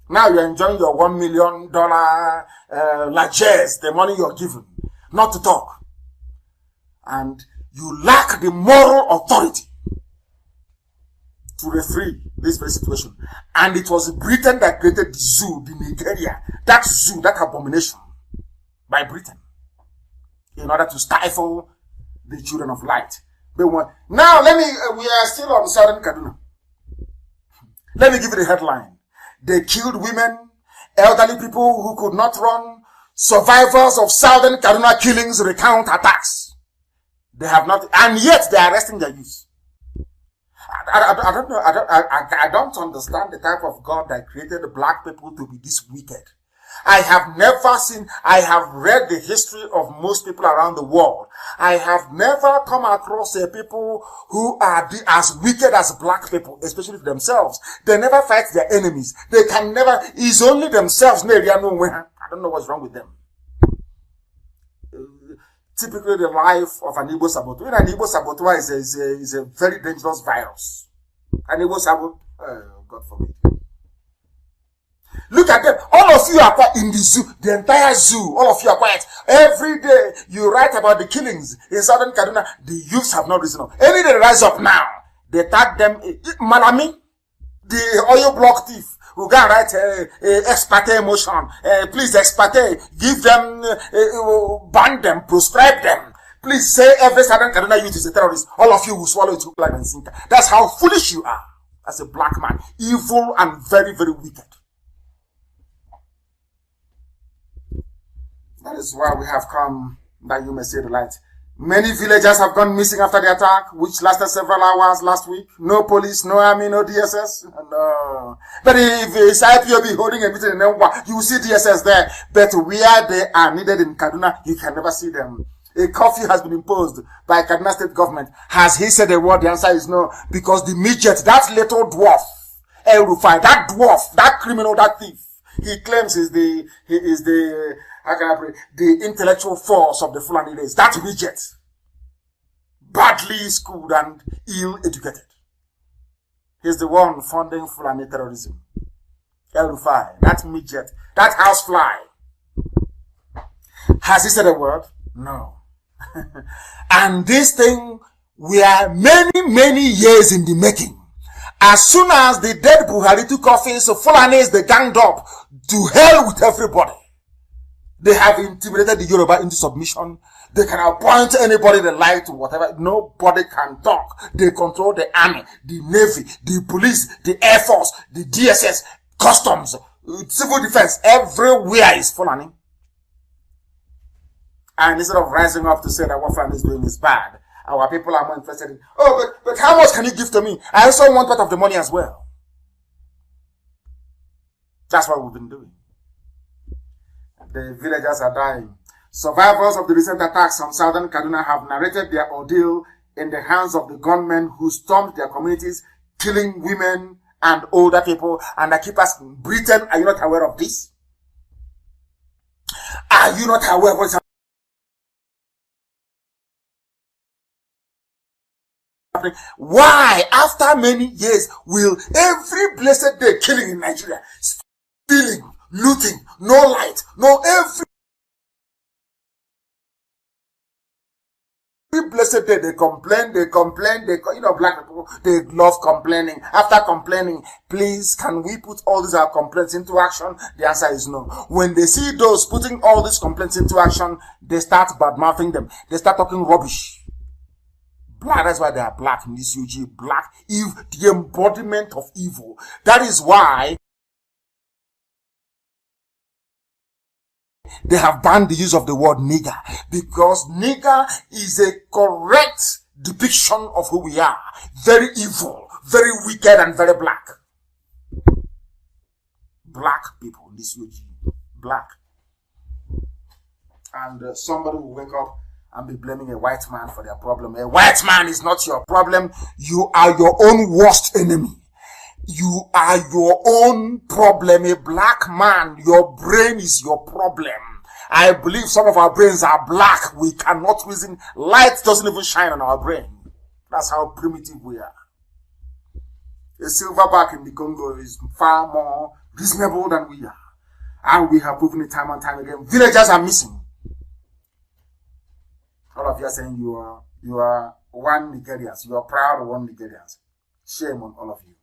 Now you're enjoying your $1 million largesse, the money you're given, not to talk. And you lack the moral authority to referee this very situation. And it was Britain that created the zoo, the Nigeria, that zoo, that abomination by Britain, in order to stifle the children of light. Now we are still on Southern Kaduna. Let me give you the headline. They killed women, elderly people who could not run. Survivors of Southern Kaduna killings recount attacks. They have not, and yet they are arresting their youth. I don't know. I don't understand the type of God that created black people to be this wicked. I have read the history of most people around the world. I have never come across a people who are as wicked as black people, especially themselves. They never fight their enemies. They can never, it's only themselves. I don't know what's wrong with them. Typically the life of an Igbo saboteur. An Igbo saboteur is a very dangerous virus. An Igbo saboteur, God forbid. Look at them. All of you are quiet in the zoo, the entire zoo. All of you are quiet. Every day you write about the killings in Southern Kaduna. The youths have not risen up. Any day they rise up now, they tag them. Malami, The oil block thief will go and write ex parte motion. Please, ex parte, give them, ban them, proscribe them. Please say every Southern Kaduna youth is a terrorist. All of you will swallow it hook, line, and sinker. That's how foolish you are as a black man. Evil and very, very wicked. That is why we have come, that you may see the light. Many villagers have gone missing after the attack, which lasted several hours last week. No police, no army, no DSS. No. But if it's IPOB holding a meeting in Nemwa, you will see DSS there. But where they are needed in Kaduna, you can never see them. A curfew has been imposed by Kaduna state government. Has he said a word? The answer is no. Because the midget, that little dwarf, El Rufai, that dwarf, that criminal, that thief, he claims he is the how can I pray? The intellectual force of the Fulani race. That midget, badly schooled and ill-educated. He's the one funding Fulani terrorism. El Rufai, that midget, that housefly. Has he said a word? No. And this thing, we are many, many years in the making. As soon as the dead Buhari took office, so Fulanis, they ganged up. To hell with everybody. They have intimidated the Yoruba into submission. They can appoint anybody they like to whatever. Nobody can talk. They control the army, the navy, the police, the air force, the DSS, customs, civil defense. Everywhere is Fulani. And instead of rising up to say that what Fulani is doing is bad, our people are more interested in, but how much can you give to me? I also want part of the money as well. That's what we've been doing. The villagers are dying. Survivors of the recent attacks on southern Kaduna have narrated their ordeal in the hands of the gunmen who stormed their communities, killing women and older people. And I keep asking, Britain, are you not aware of this? Are you not aware of what's happening? Why, after many years, will every blessed day killing in Nigeria, stealing, looting, no light, no every blessed day they complain, black people, they love complaining. After complaining, please, can we put all these our complaints into action? The answer is no. When they see those putting all these complaints into action, they start bad-mouthing them. They start talking rubbish. Black, that's why they are black in this UG. Black, evil, the embodiment of evil. That is why they have banned the use of the word nigger, because nigger is a correct depiction of who we are. Very evil, very wicked, and very black. Black people in this UG. Black. And somebody will wake up and be blaming a white man for their problem. A white man is not your problem. You are your own worst enemy. You are your own problem. A black man, your brain is your problem. I believe some of our brains are black. We cannot reason. Light doesn't even shine on our brain. That's how primitive we are. A silverback in the Congo is far more reasonable than we are. And we have proven it time and time again. Villagers are missing. All of you are saying you are one Nigerians. You are proud of one Nigerians. Shame on all of you.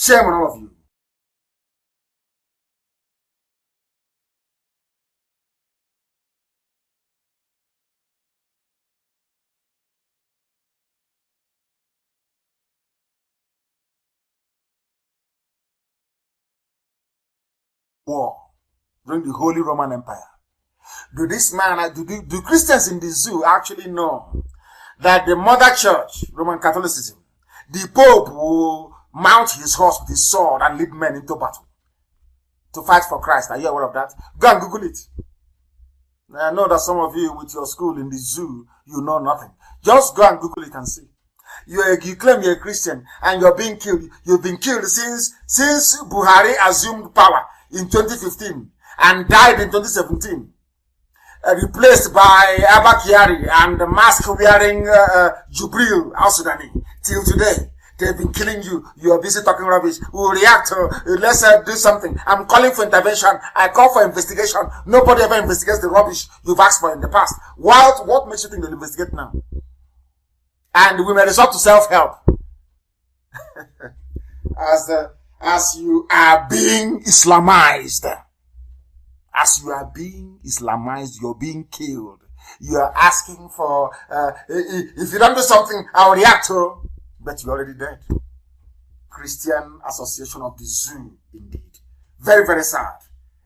Shame on all of you. War during the Holy Roman Empire. Do Christians in the zoo actually know that the mother church, Roman Catholicism, the Pope will mount his horse with his sword and lead men into battle to fight for Christ? Are you aware of that? Go and Google it. I know that some of you with your school in the zoo, you know nothing. Just go and Google it and see. You claim you're a Christian and you're being killed. You've been killed since Buhari assumed power in 2015 and died in 2017. Replaced by Abba Kyari and the mask-wearing Jubril al-Sudani. Till today, they've been killing you. You are busy talking rubbish. We will react. Let's do something. I'm calling for intervention. I call for investigation. Nobody ever investigates the rubbish you've asked for in the past. What makes you think they'll investigate now? And we may resort to self-help. As you are being Islamized. As you are being Islamized, you're being killed. You are asking for, if you don't do something, I'll react to. But you're already dead. Christian Association of the Zoo, indeed. Very, very sad.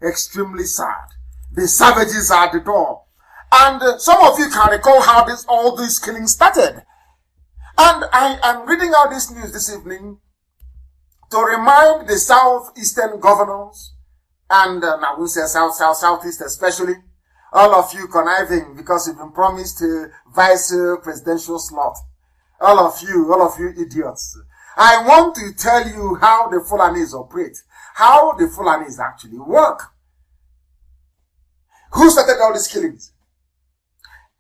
Extremely sad. The savages are at the door. And some of you can recall how all this killing started. And I am reading out this news this evening to remind the southeastern governors, and now we say southeast especially, all of you conniving because you've been promised a vice presidential slot. All of you idiots. I want to tell you how the Fulanis operate, how the Fulanis actually work. Who started all these killings?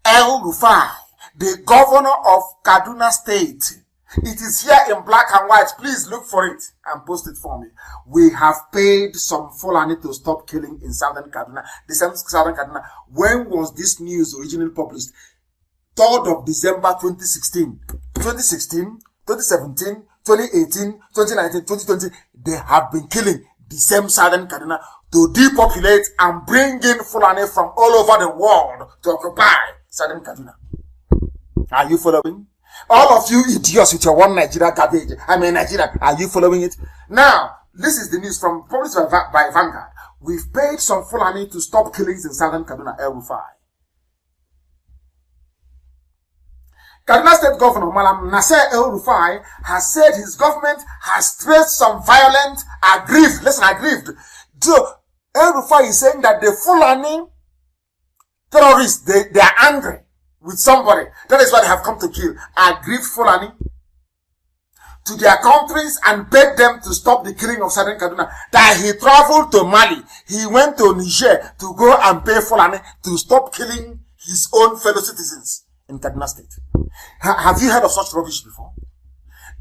El Rufai, the governor of Kaduna State. It is here in black and white. Please look for it and post it for me. We have paid some Fulani to stop killing in southern Kaduna. The southern Kaduna. When was this news originally published? 3rd of December 2016. 2016, 2017, 2018, 2019, 2020. They have been killing the same southern Kaduna to depopulate and bring in Fulani from all over the world to occupy southern Kaduna. Are you following? All of you idiots with your one Nigeria garbage. I mean Nigeria. Are you following it? Now, this is the news from published by Vanguard. We've paid some Fulani to stop killings in southern Kaduna, El Rufai. Kaduna State Governor Malam Nasser El Rufai has said his government has traced some violent, aggrieved. So, El Rufai is saying that the Fulani terrorists, they are angry with somebody. That is why they have come to kill. Aggrieved Fulani to their countries and begged them to stop the killing of southern Kaduna. That he traveled to Mali. He went to Niger to go and pay Fulani to stop killing his own fellow citizens in Kaduna State. Have you heard of such rubbish before?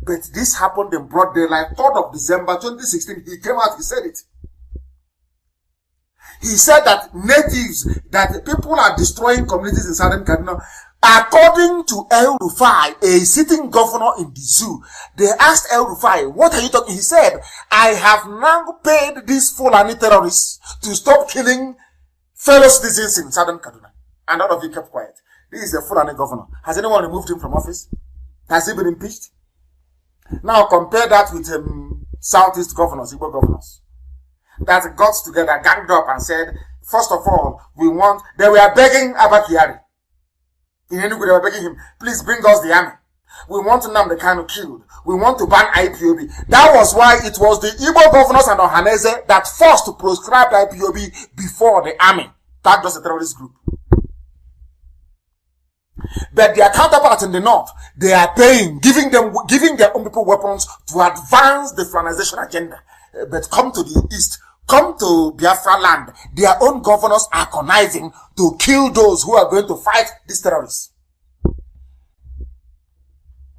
But this happened in broad daylight, 3rd of December 2016. He came out, he said it. He said that natives, that people are destroying communities in southern Kaduna. According to El Rufai, a sitting governor in the zoo, they asked El Rufai, what are you talking? He said, I have now paid these Fulani terrorists to stop killing fellow citizens in southern Kaduna. And all of you kept quiet. This is a Fulani governor. Has anyone removed him from office? Has he been impeached? Now compare that with southeast governors, IPOB governors, that got together, ganged up and said, first of all, they were begging Abba Kyari. In Enugu, they were begging him, please bring us the army. We want Nnamdi Kanu killed. We want to ban IPOB. That was why it was the Igbo governors and Ohaneze that forced to proscribe IPOB before the army tagged us a terrorist group. But their counterparts in the north, they are paying, giving their own people weapons to advance the Fulanization agenda. But come to the east, come to Biafra land, their own governors are conniving to kill those who are going to fight these terrorists.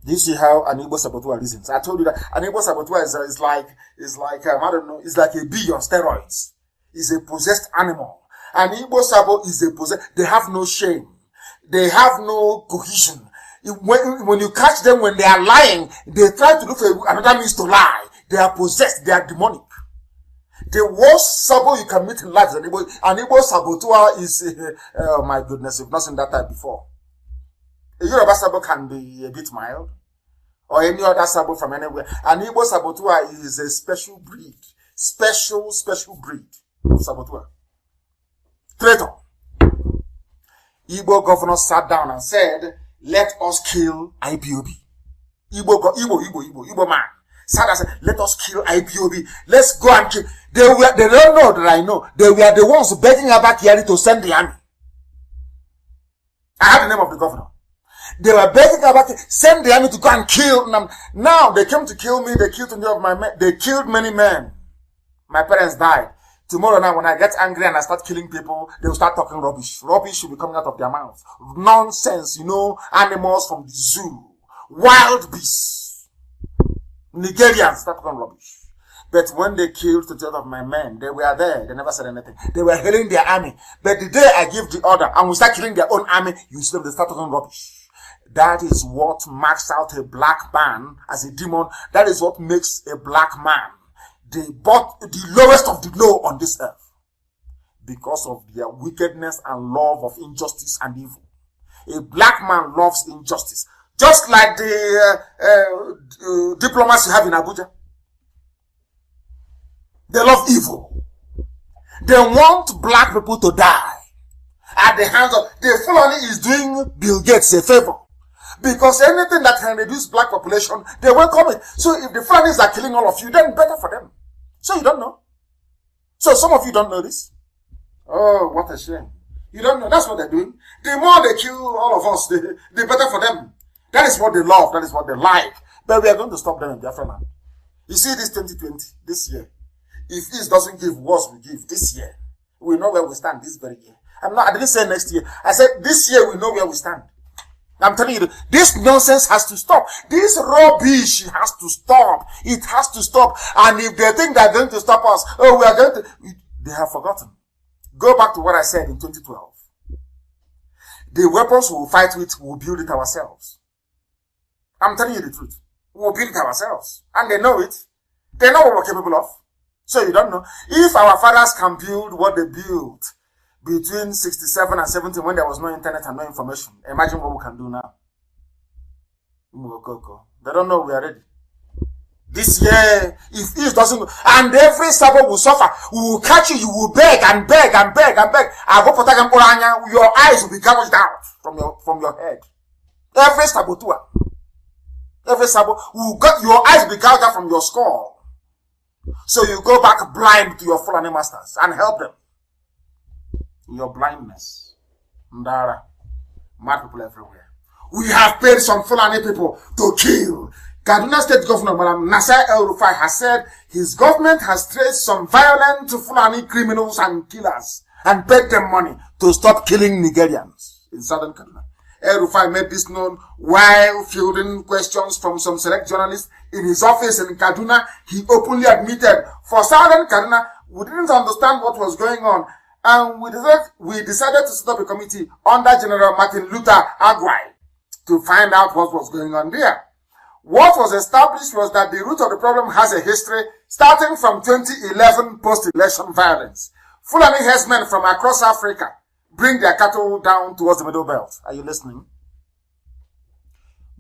Do you see how an Igbo saboteur reasons? I told you that an Igbo saboteur is like I don't know, it's like a bee on steroids. It's a possessed animal. An Igbo sabo is a possessed. They have no shame. They have no cohesion. When you catch them when they are lying, they try to look for another means to lie. They are possessed. They are demonic. The worst sabo you can meet in life is an Igbo saboteur is, oh my goodness, you've not seen that type before. A Yoruba sabo can be a bit mild, or any other sabo from anywhere. An Igbo saboteur is a special breed. Special breed of saboteur. Traitor. Igbo governor sat down and said, let us kill IPOB. Igbo man. Sat and said, let us kill IPOB. Let's go and kill. They don't know that I know. They were the ones begging Abba Kyari to send the army. I have the name of the governor. They were begging Abba Kyari, send the army to go and kill them. Now they came to kill me. They killed 20 of my men. They killed many men. My parents died. Tomorrow now, when I get angry and I start killing people, they will start talking rubbish. Rubbish will be coming out of their mouths. Nonsense, animals from the zoo. Wild beasts. Nigerians start talking rubbish. But when they killed 20 of my men, they were there. They never said anything. They were hailing their army. But the day I give the order and we start killing their own army, you see them, they start talking rubbish. That is what marks out a black man as a demon. That is what makes a black man the lowest of the low on this earth, because of their wickedness and love of injustice and evil. A black man loves injustice, just like the diplomats you have in Abuja. They love evil. They want black people to die at the hands of the Fulani. Is doing Bill Gates a favor, because anything that can reduce black population, they welcome it. So if the Fulanis are killing all of you, then better for them. So you don't know. So some of you don't know this. Oh, what a shame. You don't know. That's what they're doing. The more they kill all of us, the better for them. That is what they love. That is what they like. But we are going to stop them in Biafra land. You see this 2020, this year. If this doesn't give, worse we give this year. We know where we stand this very year. I didn't say next year. I said this year we know where we stand. I'm telling you, this nonsense has to stop. This rubbish has to stop. It has to stop. And if they think they're going to stop us, oh, we are going to, they have forgotten. Go back to what I said in 2012. The weapons we will fight with, we will build it ourselves. I'm telling you the truth. We will build it ourselves. And they know it. They know what we're capable of. So you don't know. If our fathers can build what they built between 67 and 70, when there was no internet and no information, imagine what we can do now. They don't know we are ready. This year, if it doesn't, and every Sabo will suffer, we will catch you, you will beg and beg and beg and beg. Your eyes will be gouged out from your head. Every Sabo tour. Every Sabo, your eyes will be gouged out from your skull. So you go back blind to your Fulani masters and help them. Your blindness. Ndara. Mad people everywhere. We have paid some Fulani people to kill. Kaduna State Governor Madam Nasser El-Rufai has said his government has traced some violent Fulani criminals and killers and paid them money to stop killing Nigerians in southern Kaduna. El-Rufai made this known while fielding questions from some select journalists in his office in Kaduna. He openly admitted, for southern Kaduna, we didn't understand what was going on, and we decided to set up a committee under General Martin Luther Agwai to find out what was going on there. What was established was that the root of the problem has a history starting from 2011 post-election violence. Fulani herdsmen from across Africa bring their cattle down towards the Middle Belt. Are you listening?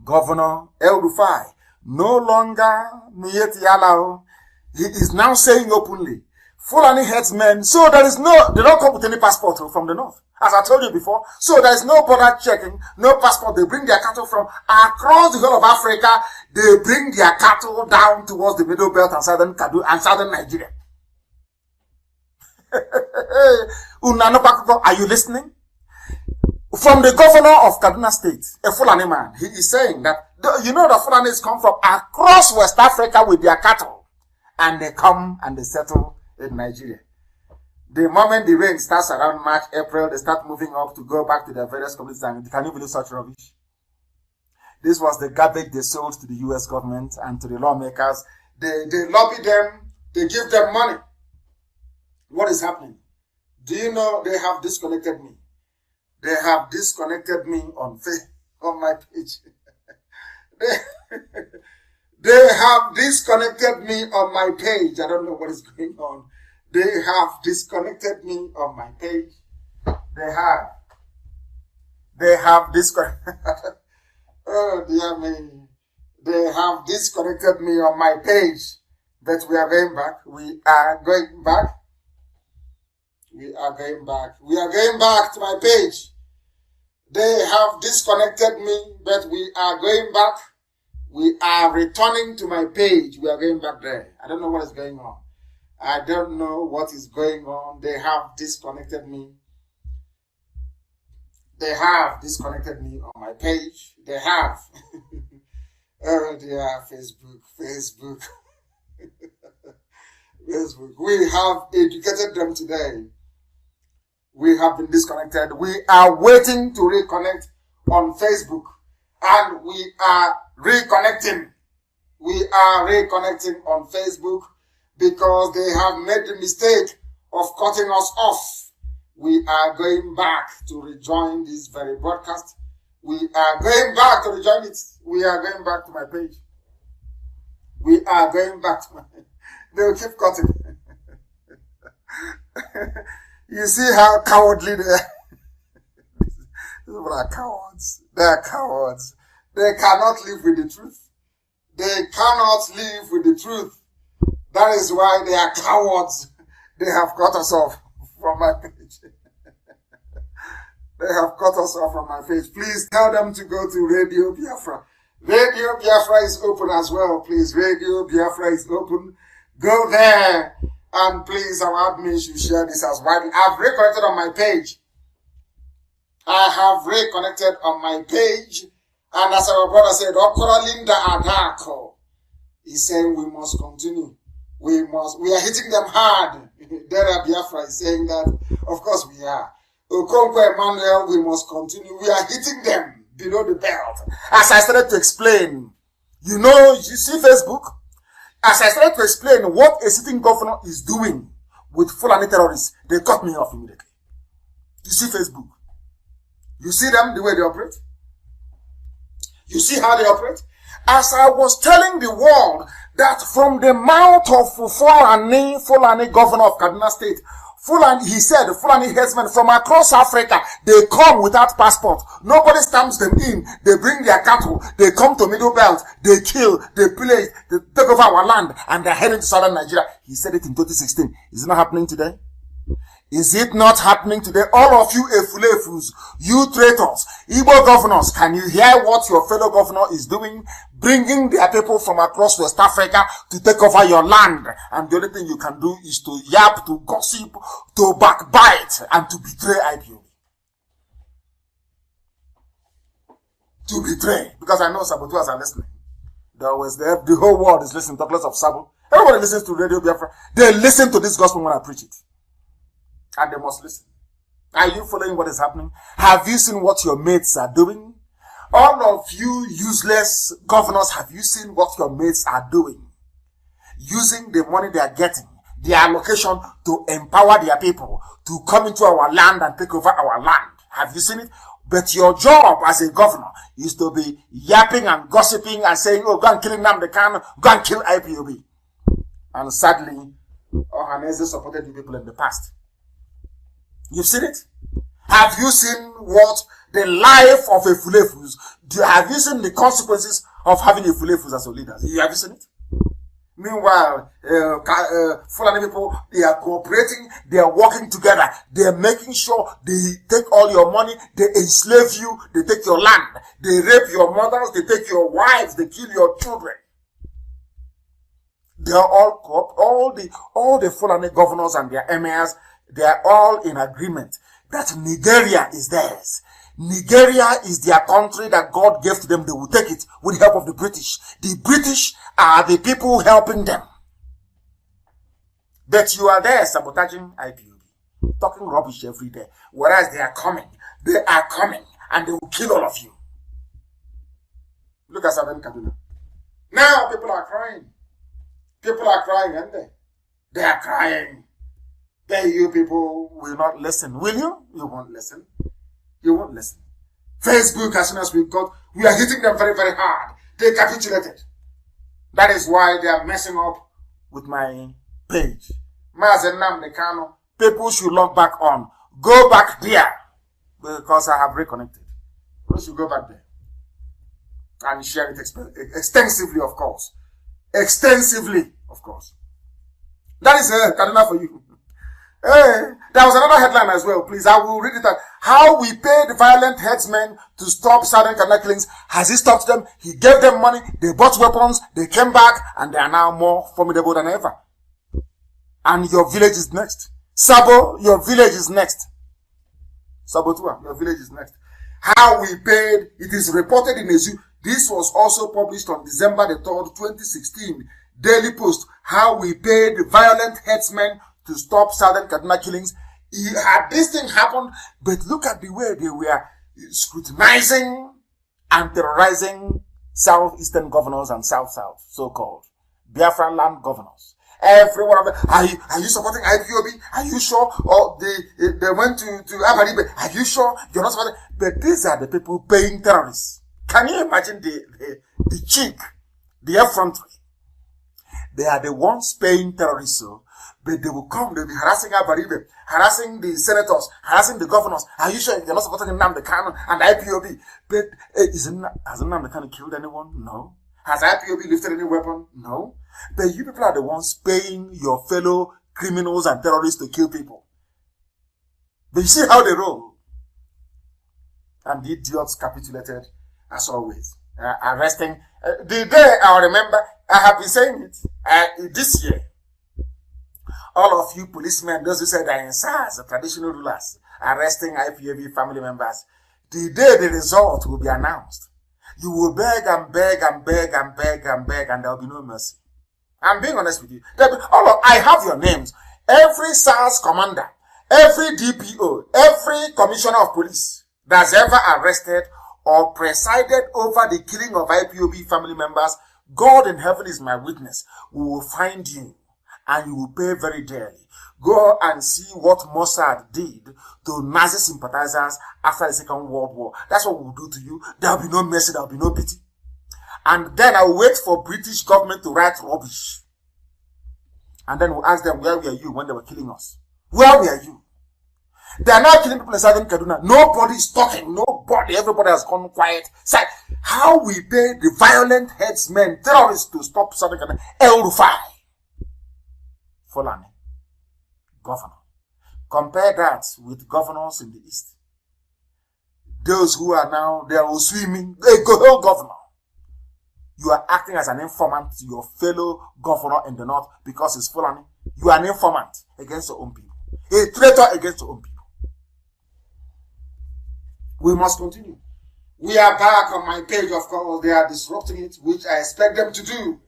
Governor El-Rufai, no longer Niyeti Yalao, he is now saying openly, Fulani herdsmen, so they don't come with any passport from the north, as I told you before. So there is no border checking, no passport. They bring their cattle from across the whole of Africa. They bring their cattle down towards the Middle Belt and southern Kaduna and southern Nigeria. Are you listening? From the governor of Kaduna State, a Fulani man, he is saying that, the Fulanis come from across West Africa with their cattle, and they come and they settle in Nigeria. The moment the rain starts around March, April, they start moving up to go back to their various communities. And can you believe such rubbish? This was the garbage they sold to the US government and to the lawmakers. They lobby them, they give them money. What is happening? Do you know they have disconnected me? They have disconnected me on my page. They have disconnected me on my page. I don't know what is going on. They have disconnected me on my page. They have disconnected. Oh dear me. They have disconnected me on my page. But we are going back. We are going back. We are going back. We are going back to my page. They have disconnected me, but we are going back. We are returning to my page. We are going back there. I don't know what is going on. I don't know what is going on. They have disconnected me. They have disconnected me on my page. They have. Oh dear, Facebook. Facebook. We have educated them today. We have been disconnected. We are waiting to reconnect on Facebook. And we are reconnecting. We are reconnecting on Facebook because they have made the mistake of cutting us off. We are going back to rejoin this very broadcast. We are going back to rejoin it. We are going back to my page. We are going back to my... They will keep cutting. You see how cowardly they are. People are cowards. They are cowards. They cannot live with the truth. They cannot live with the truth. That is why they are cowards. They have cut us off from my page. They have cut us off from my page. Please tell them to go to Radio Biafra. Radio Biafra is open as well. Please, Radio Biafra is open. Go there. And please, our admin should share this as widely. I've reconnected on my page. I have reconnected on my page. And as our brother said, Okora Linda Adako, he's saying we must continue. We are hitting them hard. Dera Biafra is saying that, of course we are. Okonkwo Emmanuel, we must continue. We are hitting them below the belt. As I started to explain, you see Facebook? As I started to explain what a sitting governor is doing with Fulani terrorists, they cut me off immediately. You see Facebook? You see them, the way they operate? You see how they operate? As I was telling the world that from the mouth of Fulani governor of Kaduna State, he said, Fulani headsmen from across Africa, they come without passport. Nobody stamps them in. They bring their cattle. They come to Middle Belt. They kill. They pillage. They take over our land. And they're heading to southern Nigeria. He said it in 2016. Is it not happening today? Is it not happening today? All of you Efulefus, you traitors, Igbo governors, can you hear what your fellow governor is doing? Bringing their people from across West Africa to take over your land. And the only thing you can do is to yap, to gossip, to backbite, and to betray IPOB. To betray. Because I know saboteurs are listening. The whole world is listening, talk less of Sabo. Everybody listens to Radio Biafra. They listen to this gospel when I preach it. And they must listen. Are you following what is happening? Have you seen what your mates are doing? All of you useless governors, have you seen what your mates are doing? Using the money they are getting, their allocation to empower their people, to come into our land and take over our land. Have you seen it? But your job as a governor is to be yapping and gossiping and saying, oh, go and kill Nnamdi Kanu, go and kill IPOB. And sadly, Ohaneze supported you people in the past. You've seen it? Have you seen what the life of a Fulefus? Have you seen the consequences of having a Fulefus as your leaders? Have you seen it? Meanwhile, Fulani people, they are cooperating, they are working together, they are making sure they take all your money, they enslave you, they take your land, they rape your mothers, they take your wives, they kill your children. They are all the Fulani governors and their emirs. They are all in agreement that Nigeria is theirs. Nigeria is their country that God gave to them. They will take it with the help of the British. The British are the people helping them. But you are there sabotaging IPOB, talking rubbish every day. Whereas they are coming, and they will kill all of you. Look at Southern Kaduna. Now people are crying. People are crying, aren't they? They are crying. Then you people will not listen, will you? You won't listen. You won't listen. Facebook, as soon as we are hitting them very, very hard. They capitulated. That is why they are messing up with my page. Mazi Nnamdi Kanu, people should log back on. Go back there. Because I have reconnected. You should go back there. And share it extensively, of course. Extensively, of course. That is Kaduna for you. There was another headline as well, please. I will read it out. How we paid violent headsmen to stop Southern Kaduna killings. Has he stopped them? He gave them money. They bought weapons. They came back. And they are now more formidable than ever. And your village is next. Sabo, your village is next. Sabotua, your village is next. How we paid. It is reported in a zoo. This was also published on December the 3rd, 2016. Daily Post. How we paid violent headsmen to stop Southern Kaduna killings. Had this thing happened, but look at the way they were scrutinizing and terrorizing southeastern governors and south-south, so-called Biafra land governors. Every one of them. Are you supporting IPOB? Are you sure? Or they went to Abaribe. Are you sure you're not supporting? But these are the people paying terrorists. Can you imagine the cheek, the effrontery? They are the ones paying terrorists, so, but they will come, they'll be harassing Abaribe, harassing the senators, harassing the governors. Are you sure you're not supporting Nnamdi Kanu and IPOB? But has Nnamdi Kanu killed anyone? No. Has IPOB lifted any weapon? No. But you people are the ones paying your fellow criminals and terrorists to kill people. But you see how they roll. And the idiots capitulated as always. Arresting. The day I remember, I have been saying it this year. All of you policemen, those who said are in SARS, the traditional rulers, arresting IPOB family members, the day the result will be announced, you will beg and beg and beg and beg and beg, and there will be no mercy. I'm being honest with you. I have your names. Every SARS commander, every DPO, every commissioner of police that's ever arrested or presided over the killing of IPOB family members, God in heaven is my witness. We will find you and you will pay very dearly. Go and see what Mossad did to Nazi sympathizers after the Second World War. That's what we will do to you. There will be no mercy, there will be no pity. And then I will wait for British government to write rubbish. And then we'll ask them, where were you when they were killing us? Where were you? They are now killing people in Southern Kaduna. Nobody is talking. Nobody. Everybody has gone quiet. So, how we pay the violent headsmen, terrorists to stop Southern Kaduna? El Rufai. Fulani. Governor. Compare that with governors in the East. Those who are now, they are swimming. They go, governor. You are acting as an informant to your fellow governor in the North because it's Fulani. You are an informant against your own people. A traitor against your own people. We must continue. We are back on my page, of course. They are disrupting it, which I expect them to do.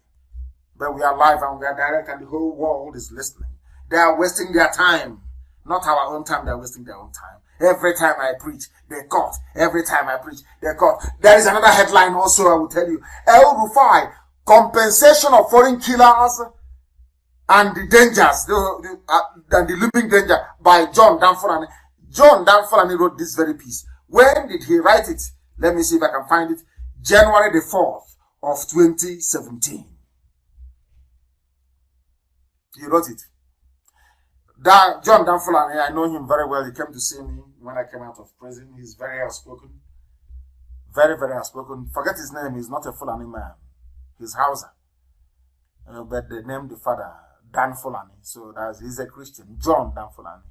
But we are live and we are direct and the whole world is listening. They are wasting their time. Not our own time, they are wasting their own time. Every time I preach, they cut. Every time I preach, they cut. There is another headline also, I will tell you. El Rufai, compensation of foreign killers and the dangers, and the looming danger by John Danfulani. John Danfulani wrote this very piece. When did he write it? Let me see if I can find it. January the 4th of 2017. He wrote it. John Danfulani, I know him very well. He came to see me when I came out of prison. He's very outspoken. Very, very outspoken. Forget his name. He's not a Fulani man. He's Hausa. But they named the father Danfulani. So he's a Christian. John Danfulani.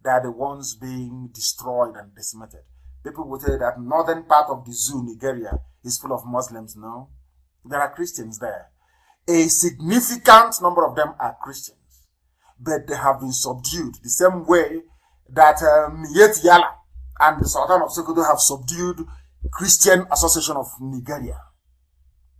They are the ones being destroyed and decimated. People will tell you that northern part of the zoo, Nigeria, is full of Muslims. No. There are Christians there. A significant number of them are Christians. But they have been subdued the same way that Miet Yala and the Sultan of Sokoto have subdued Christian Association of Nigeria.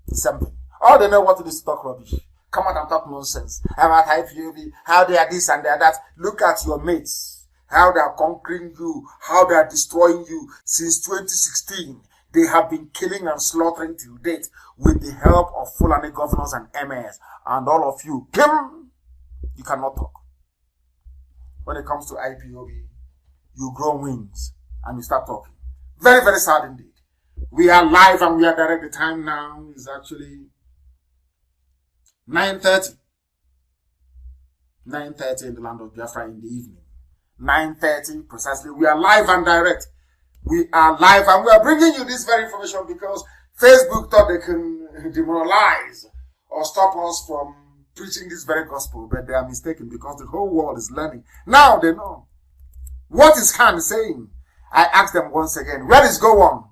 The same thing. All they know what to do is talk rubbish. Come out and talk nonsense. About IPOB, how they are this and they are that. Look at your mates. How they are conquering you. How they are destroying you. Since 2016, they have been killing and slaughtering till date with the help of Fulani governors and MAs. And all of you, Kim, you cannot talk. When it comes to IPOB, you grow wings and you start talking. Very, very sad indeed. We are live and we are direct. The time now is actually 9:30. 9:30 in the land of Biafra in the evening. 9:30 precisely. We are live and direct. We are live and we are bringing you this very information because Facebook thought they can demoralize or stop us from preaching this very gospel, but they are mistaken because the whole world is learning. Now they know. What is Khan saying? I asked them once again, where is Go On?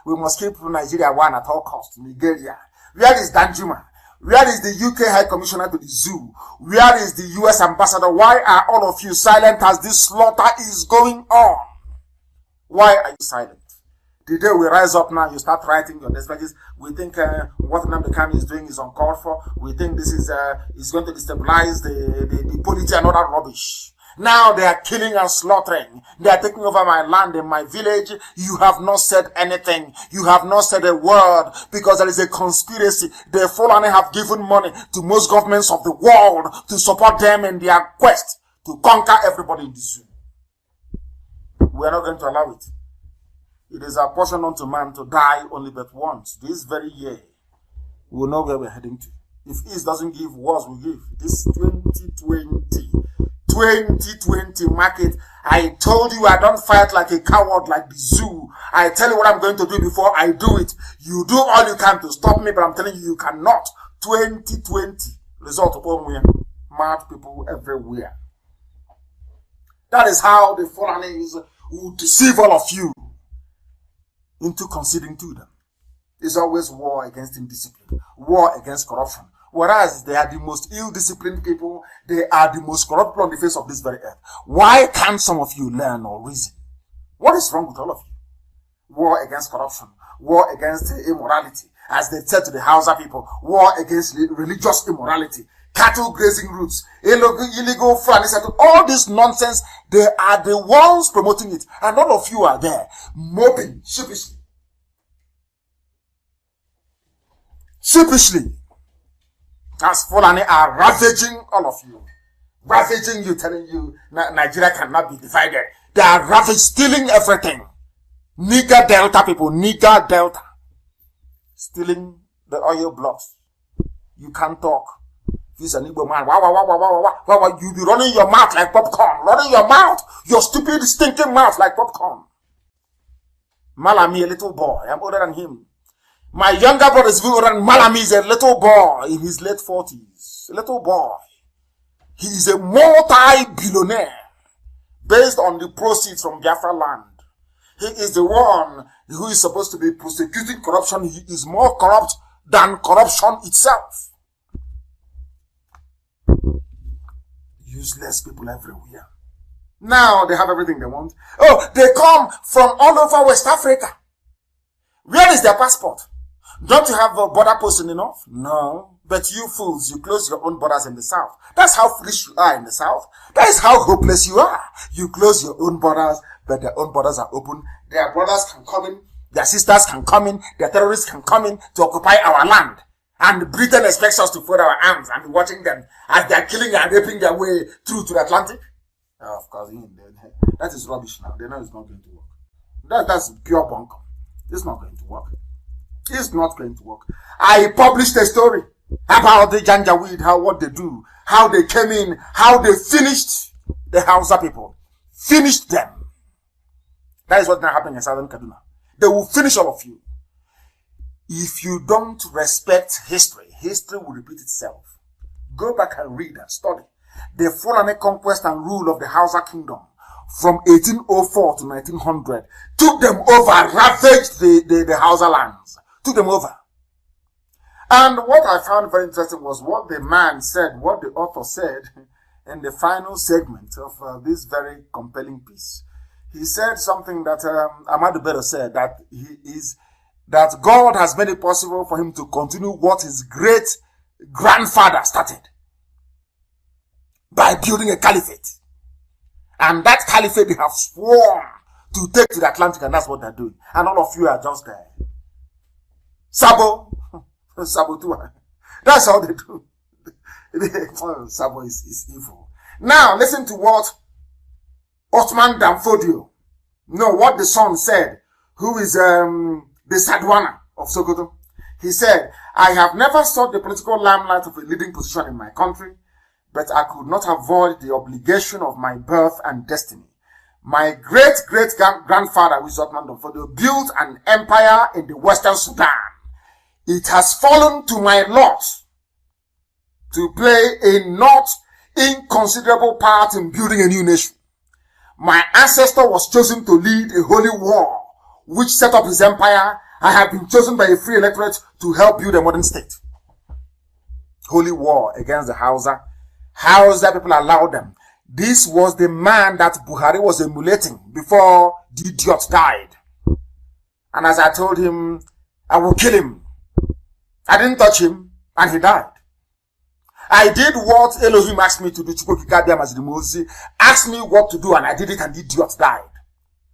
We must keep Nigeria one at all costs. Nigeria. Where is Danjuma? Where is the UK High Commissioner to the Zoo? Where is the US Ambassador? Why are all of you silent as this slaughter is going on? Why are you silent? The day we rise up now, you start writing your dispatches. We think what Nnamdi Kanu is doing is uncalled for. We think this is going to destabilize the polity and all that rubbish. Now they are killing and slaughtering. They are taking over my land and my village. You have not said anything. You have not said a word because there is a conspiracy. The Fulani have given money to most governments of the world to support them in their quest to conquer everybody in the zoo. We are not going to allow it. It is our portion unto man to die only but once. This very year, we will know where we're heading to. If East doesn't give, wars will give. This 2020 market, I told you I don't fight like a coward like the zoo. I tell you what I'm going to do before I do it. You do all you can to stop me, but I'm telling you, you cannot. 2020, result of one mad people everywhere. That is how the Fulanis will deceive all of you into conceding to them. It's always war against indiscipline, war against corruption. Whereas they are the most ill-disciplined people, they are the most corrupt people on the face of this very earth. Why can't some of you learn or reason? What is wrong with all of you? War against corruption, war against immorality, as they said to the Hausa people, war against religious immorality, cattle grazing routes, illegal Fulani settlement, all this nonsense, they are the ones promoting it. And all of you are there, moping sheepishly. Sheepishly. As Fulani are ravaging all of you. Ravaging you, telling you Nigeria cannot be divided. They are ravaging, stealing everything. Niger Delta people, Niger Delta. Stealing the oil blocks. You can't talk. He's an Igbo man. Wow. You be running your mouth like popcorn. Running your mouth. Your stupid, stinking mouth like popcorn. Malami, a little boy. I'm older than him. My younger brother is older than Malami. Is a little boy in his late 40s. A little boy. He is a multi-billionaire based on the proceeds from Biafra land. He is the one who is supposed to be prosecuting corruption. He is more corrupt than corruption itself. Useless people everywhere. Now they have everything they want. Oh, they come from all over West Africa. Where is their passport? Don't you have a border posting enough? No. But you fools, you close your own borders in the south. That's how foolish you are in the south. That is how hopeless you are. You close your own borders, but their own borders are open. Their brothers can come in. Their sisters can come in. Their terrorists can come in to occupy our land. And Britain expects us to fold our arms and be watching them as they are killing and raping their way through to the Atlantic. Of course, that is rubbish now. They know it's not going to work. That's pure bunkum. It's not going to work. It's not going to work. I published a story about the Janjaweed, what they do, how they came in, how they finished the Hausa people. Finished them. That is what's now happening in Southern Kaduna. They will finish all of you. If you don't respect history, history will repeat itself. Go back and read and study. The Fulani conquest and rule of the Hausa kingdom from 1804 to 1900 took them over, ravaged the Hausa lands, took them over. And what I found very interesting was what the man said, what the author said in the final segment of this very compelling piece. He said something that Ahmadu Bello said, that that God has made it possible for him to continue what his great grandfather started by building a caliphate. And that caliphate they have sworn to take to the Atlantic, and that's what they're doing. And all of you are just there. Sabo too. That's how they do. Sabo is evil. Now listen to what Othman Danfodio, what the son said, who is the Sadwana of Sokoto. He said, I have never sought the political limelight of a leading position in my country, but I could not avoid the obligation of my birth and destiny. My great-great-grandfather, Wisotman Domfodo, built an empire in the Western Sudan. It has fallen to my lot to play a not inconsiderable part in building a new nation. My ancestor was chosen to lead a holy war, which set up his empire. I have been chosen by a free electorate to help build a modern state. Holy war against the Hausa. Hausa people allowed them. This was the man that Buhari was emulating before the idiot died. And as I told him, I will kill him. I didn't touch him, and he died. I did what Elohim asked me to do. Mazi Nnamdi asked me what to do, and I did it, and the idiot died.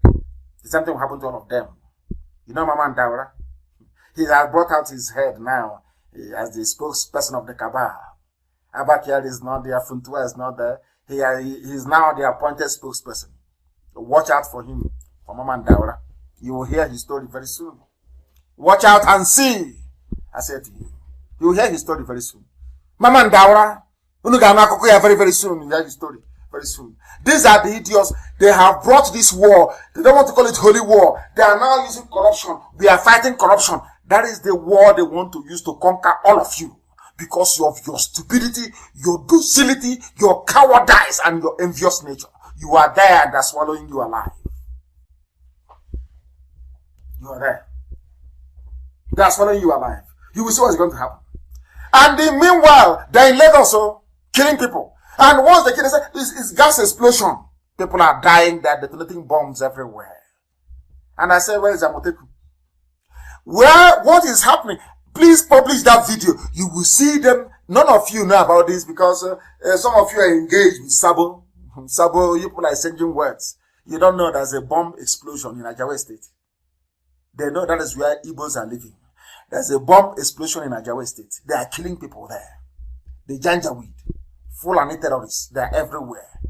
The same thing happened to all of them. You know Mama Ndaura? He has brought out his head now as the spokesperson of the cabal. Abakiel is not there, Funtua is not there. He is now the appointed spokesperson. Watch out for him, for Mama Ndaura. You will hear his story very soon. Watch out and see. I said to you. You will hear his story very soon. Mama Ndaura, very, very soon. You hear his story very soon. These are the idiots. They have brought this war. They don't want to call it holy war. They are now using corruption. We are fighting corruption. That is the war they want to use to conquer all of you. Because of your stupidity, your docility, your cowardice, and your envious nature. You are there and they're swallowing you alive. You are there. They are swallowing you alive. You will see what's going to happen. And meanwhile, they're in Lagos, killing people. And once they kill, they say, it's gas explosion. People are dying, they're detonating bombs everywhere. And I say, where is Amoteku? What is happening? Please publish that video. You will see them. None of you know about this because some of you are engaged with Sabo. Sabo, you people are exchanging words. You don't know there's a bomb explosion in Ajawa State. They know that is where Igbos are living. There's a bomb explosion in Ajawa State. They are killing people there. The Janjaweed, Fulani terrorists, they are everywhere.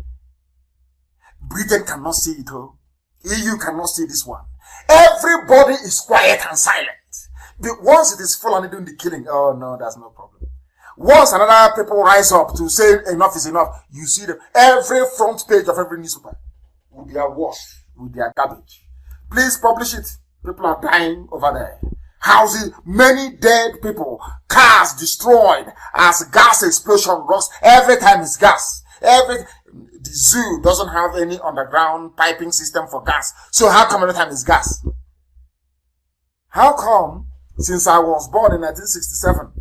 Britain cannot see it all. EU cannot see this one. Everybody is quiet and silent. Once it is Fulani doing the killing, oh no, that's no problem. Once another people rise up to say enough is enough, you see them. Every front page of every newspaper with their wash, with their garbage. Please publish it. People are dying over there. Houses, many dead people, cars destroyed as gas explosion rocks. Every time it's gas. The zoo doesn't have any underground piping system for gas. So how come every time it's gas? How come since I was born in 1967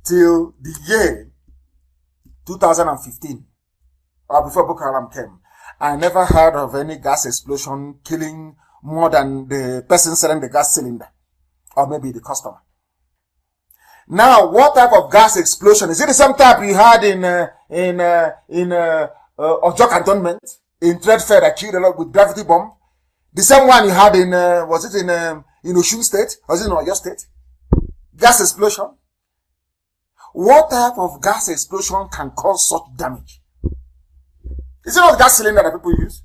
till the year 2015, or before Boko Haram came, I never heard of any gas explosion killing more than the person selling the gas cylinder, or maybe the customer. Now, what type of gas explosion? Is it the same type you had in Ojo Cantonment, in Trade Fair that killed a lot with gravity bomb? The same one you had in, was it in Osun State? Was it in Oyo State? Gas explosion? What type of gas explosion can cause such damage? Is it not gas cylinder that people use?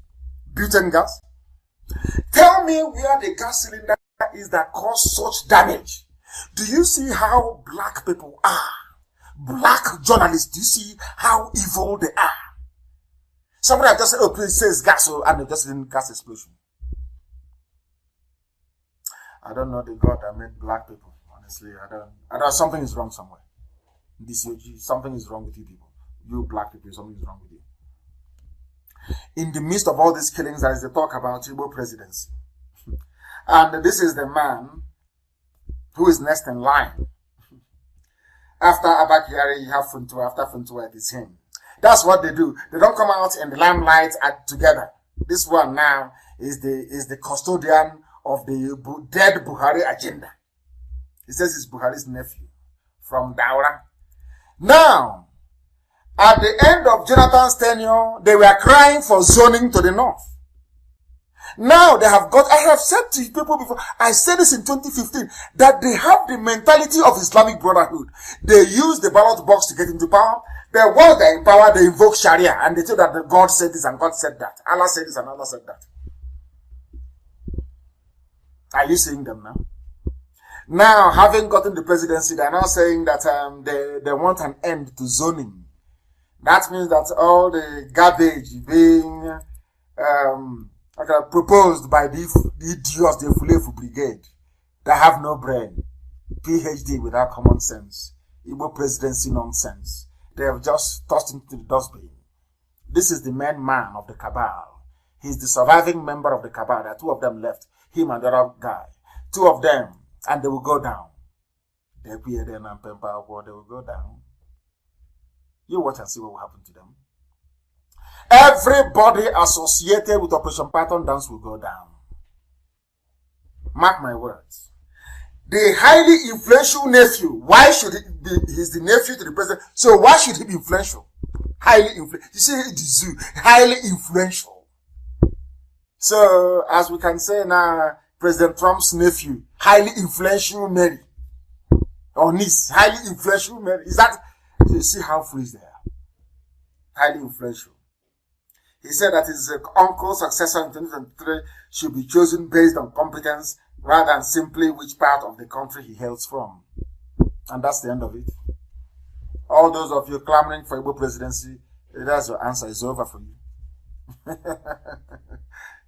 Butane gas? Tell me where the gas cylinder is that cause such damage. Do you see how black people are? Black journalists, do you see how evil they are? Somebody have just said, oh, please say it's gas, and they just didn't gas explosion. I don't know the God that made black people. Honestly, I don't. Something is wrong somewhere. Something is wrong with you people. You black people, something is wrong with you. In the midst of all these killings, there is the talk about Igbo presidency. And this is the man who is next in line. After Abba Kyari, you have Funtua. After Funtua, it is him. That's what they do. They don't come out in the limelight together. This one now is the custodian of the dead Buhari agenda. He says it's Buhari's nephew from Daura. Now, at the end of Jonathan's tenure, they were crying for zoning to the north. Now they have got, I have said to people before, I said this in 2015, that they have the mentality of Islamic Brotherhood. They use the ballot box to get into power. But once they're in power, they invoke Sharia and they tell that God said this and God said that. Allah said this and Allah said that. Are you seeing them now? Now, having gotten the presidency, they're now saying that they want an end to zoning. That means that all the garbage being proposed by the idiots, the Fulefu Brigade, that have no brain, PhD without common sense, Igbo presidency nonsense, they have just tossed into the dustbin. This is the main man of the cabal. He's the surviving member of the cabal. There are two of them left, him and the other guy. Two of them, and they will go down. They will go down. You watch and see what will happen to them. Everybody associated with Operation Python Dance will go down. Mark my words. The highly influential nephew, why should it be, he's the nephew to the president, so why should he be influential? Highly influential. You see, the zoo, highly influential. So, as we can say now, President Trump's nephew, highly influential Mary, or niece, highly influential Mary. Is that, you see how foolish they are? Highly influential. He said that his uncle's successor in 2023 should be chosen based on competence rather than simply which part of the country he hails from. And that's the end of it. All those of you clamoring for Igbo presidency, that's your answer. It's over for you.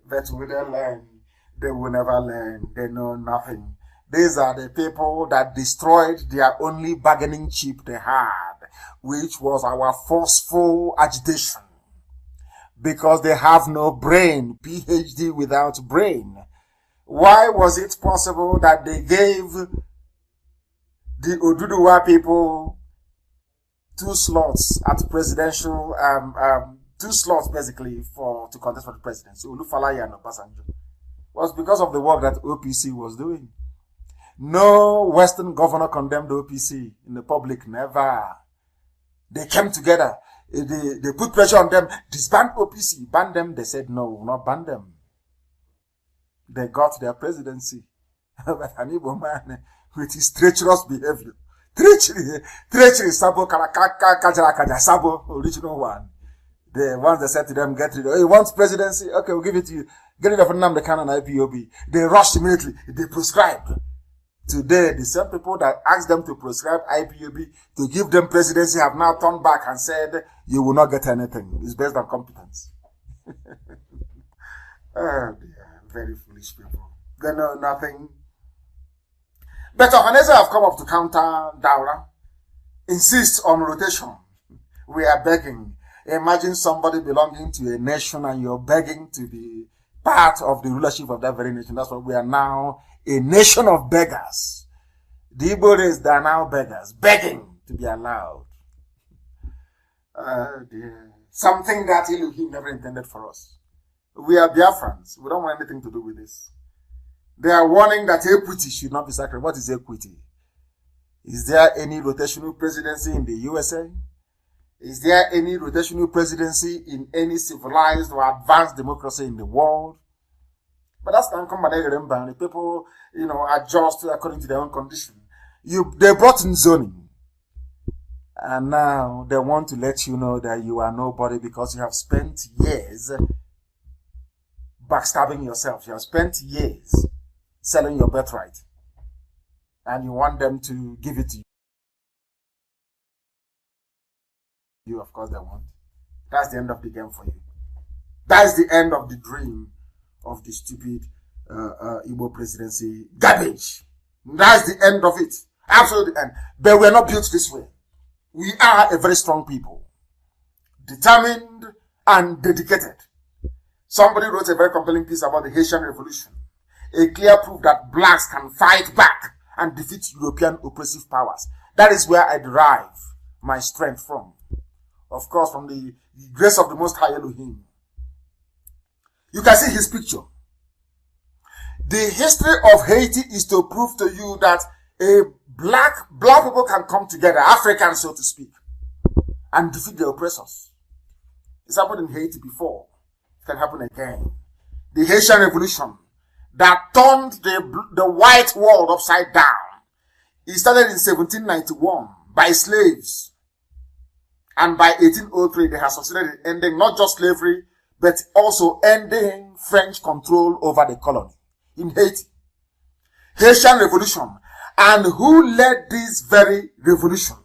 But will they learn? They will never learn. They know nothing. These are the people that destroyed their only bargaining chip they had, which was our forceful agitation. Because they have no brain, PhD without brain. Why was it possible that they gave the Oduduwa people 2 slots at presidential, 2 slots basically to contest for the presidency, Olufalaye and Obasanjo? Was because of the work that OPC was doing. No Western governor condemned OPC in the public, never. They came together. They put pressure on them. Disband OPC. Ban them. They said, no, we will not ban them. They got their presidency. But an Igbo man with his treacherous behavior. Treachery, Sabo, Kajara, Sabo, original one. The ones that said to them, get rid of, you want presidency? Okay, we'll give it to you. Get rid of Nnamdi Kanu and IPOB. They rushed immediately. They prescribed. Today, the same people that asked them to prescribe IPOB to give them presidency have now turned back and said, you will not get anything. It's based on competence. Oh dear, very foolish people. They know nothing. But Ohanese have come up to counter Daura. Insist on rotation. We are begging. Imagine somebody belonging to a nation and you're begging to be part of the rulership of that very nation. That's why we are now a nation of beggars. The Igbo race, they are now beggars, begging to be allowed. Dear. Something that Elohim never intended for us. We are Biafrans. We don't want anything to do with this. They are warning that equity should not be sacred. What is equity? Is there any rotational presidency in the USA? Is there any rotational presidency in any civilized or advanced democracy in the world? But that's not come by the people, adjust according to their own condition. They brought in zoning. And now they want to let you know that you are nobody because you have spent years backstabbing yourself. You have spent years selling your birthright. And you want them to give it to you. Of course they won't. That's the end of the game for you. That's the end of the dream of the stupid Igbo presidency garbage. That's the end of it. Absolutely end. But we're not built this way. We are a very strong people. Determined and dedicated. Somebody wrote a very compelling piece about the Haitian Revolution. A clear proof that blacks can fight back and defeat European oppressive powers. That is where I derive my strength from. Of course, from the grace of the Most High Elohim. You can see his picture. The history of Haiti is to prove to you that black people can come together, Africans so to speak, and defeat the oppressors. It's happened in Haiti before. It can happen again. The Haitian Revolution that turned the white world upside down. It started in 1791 by slaves. And by 1803, they have succeeded in ending not just slavery, but also ending French control over the colony in Haiti. Haitian Revolution. And who led this very revolution?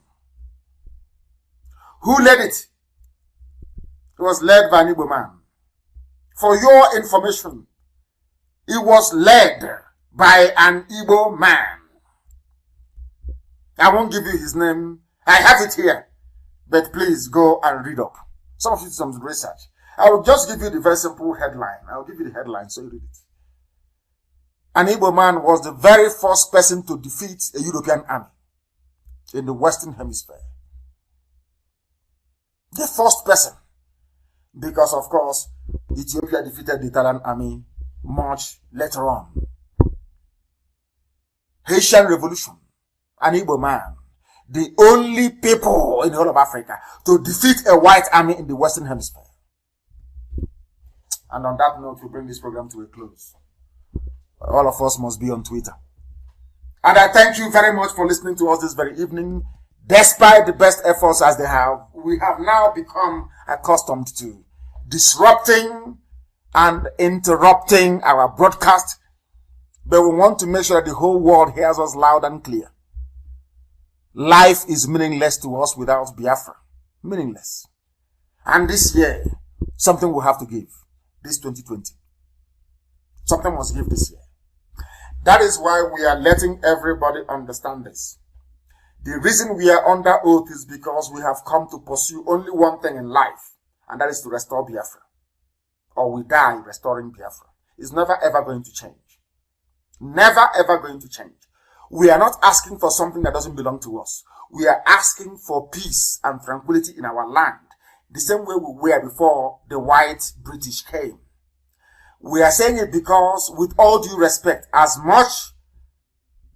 Who led it? It was led by an Igbo man. For your information, it was led by an Igbo man. I won't give you his name. I have it here. But please go and read up. Some of you do some research. I will just give you the very simple headline. I will give you the headline so you read it. An Igbo man was the very first person to defeat a European army in the Western Hemisphere. The first person. Because, of course, Ethiopia defeated the Italian army much later on. Haitian Revolution. An Igbo man. The only people in the whole of Africa to defeat a white army in the Western Hemisphere. And on that note, we bring this program to a close. All of us must be on Twitter. And I thank you very much for listening to us this very evening. Despite the best efforts as they have, we have now become accustomed to disrupting and interrupting our broadcast. But we want to make sure that the whole world hears us loud and clear. Life is meaningless to us without Biafra. Meaningless. And this year, something will have to give. This 2020. Something must give this year. That is why we are letting everybody understand this. The reason we are under oath is because we have come to pursue only one thing in life, and that is to restore Biafra. Or we die restoring Biafra. It's never ever going to change. Never ever going to change. We are not asking for something that doesn't belong to us. We are asking for peace and tranquility in our land, the same way we were before the white British came. We are saying it because, with all due respect, as much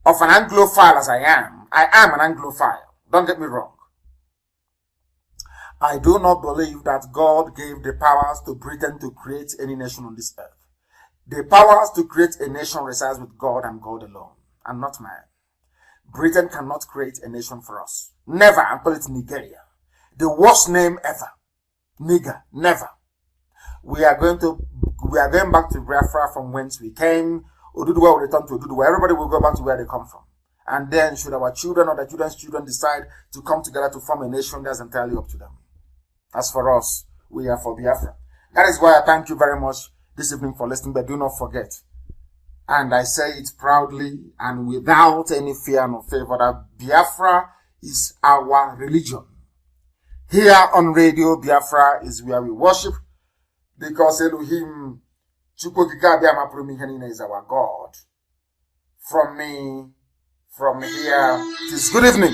of an Anglophile as I am an Anglophile. Don't get me wrong. I do not believe that God gave the powers to Britain to create any nation on this earth. The powers to create a nation resides with God and God alone, and not man. Britain cannot create a nation for us. Never, and call it Nigeria. The worst name ever. Nigger, never. We are going back to Biafra from whence we came. Oduduwa will return to Oduduwa. Everybody will go back to where they come from. And then, should our children or their children's children decide to come together to form a nation, that's entirely up to them. As for us, we are for Biafra. That is why I thank you very much this evening for listening, but do not forget. And I say it proudly and without any fear nor favor that Biafra is our religion. Here on Radio Biafra is where we worship, because Elohim is our God. From me, from here, it is good evening.